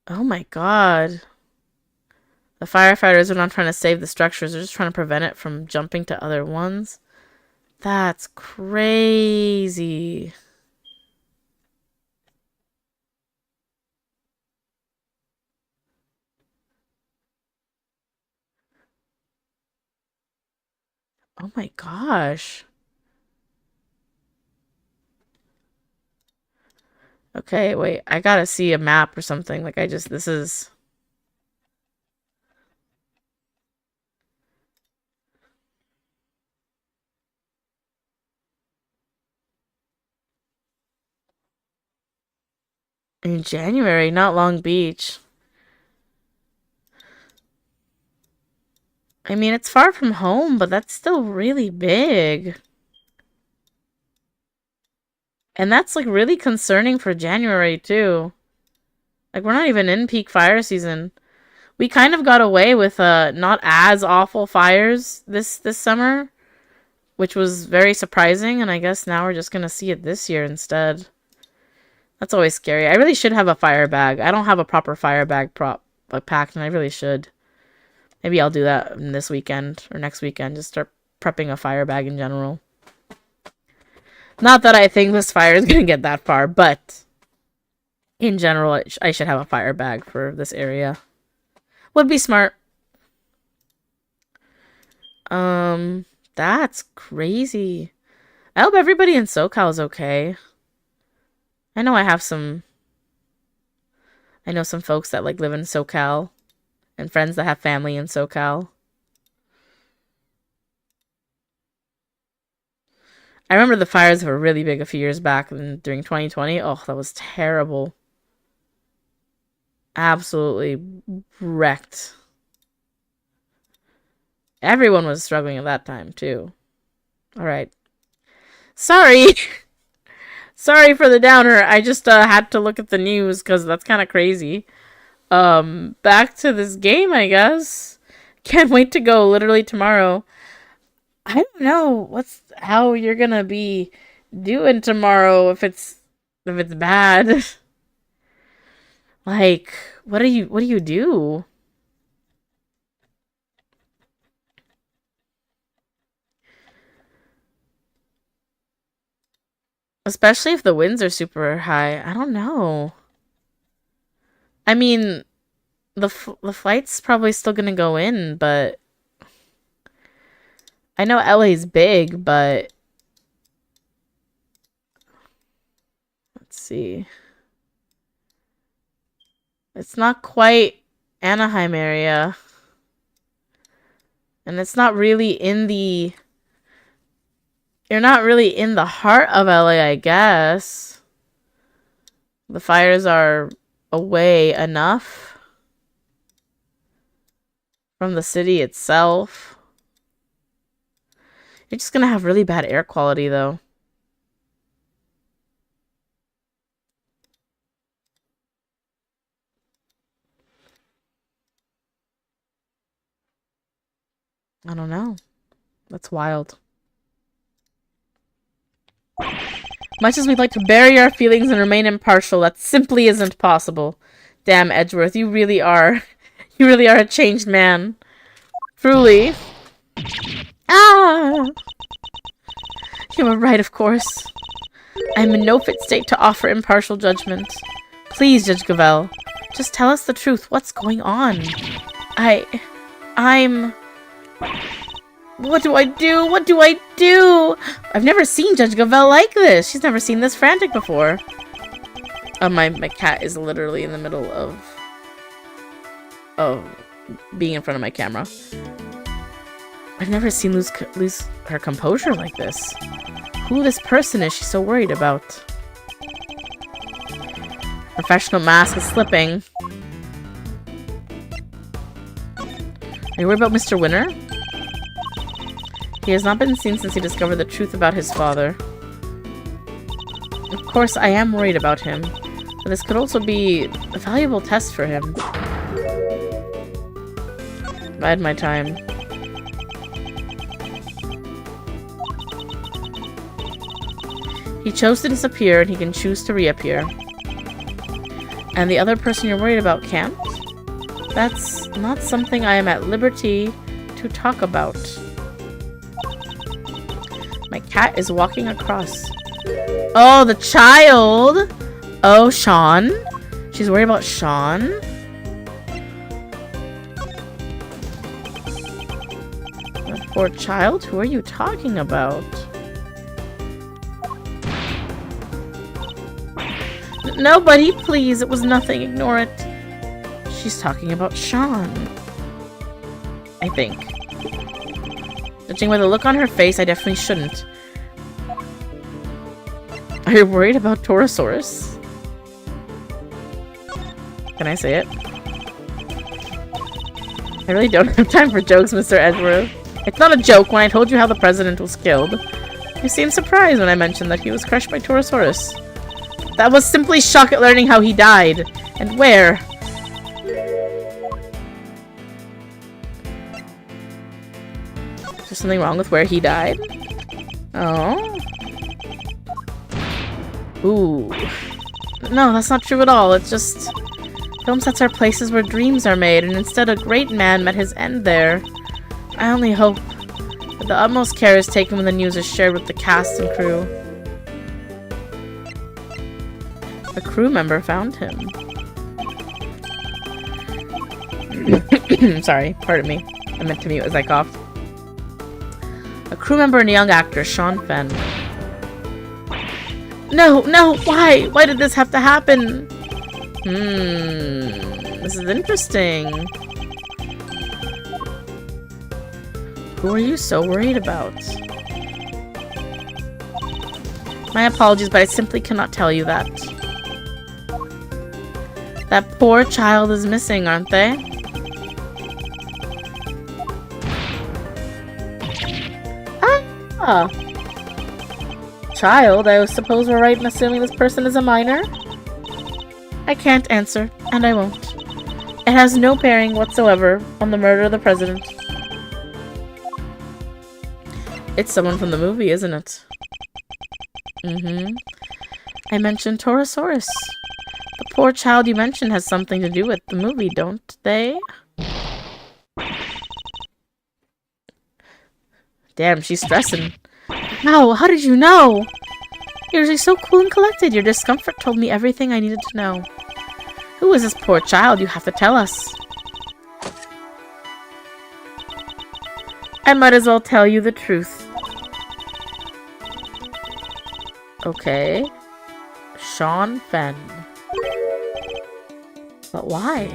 Oh my god. The firefighters are not trying to save the structures, they're just trying to prevent it from jumping to other ones. That's crazy. Oh my gosh. Okay, wait. I gotta see a map or something. Like, this is. In January, not Long Beach. I mean, it's far from home, but that's still really big. And that's, like, really concerning for January, too. Like, we're not even in peak fire season. We kind of got away with not as awful fires this summer, which was very surprising, and I guess now we're just gonna see it this year instead. That's always scary. I really should have a fire bag. I don't have a proper fire bag packed, and I really should. Maybe I'll do that this weekend or next weekend. Just start prepping a fire bag in general. Not that I think this fire is gonna get that far, but In general, I should have a fire bag for this area. Would be smart. That's crazy. I hope everybody in SoCal is okay. I know I know some folks that like live in SoCal and friends that have family in SoCal. I remember the fires were really big a few years back during 2020. Oh, that was terrible. Absolutely wrecked. Everyone was struggling at that time, too. Alright. Sorry! Sorry for the downer. I just had to look at the news because that's kind of crazy. Back to this game, I guess. Can't wait to go literally tomorrow. I don't know how you're gonna be doing tomorrow if it's bad. Like, what do you do? Especially if the winds are super high. I don't know. I mean, the flight's probably still gonna go in, but I know LA's big, but let's see. It's not quite Anaheim area. And it's not really in the... You're not really in the heart of LA, I guess. The fires are away enough from the city itself. You're just gonna have really bad air quality, though. I don't know. That's wild. Much as we'd like to bury our feelings and remain impartial, that simply isn't possible. Damn, Edgeworth, you really are. You really are a changed man. Truly. Ah! You were right, of course. I am in no fit state to offer impartial judgment. Please, Judge Gavel, just tell us the truth. What's going on? I'm... What do I do? What do I do? I've never seen Judge Gavel like this. She's never seen this frantic before. My cat is literally in the middle of being in front of my camera. I've never seen lose her composure like this. Who this person is she's so worried about? Professional mask is slipping. Are you worried about Mr. Winner? He has not been seen since he discovered the truth about his father. Of course, I am worried about him, but this could also be a valuable test for him. Bide my time. He chose to disappear, and he can choose to reappear. And the other person you're worried about can't? That's not something I am at liberty to talk about. My cat is walking across. Oh, the child! Oh, Sean? She's worried about Sean? That poor child? Who are you talking about? Nobody, please. It was nothing. Ignore it. She's talking about Sean. I think. Judging by the look on her face, I definitely shouldn't. Are you worried about Torosaurus? Can I say it? I really don't have time for jokes, Mr. Edgeworth. It's not a joke when I told you how the president was killed. You seemed surprised when I mentioned that he was crushed by Torosaurus. That was simply shock at learning how he died. And where? Is there something wrong with where he died? Oh. Ooh. No, that's not true at all. It's just... film sets are places where dreams are made, and instead a great man met his end there. I only hope that the utmost care is taken when the news is shared with the cast and crew. A crew member found him. Sorry, pardon me. I meant to mute as I coughed. A crew member and a young actor, Sean Fenn. No, no, why? Why did this have to happen? This is interesting. Who are you so worried about? My apologies, but I simply cannot tell you that. That poor child is missing, aren't they? Ah! Child, I suppose we're right in assuming this person is a minor? I can't answer, and I won't. It has no bearing whatsoever on the murder of the president. It's someone from the movie, isn't it? I mentioned Torosaurus. The poor child you mentioned has something to do with the movie, don't they? Damn, she's stressing. How? How did you know? You're usually so cool and collected. Your discomfort told me everything I needed to know. Who is this poor child? You have to tell us. I might as well tell you the truth. Okay. Sean Fenn. But why?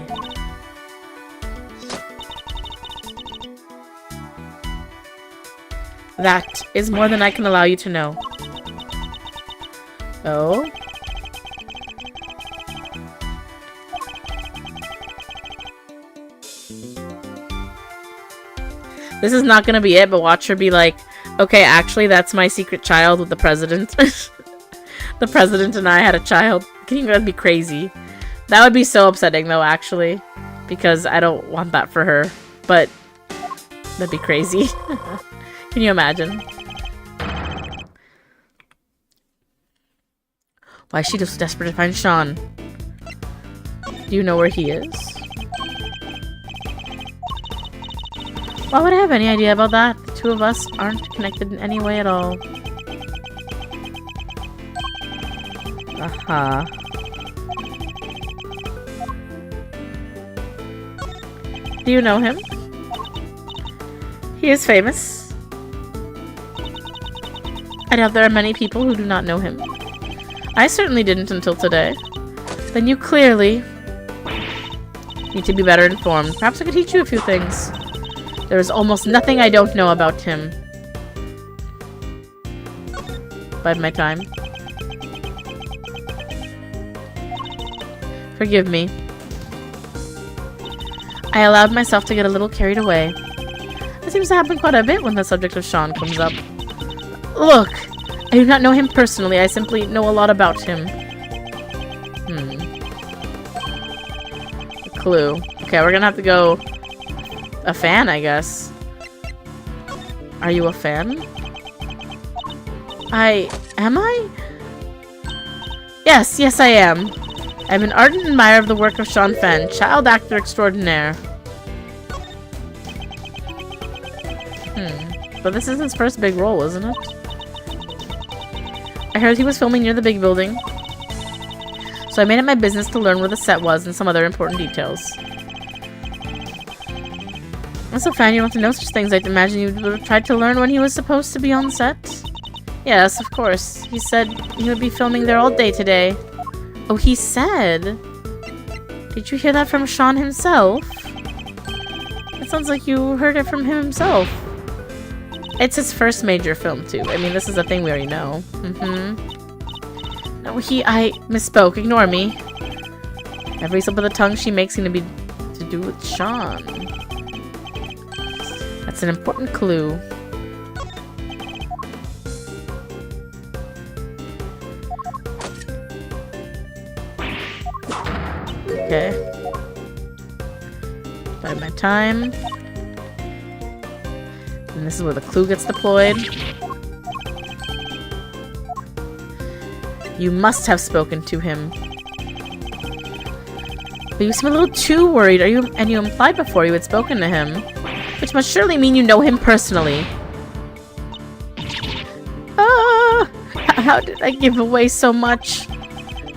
That is more than I can allow you to know. Oh? This is not gonna be it, but watch her be like, okay, actually, that's my secret child with the president. The president and I had a child. Can you guys be crazy? That would be so upsetting, though, actually. Because I don't want that for her. But that'd be crazy. Can you imagine? Why is she just desperate to find Sean? Do you know where he is? Why would I have any idea about that? The two of us aren't connected in any way at all. Uh-huh. Do you know him? He is famous. I doubt there are many people who do not know him. I certainly didn't until today. Then you clearly need to be better informed. Perhaps I could teach you a few things. There is almost nothing I don't know about him. Bide my time. Forgive me. I allowed myself to get a little carried away. It seems to happen quite a bit when the subject of Sean comes up. Look! I do not know him personally, I simply know a lot about him. A clue. Okay, we're gonna have to go... A fan, I guess. Are you a fan? Am I? Yes, I am. I'm an ardent admirer of the work of Sean Fenn, child actor extraordinaire. But this is his first big role, isn't it? I heard he was filming near the big building, so I made it my business to learn where the set was and some other important details. As a fan, you don't have to know such things. I'd imagine you would have tried to learn when he was supposed to be on set. Yes, of course. He said he would be filming there all day today. Oh, he said? Did you hear that from Sean himself? It sounds like you heard it from him himself. It's his first major film, too. I mean, this is a thing we already know. No, I misspoke. Ignore me. Every slip of the tongue she makes seem to be to do with Sean. That's an important clue. Okay. Bide my time. And this is where the clue gets deployed. You must have spoken to him. But you seem a little too worried. And you implied before you had spoken to him. Which must surely mean you know him personally. Ah! How did I give away so much?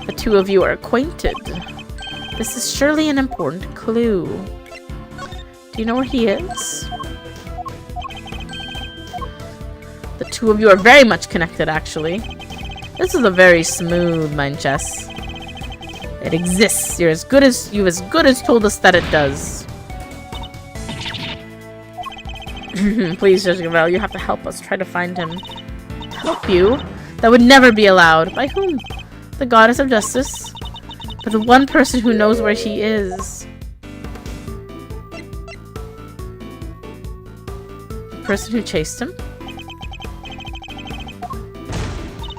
The two of you are acquainted. This is surely an important clue. Do you know where he is? The two of you are very much connected, actually. This is a very smooth mind chess. It exists. You've as good as told us that it does. Please, Judge Gavel, you have to help us try to find him. Help you? That would never be allowed. By whom? The goddess of justice. But the one person who knows where he is. The person who chased him?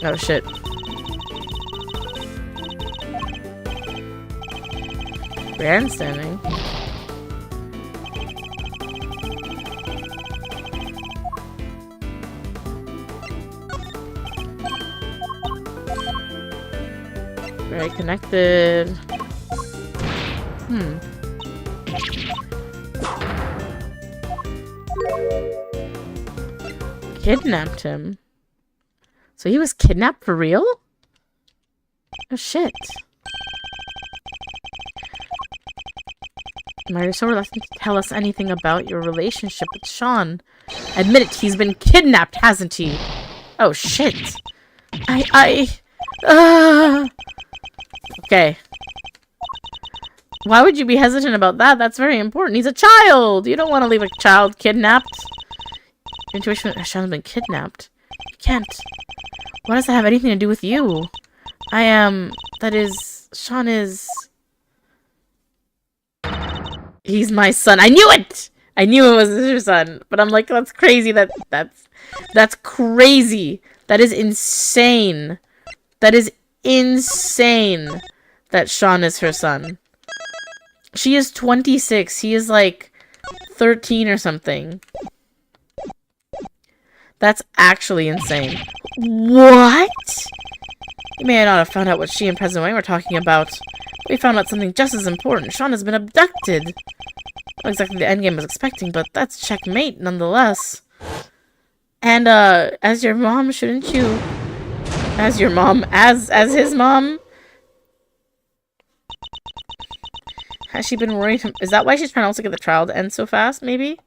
Oh shit. Grandstanding. Very connected. Kidnapped him. So he was kidnapped for real? Oh shit. You're so reluctant to tell us anything about your relationship with Sean. Admit it, he's been kidnapped, hasn't he? Oh shit. Okay. Why would you be hesitant about that? That's very important. He's a child! You don't want to leave a child kidnapped. Your intuition, Sean's been kidnapped. You can't. Why does that have anything to do with you? Sean is... He's my son. I knew it! I knew it was your son. But I'm like, that's crazy. That's crazy. That is insane. That is insane that Sean is her son. She is 26. He is like 13 or something. That's actually insane. What? You may not have found out what she and President Wang were talking about. We found out something just as important. Sean has been abducted. Not exactly the endgame I was expecting, but that's checkmate nonetheless. And, as your mom, shouldn't you... As your mom, as his mom? Has she been worried? Is that why she's trying to also get the trial to end so fast, maybe?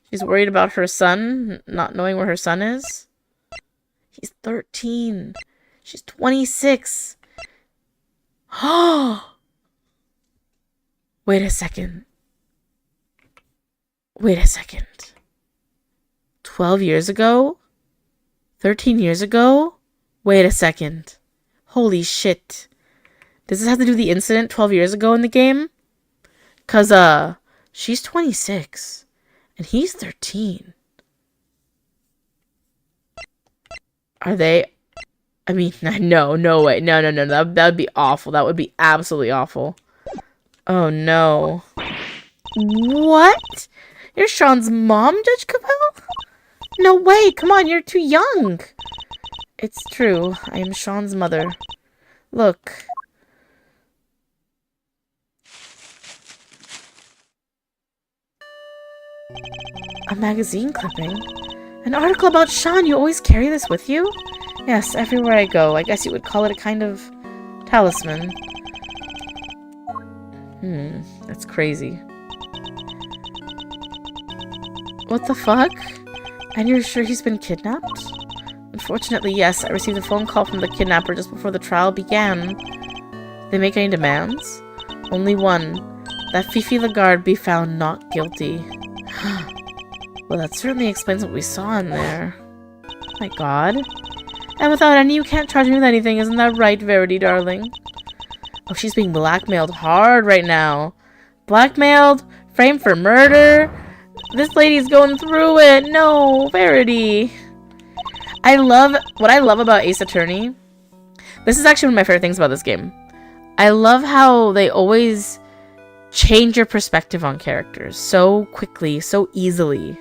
She's worried about her son, not knowing where her son is? He's 13. She's 26. Oh! Wait a second. Wait a second. 12 years ago? 13 years ago? Wait a second. Holy shit. Does this have to do with the incident 12 years ago in the game? 'Cause, she's 26. And he's 13. Are they... I mean, no way. No. That would be awful. That would be absolutely awful. Oh, no. What? You're Sean's mom, Judge Capel? No way. Come on, you're too young. It's true. I am Sean's mother. Look. A magazine clipping? An article about Sean? You always carry this with you? Yes, everywhere I go. I guess you would call it a kind of talisman. That's crazy. What the fuck? And you're sure he's been kidnapped? Unfortunately, yes. I received a phone call from the kidnapper just before the trial began. Did they make any demands? Only one. That Fifi Lagarde be found not guilty. Well, that certainly explains what we saw in there. Oh my god. And without any, you can't charge me with anything, isn't that right, Verity, darling? Oh, she's being blackmailed hard right now. Blackmailed? Framed for murder? This lady's going through it. No, Verity. What I love about Ace Attorney. This is actually one of my favorite things about this game. I love how they always change your perspective on characters so quickly, so easily.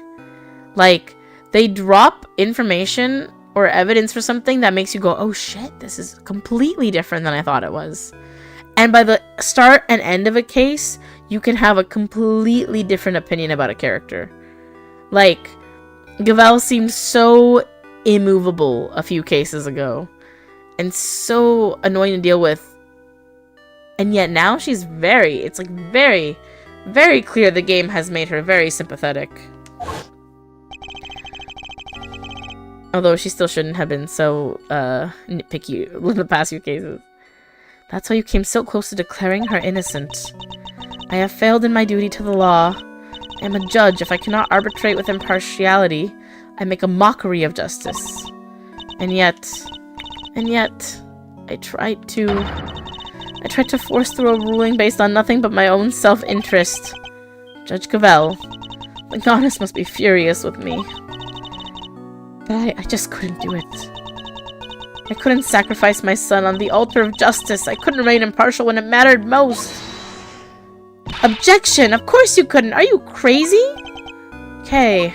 Like, they drop information or evidence for something that makes you go, oh shit, this is completely different than I thought it was. And by the start and end of a case, you can have a completely different opinion about a character. Like, Gavel seemed so immovable a few cases ago. And so annoying to deal with And yet now she's it's like very, very clear the game has made her very sympathetic. Although she still shouldn't have been so, nitpicky in the past few cases. That's why you came so close to declaring her innocent. I have failed in my duty to the law. I am a judge. If I cannot arbitrate with impartiality, I make a mockery of justice. And yet, I tried to force through a ruling based on nothing but my own self-interest. Judge Cavell, the goddess must be furious with me. But I just couldn't do it. I couldn't sacrifice my son on the altar of justice. I couldn't remain impartial when it mattered most. Objection! Of course you couldn't! Are you crazy? Okay.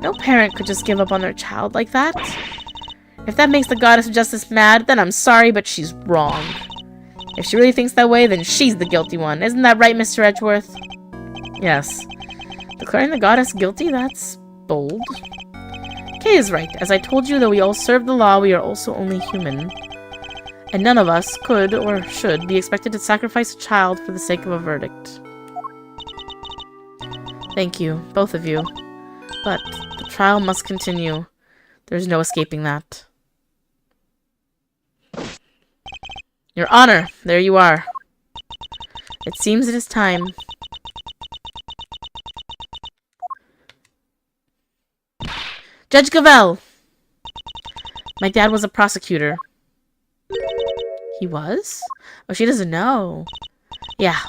No parent could just give up on their child like that. If that makes the goddess of justice mad, then I'm sorry, but she's wrong. If she really thinks that way, then she's the guilty one. Isn't that right, Mr. Edgeworth? Yes. Declaring the goddess guilty? That's bold. Kay is right. As I told you, though we all serve the law, we are also only human. And none of us could, or should, be expected to sacrifice a child for the sake of a verdict. Thank you, both of you. But the trial must continue. There's no escaping that. Your Honor, there you are. It seems it is time. Judge Cavell! My dad was a prosecutor. He was? Oh, she doesn't know. Yeah,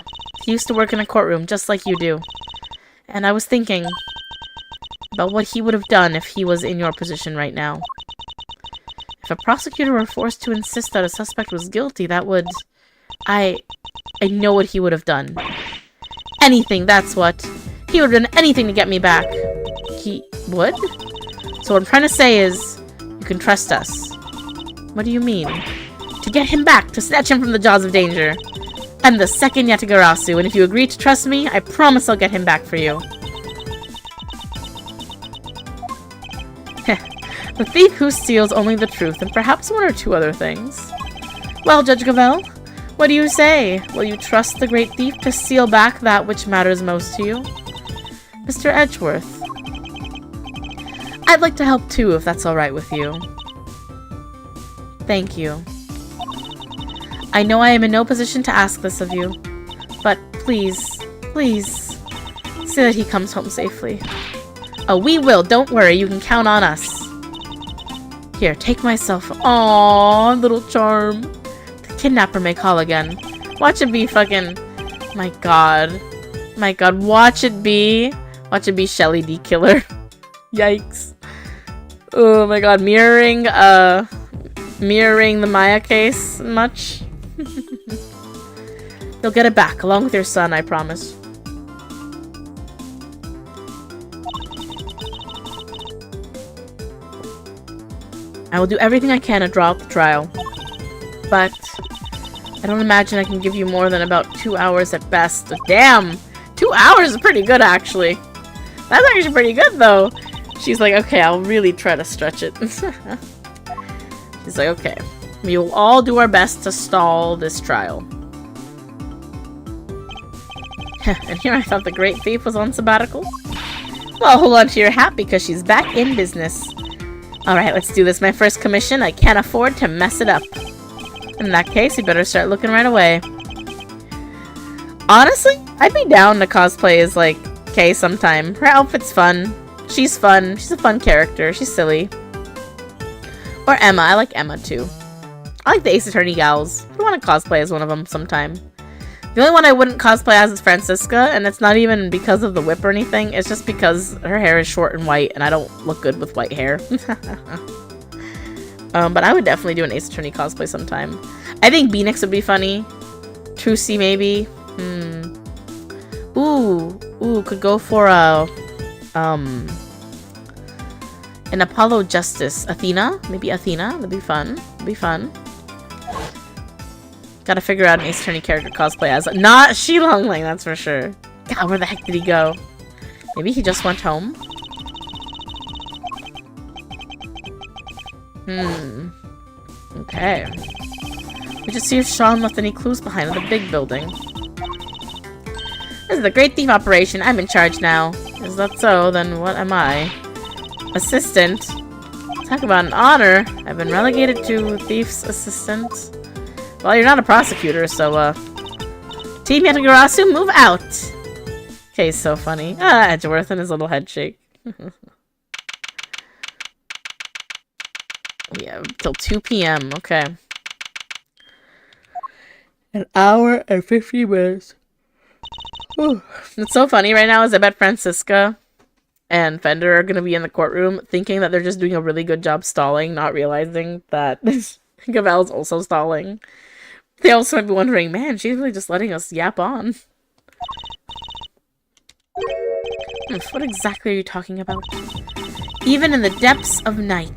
he used to work in a courtroom, just like you do. And I was thinking about what he would have done if he was in your position right now. If a prosecutor were forced to insist that a suspect was guilty, that would... I know what he would have done. Anything, that's what. He would have done anything to get me back. He would? So what I'm trying to say is, you can trust us. What do you mean? To get him back, to snatch him from the jaws of danger. I'm the second Yatagarasu, and if you agree to trust me, I promise I'll get him back for you. The thief who steals only the truth, and perhaps one or two other things. Well, Judge Cavell, what do you say? Will you trust the great thief to steal back that which matters most to you? Mr. Edgeworth. I'd like to help too, if that's alright with you. Thank you. I know I am in no position to ask this of you, but please, please, say that he comes home safely. Oh, we will, don't worry, you can count on us. Here, take my cell phone. Aww, little charm. The kidnapper may call again. Watch it be fucking... My god. My god, watch it be... Watch it be Shelly D. Killer. Yikes. Oh my god, mirroring the Maya case much? You'll get it back, along with your son, I promise. I will do everything I can to draw out the trial. But I don't imagine I can give you more than about 2 hours at best. Damn! 2 hours is pretty good, actually. That's actually pretty good, though. She's like, okay, I'll really try to stretch it. She's like, okay. We will all do our best to stall this trial. And here I thought the great thief was on sabbatical. Well, hold on to your hat because she's back in business. Alright, let's do this. My first commission. I can't afford to mess it up. In that case, you better start looking right away. Honestly, I'd be down to cosplay as, like, Kay sometime. Her outfit's fun. She's fun. She's a fun character. She's silly. Or Emma. I like Emma, too. I like the Ace Attorney gals. I want to cosplay as one of them sometime. The only one I wouldn't cosplay as is Francisca, and it's not even because of the whip or anything. It's just because her hair is short and white, and I don't look good with white hair. But I would definitely do an Ace Attorney cosplay sometime. I think Beanix would be funny. Trucy, maybe. Ooh, could go for a, an Apollo Justice. Athena? Maybe Athena? That'd be fun. That'd be fun. Gotta figure out an Ace Attorney character cosplay as. Not Shi Longling, that's for sure. God, where the heck did he go? Maybe he just went home? Okay. We should see if Sean left any clues behind in the big building. This is the Great Thief operation. I'm in charge now. Is that so? Then what am I? Assistant? Talk about an honor. I've been relegated to thief's assistant. Well, you're not a prosecutor, so, Team Yatagarasu, move out! Okay, so funny. Ah, Edgeworth and his little head shake. Yeah, till 2 p.m. Okay. An hour and 50 minutes. Whew. It's so funny right now is I bet Francisca and Fender are going to be in the courtroom thinking that they're just doing a really good job stalling, not realizing that Gavel's also stalling. They also might be wondering, man, she's really just letting us yap on. What exactly are you talking about? Even in the depths of night.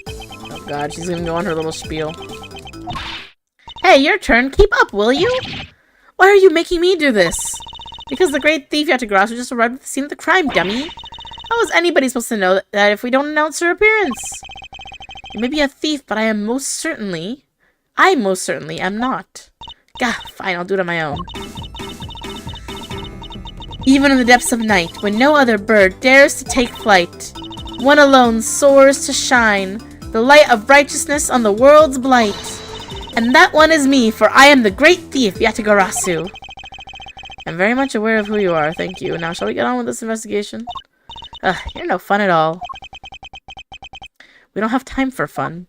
Oh god, she's gonna go on her little spiel. Hey, your turn. Keep up, will you? Why are you making me do this? Because the great thief Yatagarasu just arrived at the scene of the crime, dummy. How is anybody supposed to know that if we don't announce her appearance? You may be a thief, but I most certainly am not. Gah, fine, I'll do it on my own. Even in the depths of night, when no other bird dares to take flight, one alone soars to shine, the light of righteousness on the world's blight. And that one is me, for I am the great thief, Yatagarasu. I'm very much aware of who you are, thank you. Now, shall we get on with this investigation? You're no fun at all. We don't have time for fun.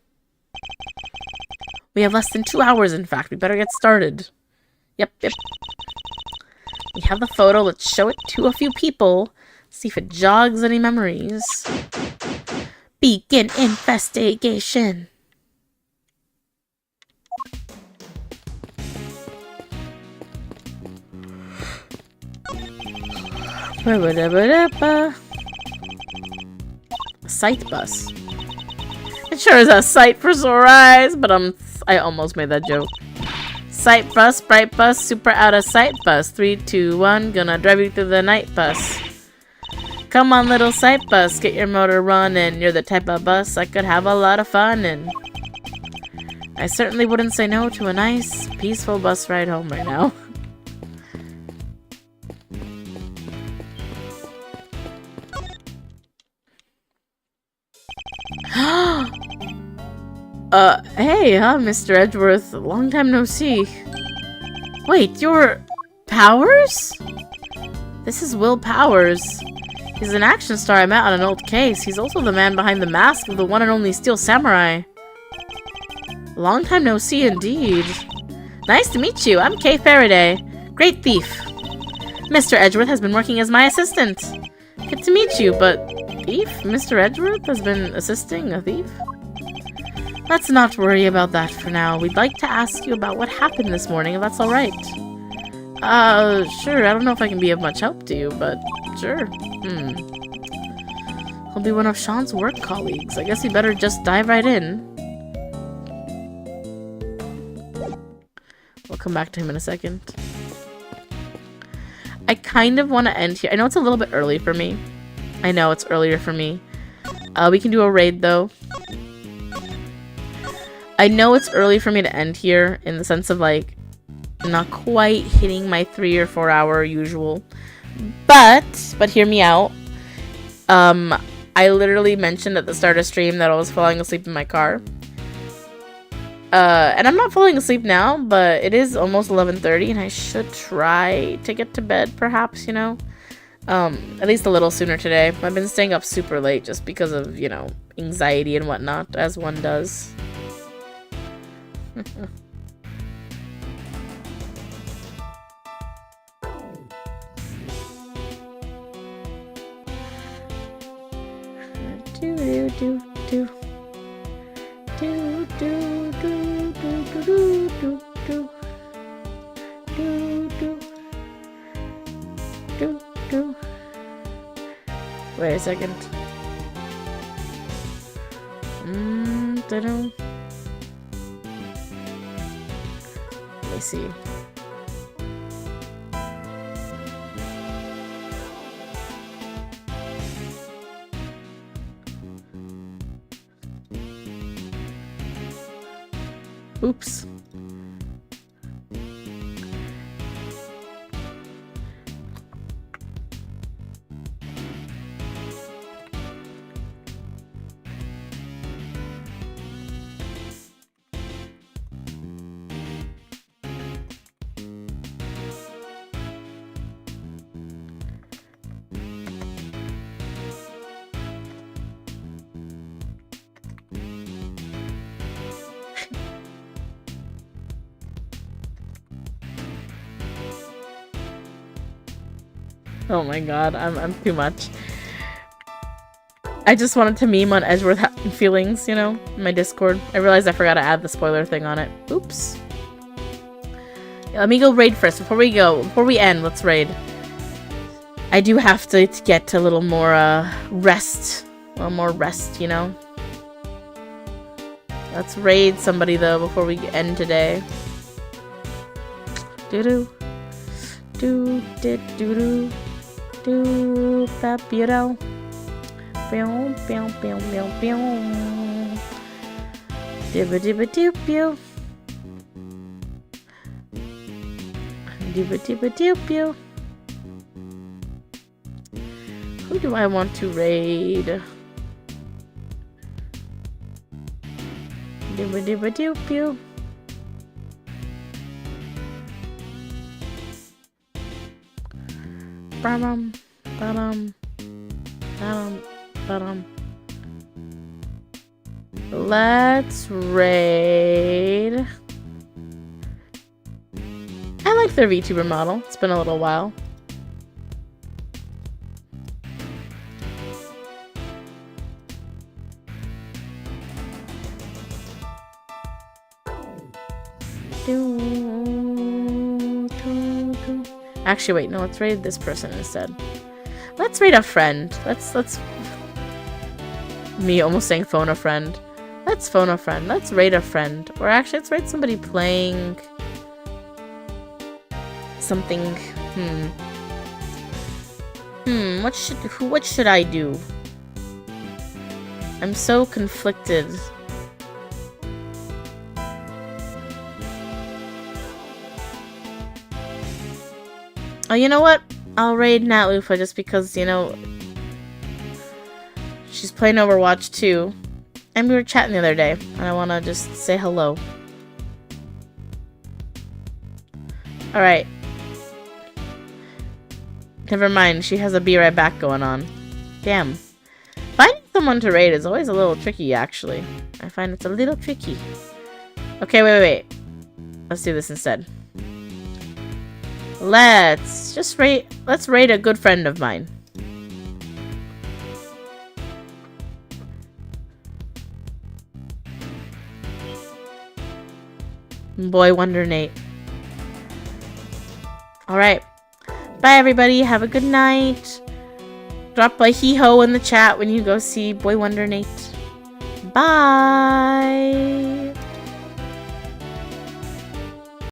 We have less than 2 hours, in fact. We better get started. Yep. We have the photo. Let's show it to a few people. See if it jogs any memories. Begin investigation. Sight bus. It sure is a sight for sore eyes, but I almost made that joke. Sight bus, bright bus, super out of sight bus. 3, 2, 1, gonna drive you through the night bus. Come on, little sight bus, get your motor running. You're the type of bus I could have a lot of fun in. I certainly wouldn't say no to a nice, peaceful bus ride home right now. Hey, Mr. Edgeworth. Long time no see. Wait, you're... Powers? This is Will Powers. He's an action star I met on an old case. He's also the man behind the mask of the one and only Steel Samurai. Long time no see, indeed. Nice to meet you. I'm Kay Faraday. Great thief. Mr. Edgeworth has been working as my assistant. Good to meet you, but... Thief? Mr. Edgeworth has been assisting a thief? Let's not worry about that for now. We'd like to ask you about what happened this morning, if that's alright. Sure. I don't know if I can be of much help to you, but sure. He'll be one of Sean's work colleagues. I guess we better just dive right in. We'll come back to him in a second. I kind of want to end here. I know it's a little bit early for me. I know it's earlier for me. We can do a raid, though. I know it's early for me to end here in the sense of, like, not quite hitting my 3 or 4 hour usual. But hear me out. I literally mentioned at the start of stream that I was falling asleep in my car. And I'm not falling asleep now, but it is almost 11:30 and I should try to get to bed, perhaps, you know? At least a little sooner today. I've been staying up super late just because of, you know, anxiety and whatnot, as one does. Wait a second. Let me see. Oops. Oh my god, I'm too much. I just wanted to meme on Edgeworth feelings, you know, in my Discord. I realized I forgot to add the spoiler thing on it. Oops. Let me go raid first. Before we end, let's raid. I do have to get a little more rest. A little more rest, you know. Let's raid somebody though before we end today. Doo doo doo doo doo doo papiro. Pew pew pew pew pew. Dibba dibba doo pew. Dibba dibba doo pew. Who do I want to raid? Dibba dibba doo pew. Ba-dum, ba-dum, ba-dum, ba-dum. Let's raid. I like their VTuber model. It's been a little while. Actually, wait, no, let's raid this person instead. Let's raid a friend. Let's me almost saying phone a friend. Let's phone a friend. Let's raid a friend. Or actually, let's raid somebody playing something. What should I do? I'm so conflicted. Oh, you know what? I'll raid Nat Lufa just because, you know, she's playing Overwatch too. And we were chatting the other day, and I want to just say hello. Alright. Never mind, she has a be right back going on. Damn. Finding someone to raid is always a little tricky, actually. I find it's a little tricky. Okay, wait. Let's do this instead. Let's raid a good friend of mine. Boy Wonder Nate. Alright. Bye everybody, have a good night. Drop a hee-ho in the chat when you go see Boy Wonder Nate. Bye!